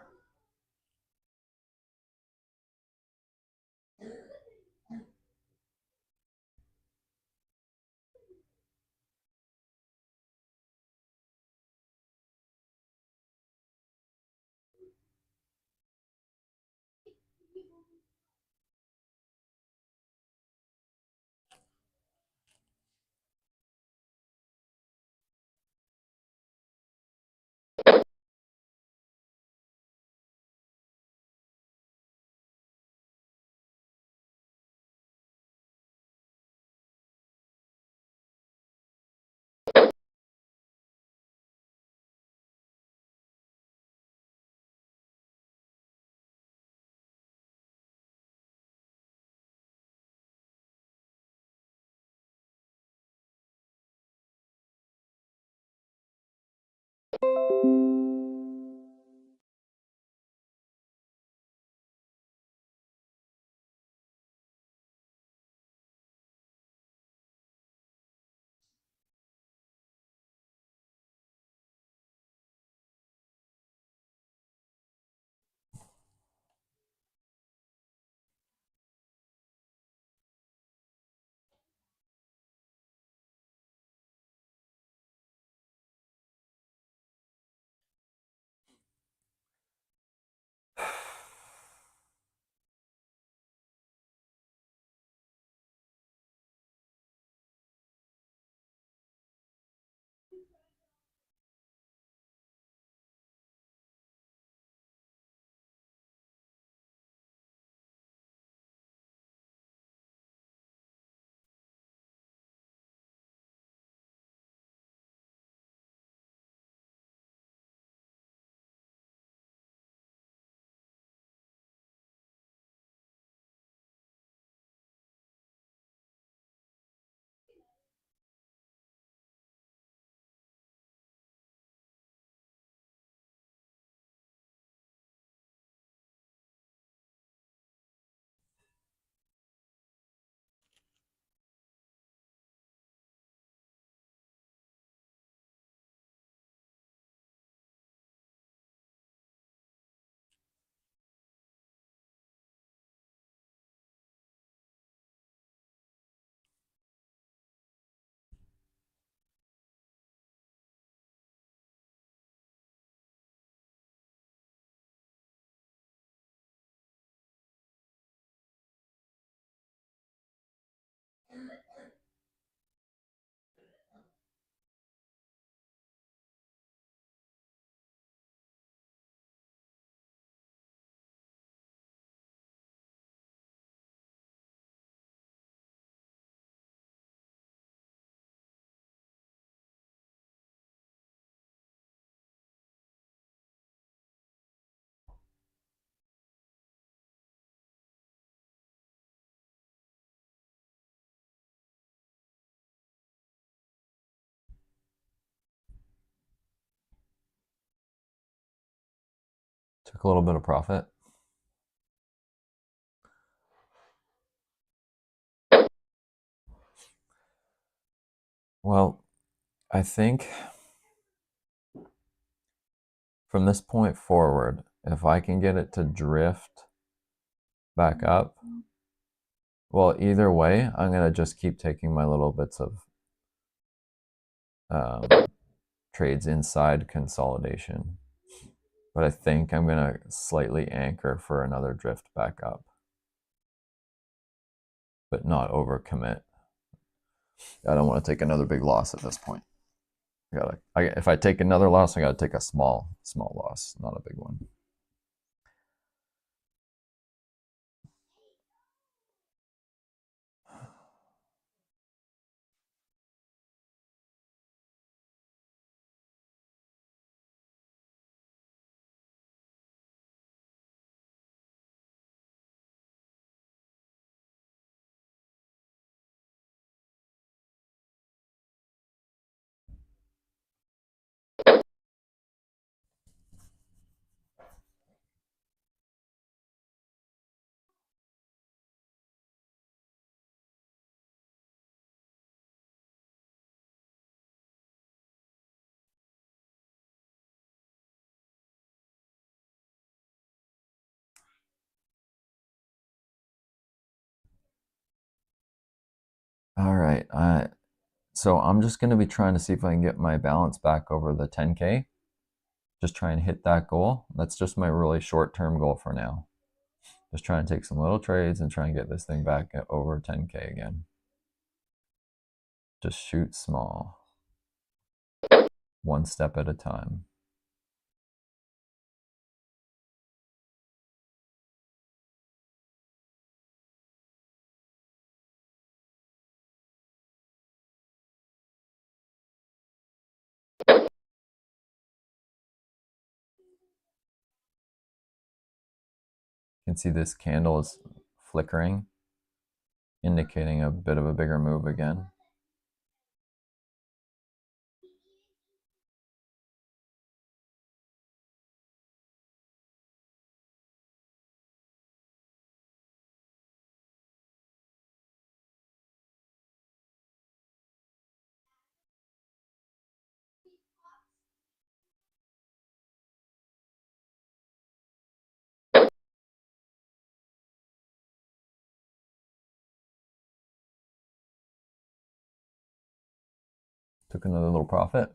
Took a little bit of profit. Well, I think from this point forward, if I can get it to drift back up, well, either way, I'm going to just keep taking my little bits of trades inside consolidation. But I think I'm going to slightly anchor for another drift back up, but not overcommit. I don't want to take another big loss at this point. If I take another loss, I got to take a small loss, not a big one. All right. So I'm just going to be trying to see if I can get my balance back over the 10K. Just try and hit that goal. That's just my really short-term goal for now. Just try and take some little trades and try and get this thing back at over 10K again. Just shoot small. One step at a time. You can see this candle is flickering, indicating a bit of a bigger move again. Took another little profit.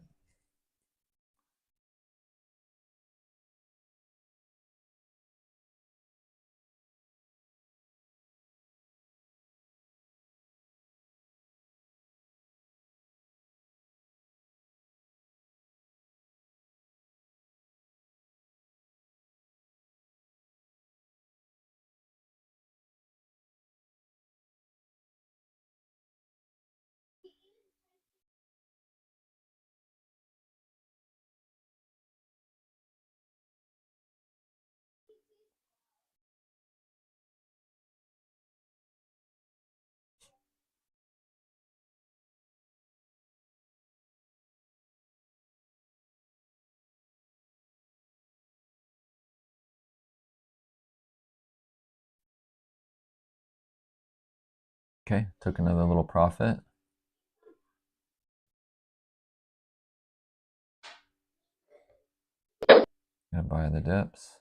Okay, took another little profit. Gonna buy the dips.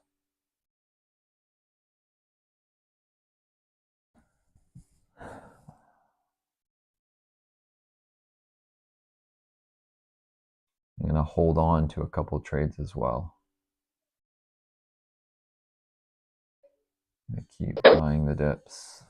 I'm gonna hold on to a couple trades as well. I'm gonna keep buying the dips.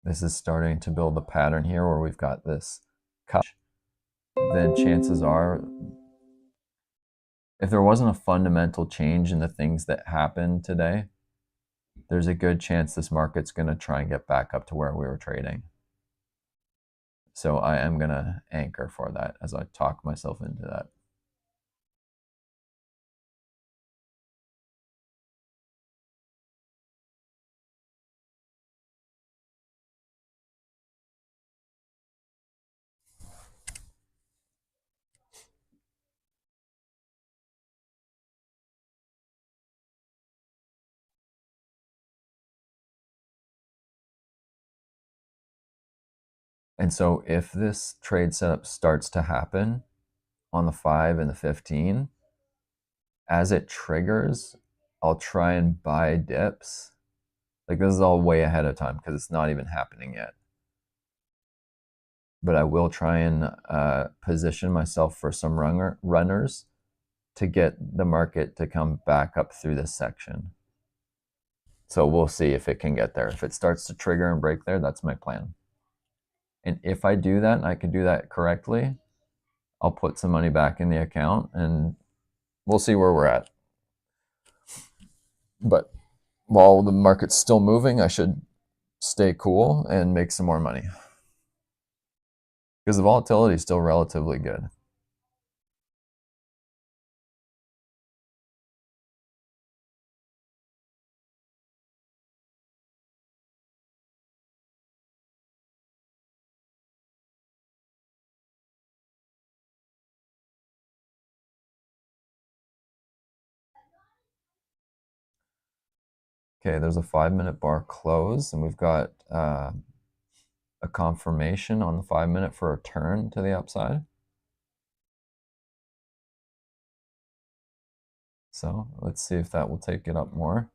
This is starting to build a pattern here where we've got this cut. Then chances are, if there wasn't a fundamental change in the things that happened today, there's a good chance this market's going to try and get back up to where we were trading. So I am going to anchor for that as I talk myself into that. And so if this trade setup starts to happen on the 5 and the 15, as it triggers, I'll try and buy dips. Like this is all way ahead of time because it's not even happening yet. But I will try and position myself for some runners to get the market to come back up through this section. So we'll see if it can get there. If it starts to trigger and break there, that's my plan. And if I do that and I can do that correctly, I'll put some money back in the account and we'll see where we're at. But while the market's still moving, I should stay cool and make some more money because the volatility is still relatively good. Okay, there's a 5-minute bar close, and we've got a confirmation on the 5-minute for a turn to the upside. So let's see if that will take it up more.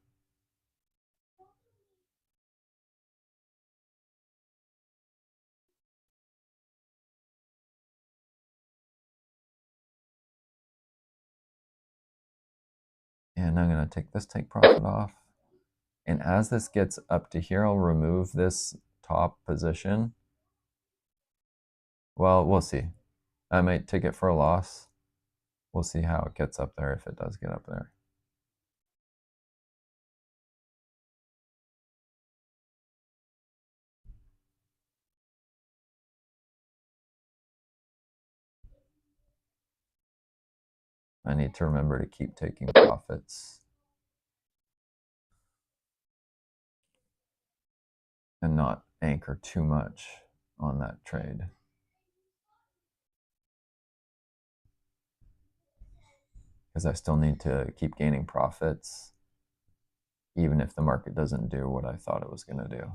And I'm going to take this take profit off. And as this gets up to here, I'll remove this top position. Well, we'll see. I might take it for a loss. We'll see how it gets up there, if it does get up there. I need to remember to keep taking profits and not anchor too much on that trade. Because I still need to keep gaining profits, even if the market doesn't do what I thought it was going to do.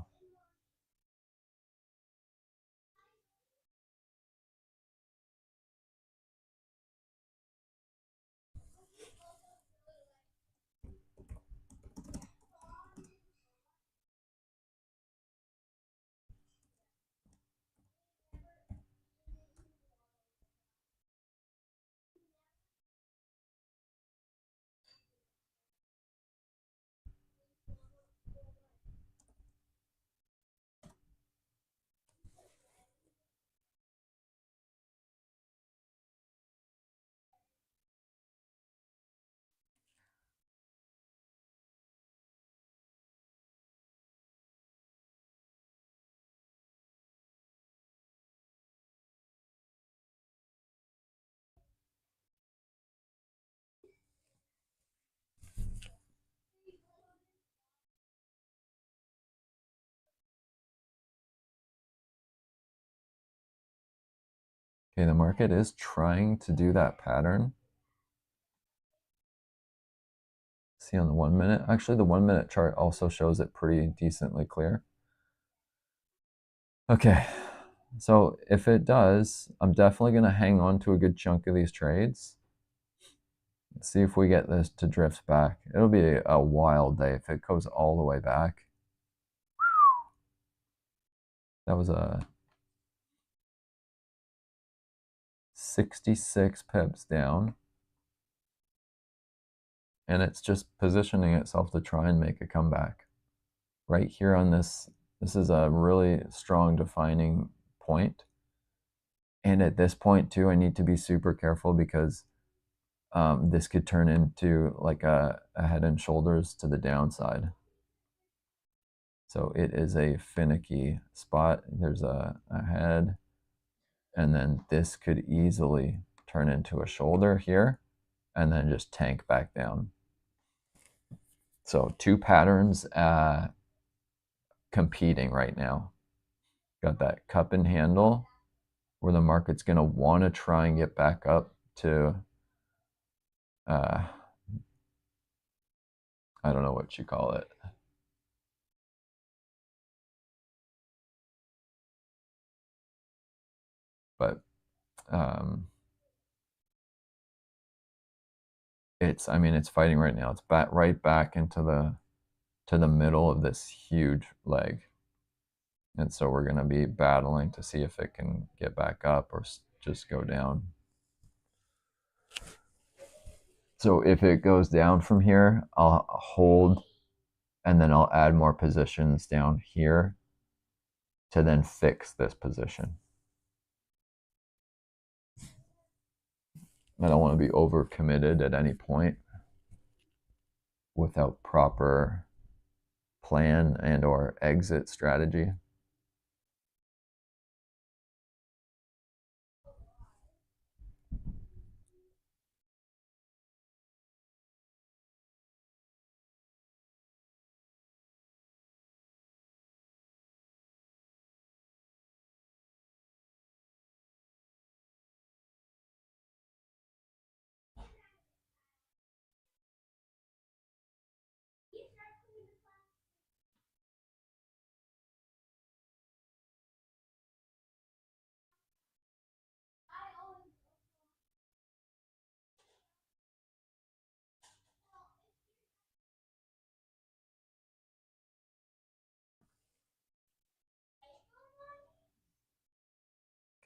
Okay, the market is trying to do that pattern. See on the 1 minute. Actually, the 1 minute chart also shows it pretty decently clear. Okay, so if it does, I'm definitely going to hang on to a good chunk of these trades. Let's see if we get this to drift back. It'll be a wild day if it goes all the way back. That was a 66 pips down. And it's just positioning itself to try and make a comeback. Right here on this is a really strong defining point. And at this point too, I need to be super careful because this could turn into like a head and shoulders to the downside. So it is a finicky spot. There's a head, and then this could easily turn into a shoulder here and then just tank back down. So two patterns competing right now. Got that cup and handle where the market's going to want to try and get back up to I don't know what you call it. But it's fighting right now. It's right back into the middle of this huge leg. And so we're going to be battling to see if it can get back up or just go down. So if it goes down from here, I'll hold and then I'll add more positions down here to then fix this position. I don't want to be overcommitted at any point without proper plan and or exit strategy.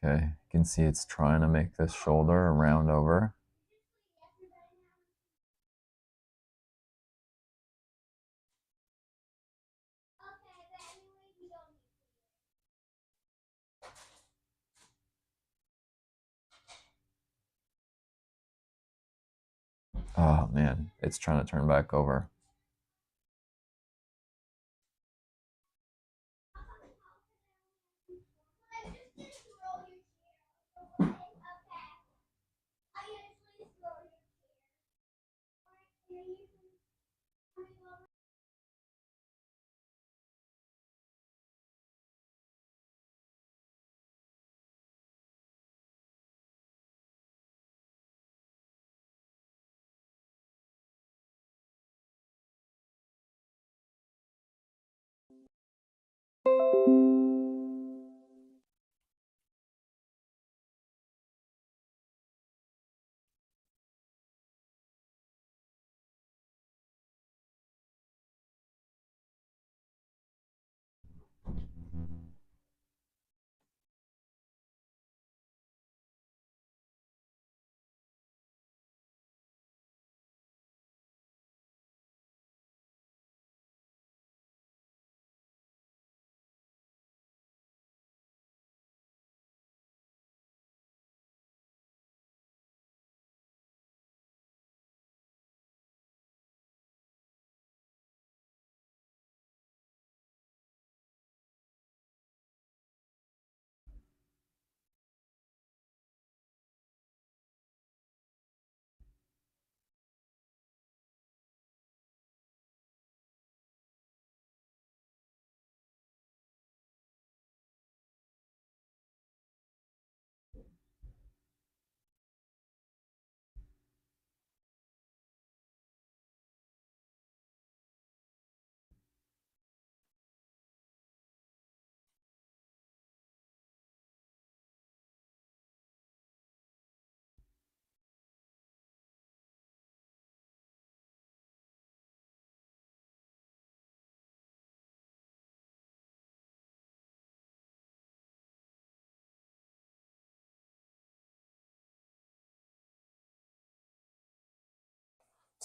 Okay, you can see it's trying to make this shoulder a round over. Oh man, it's trying to turn back over.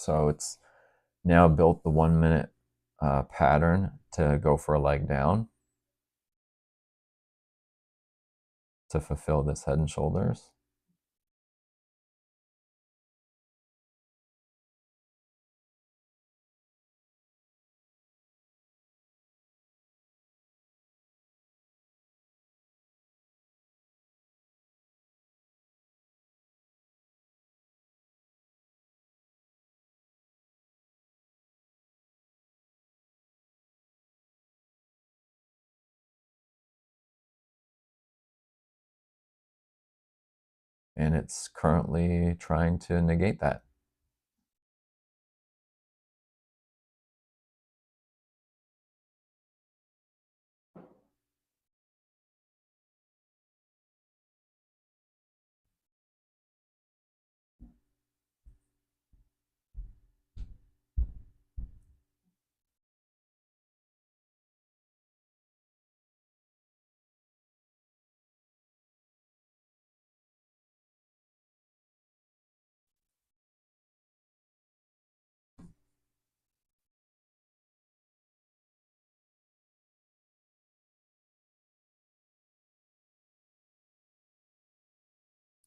So it's now built the 1 minute pattern to go for a leg down to fulfill this head and shoulders. And it's currently trying to negate that.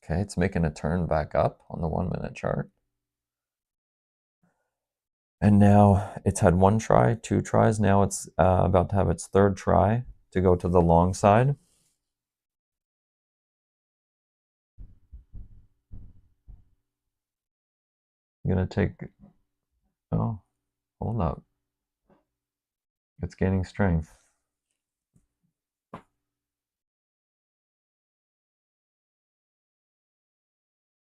Okay, it's making a turn back up on the 1 minute chart. And now it's had one try, two tries. Now it's about to have its third try to go to the long side. I'm going to take, oh, hold up. It's gaining strength.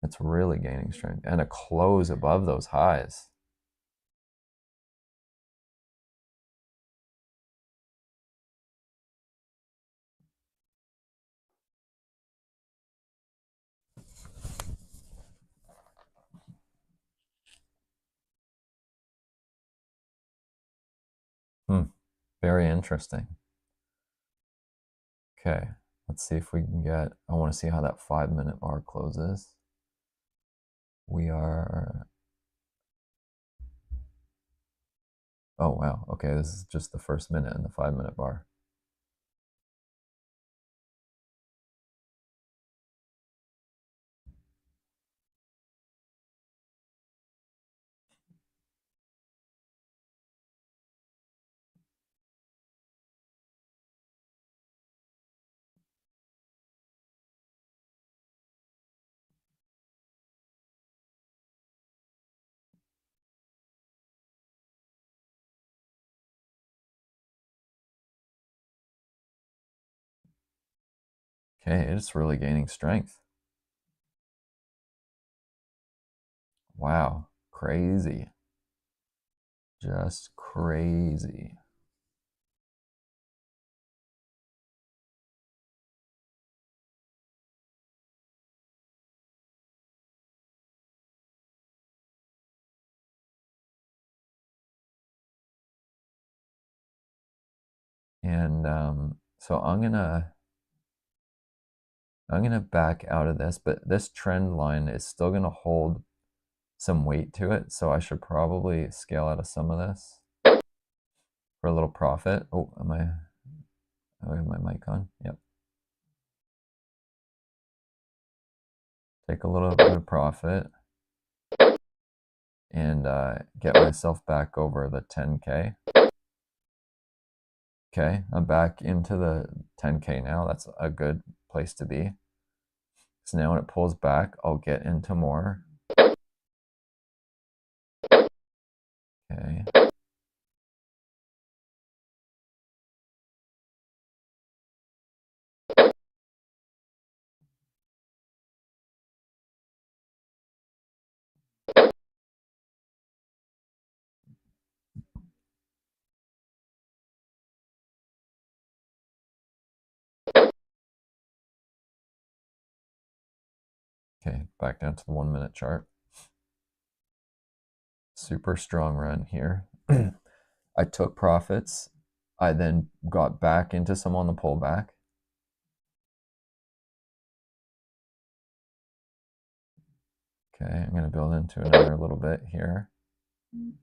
It's really gaining strength. And a close above those highs. Very interesting. Okay, Let's see if we can get, I want to see how that 5-minute bar closes. We are, oh wow, okay, this is just the first minute in the 5-minute bar. Okay, it's really gaining strength. Wow, crazy. Just crazy. And so I'm gonna back out of this, but this trend line is still gonna hold some weight to it, so I should probably scale out of some of this for a little profit. Oh, I have my mic on? Yep. Take a little bit of profit and get myself back over the 10K. Okay, I'm back into the 10K now. That's a good place to be. So now when it pulls back, I'll get into more. Okay. Okay, back down to the 1-minute chart. Super strong run here. I took profits. I then got back into some on the pullback. Okay, I'm going to build into another little bit here. I'm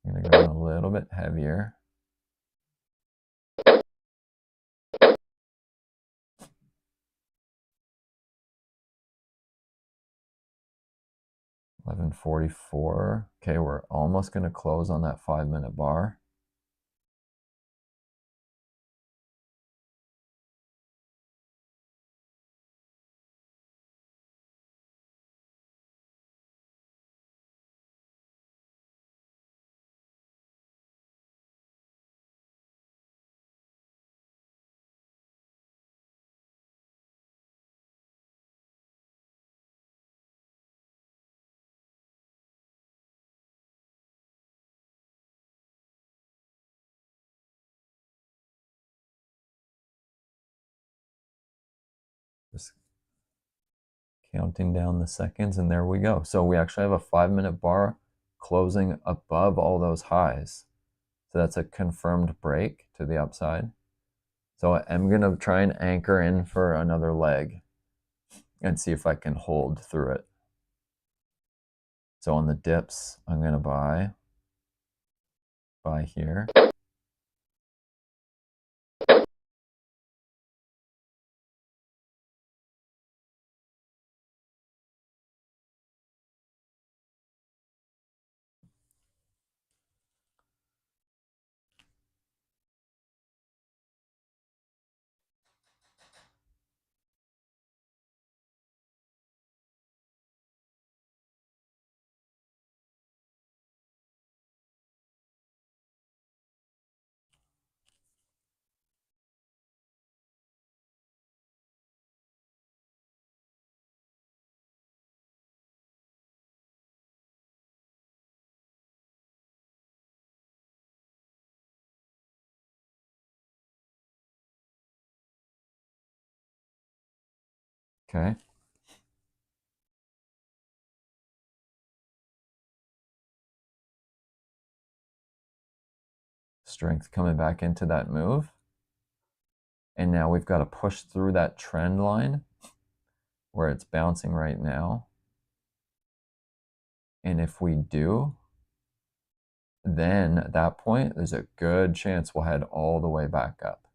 going to go in a little bit heavier. $11.44. Okay, we're almost going to close on that 5-minute bar. Just counting down the seconds, and there we go. So we actually have a 5-minute bar closing above all those highs. So that's a confirmed break to the upside. So I'm going to try and anchor in for another leg and see if I can hold through it. So on the dips, I'm going to buy here. Okay. Strength coming back into that move. And now we've got to push through that trend line where it's bouncing right now. And if we do, then at that point, there's a good chance we'll head all the way back up,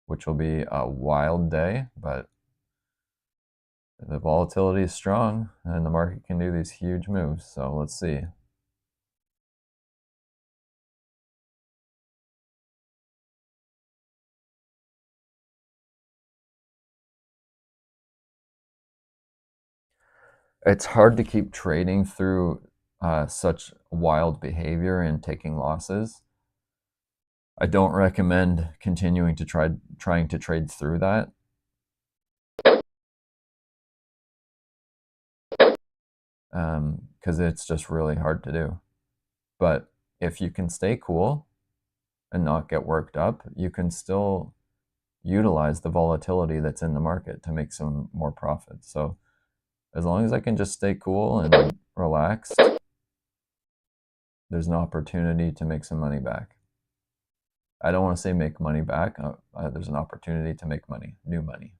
which will be a wild day, but the volatility is strong and the market can do these huge moves. So let's see. It's hard to keep trading through such wild behavior and taking losses. I don't recommend continuing to trying to trade through that. Because it's just really hard to do. But if you can stay cool and not get worked up, you can still utilize the volatility that's in the market to make some more profits. So as long as I can just stay cool and relaxed, there's an opportunity to make some money back. I don't want to say make money back. There's an opportunity to make money, new money.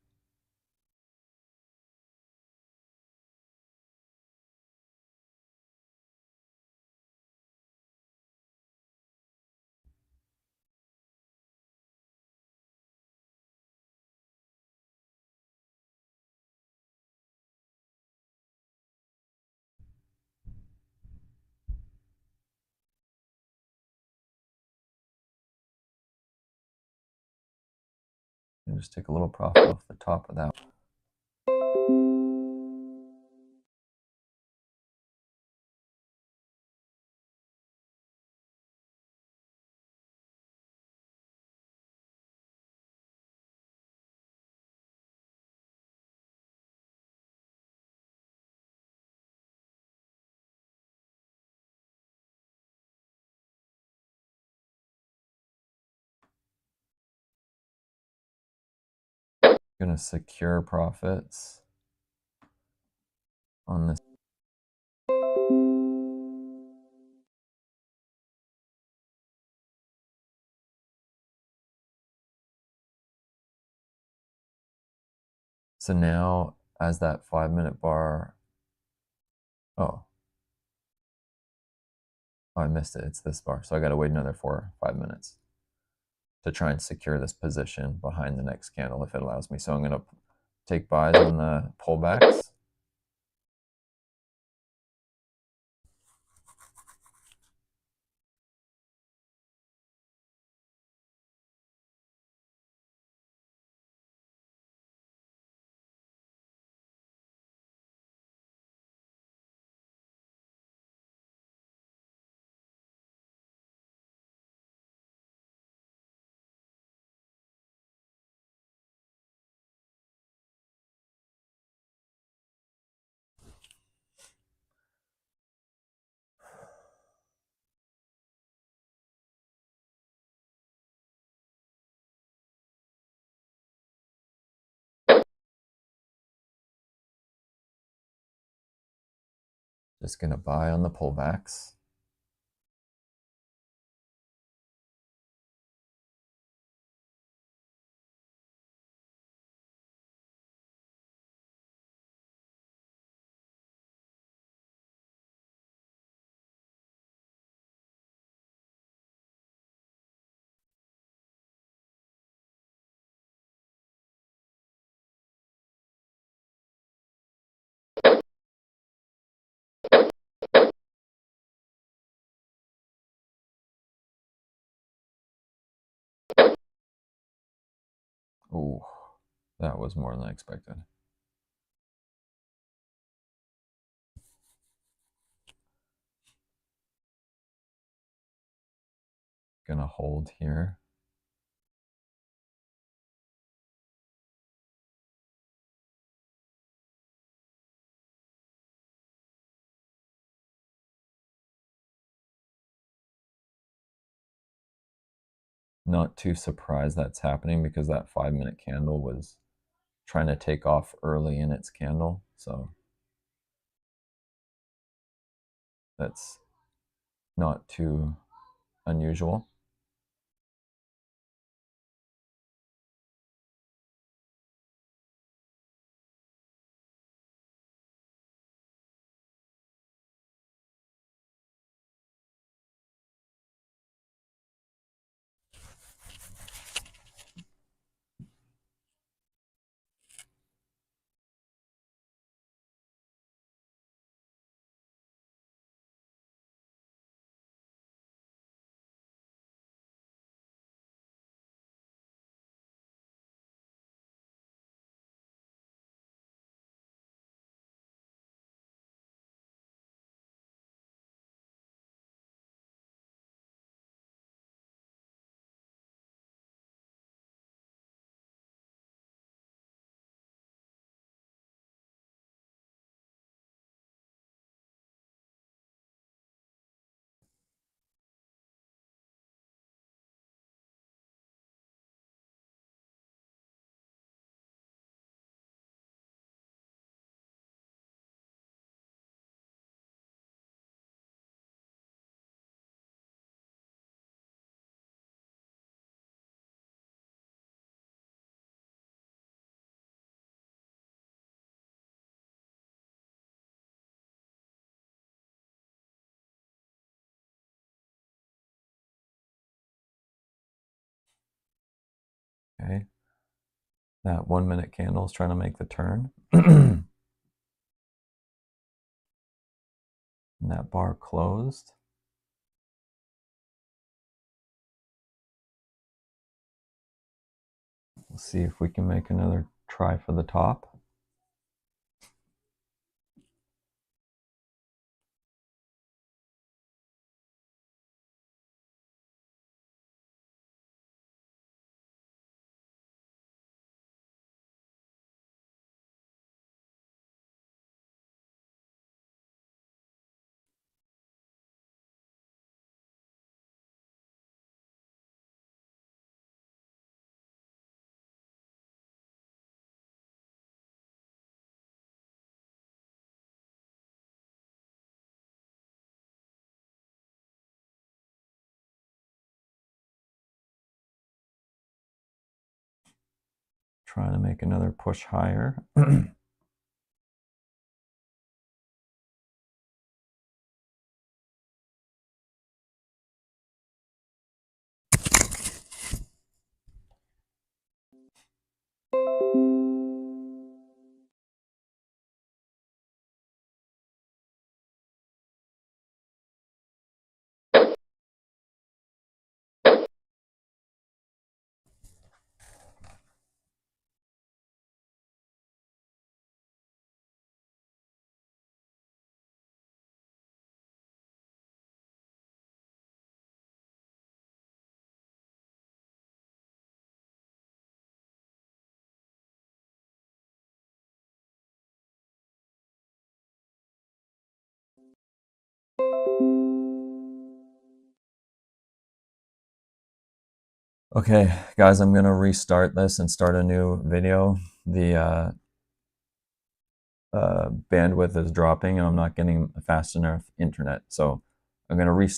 And just take a little profit off the top of that. I'm going to secure profits on this. So now as that 5-minute bar, oh, I missed it. It's this bar. So I got to wait another 4 or 5 minutes to try and secure this position behind the next candle if it allows me. So I'm going to take buys on the pullbacks. Just going to buy on the pullbacks. Ooh, that was more than I expected. Gonna hold here. Not too surprised that's happening because that 5-minute candle was trying to take off early in its candle. So that's not too unusual. That 1 minute candle is trying to make the turn. And that bar closed. We'll see if we can make another try for the top. Trying to make another push higher. Okay, guys, I'm going to restart this and start a new video. The bandwidth is dropping and I'm not getting a fast enough internet. So I'm going to restart.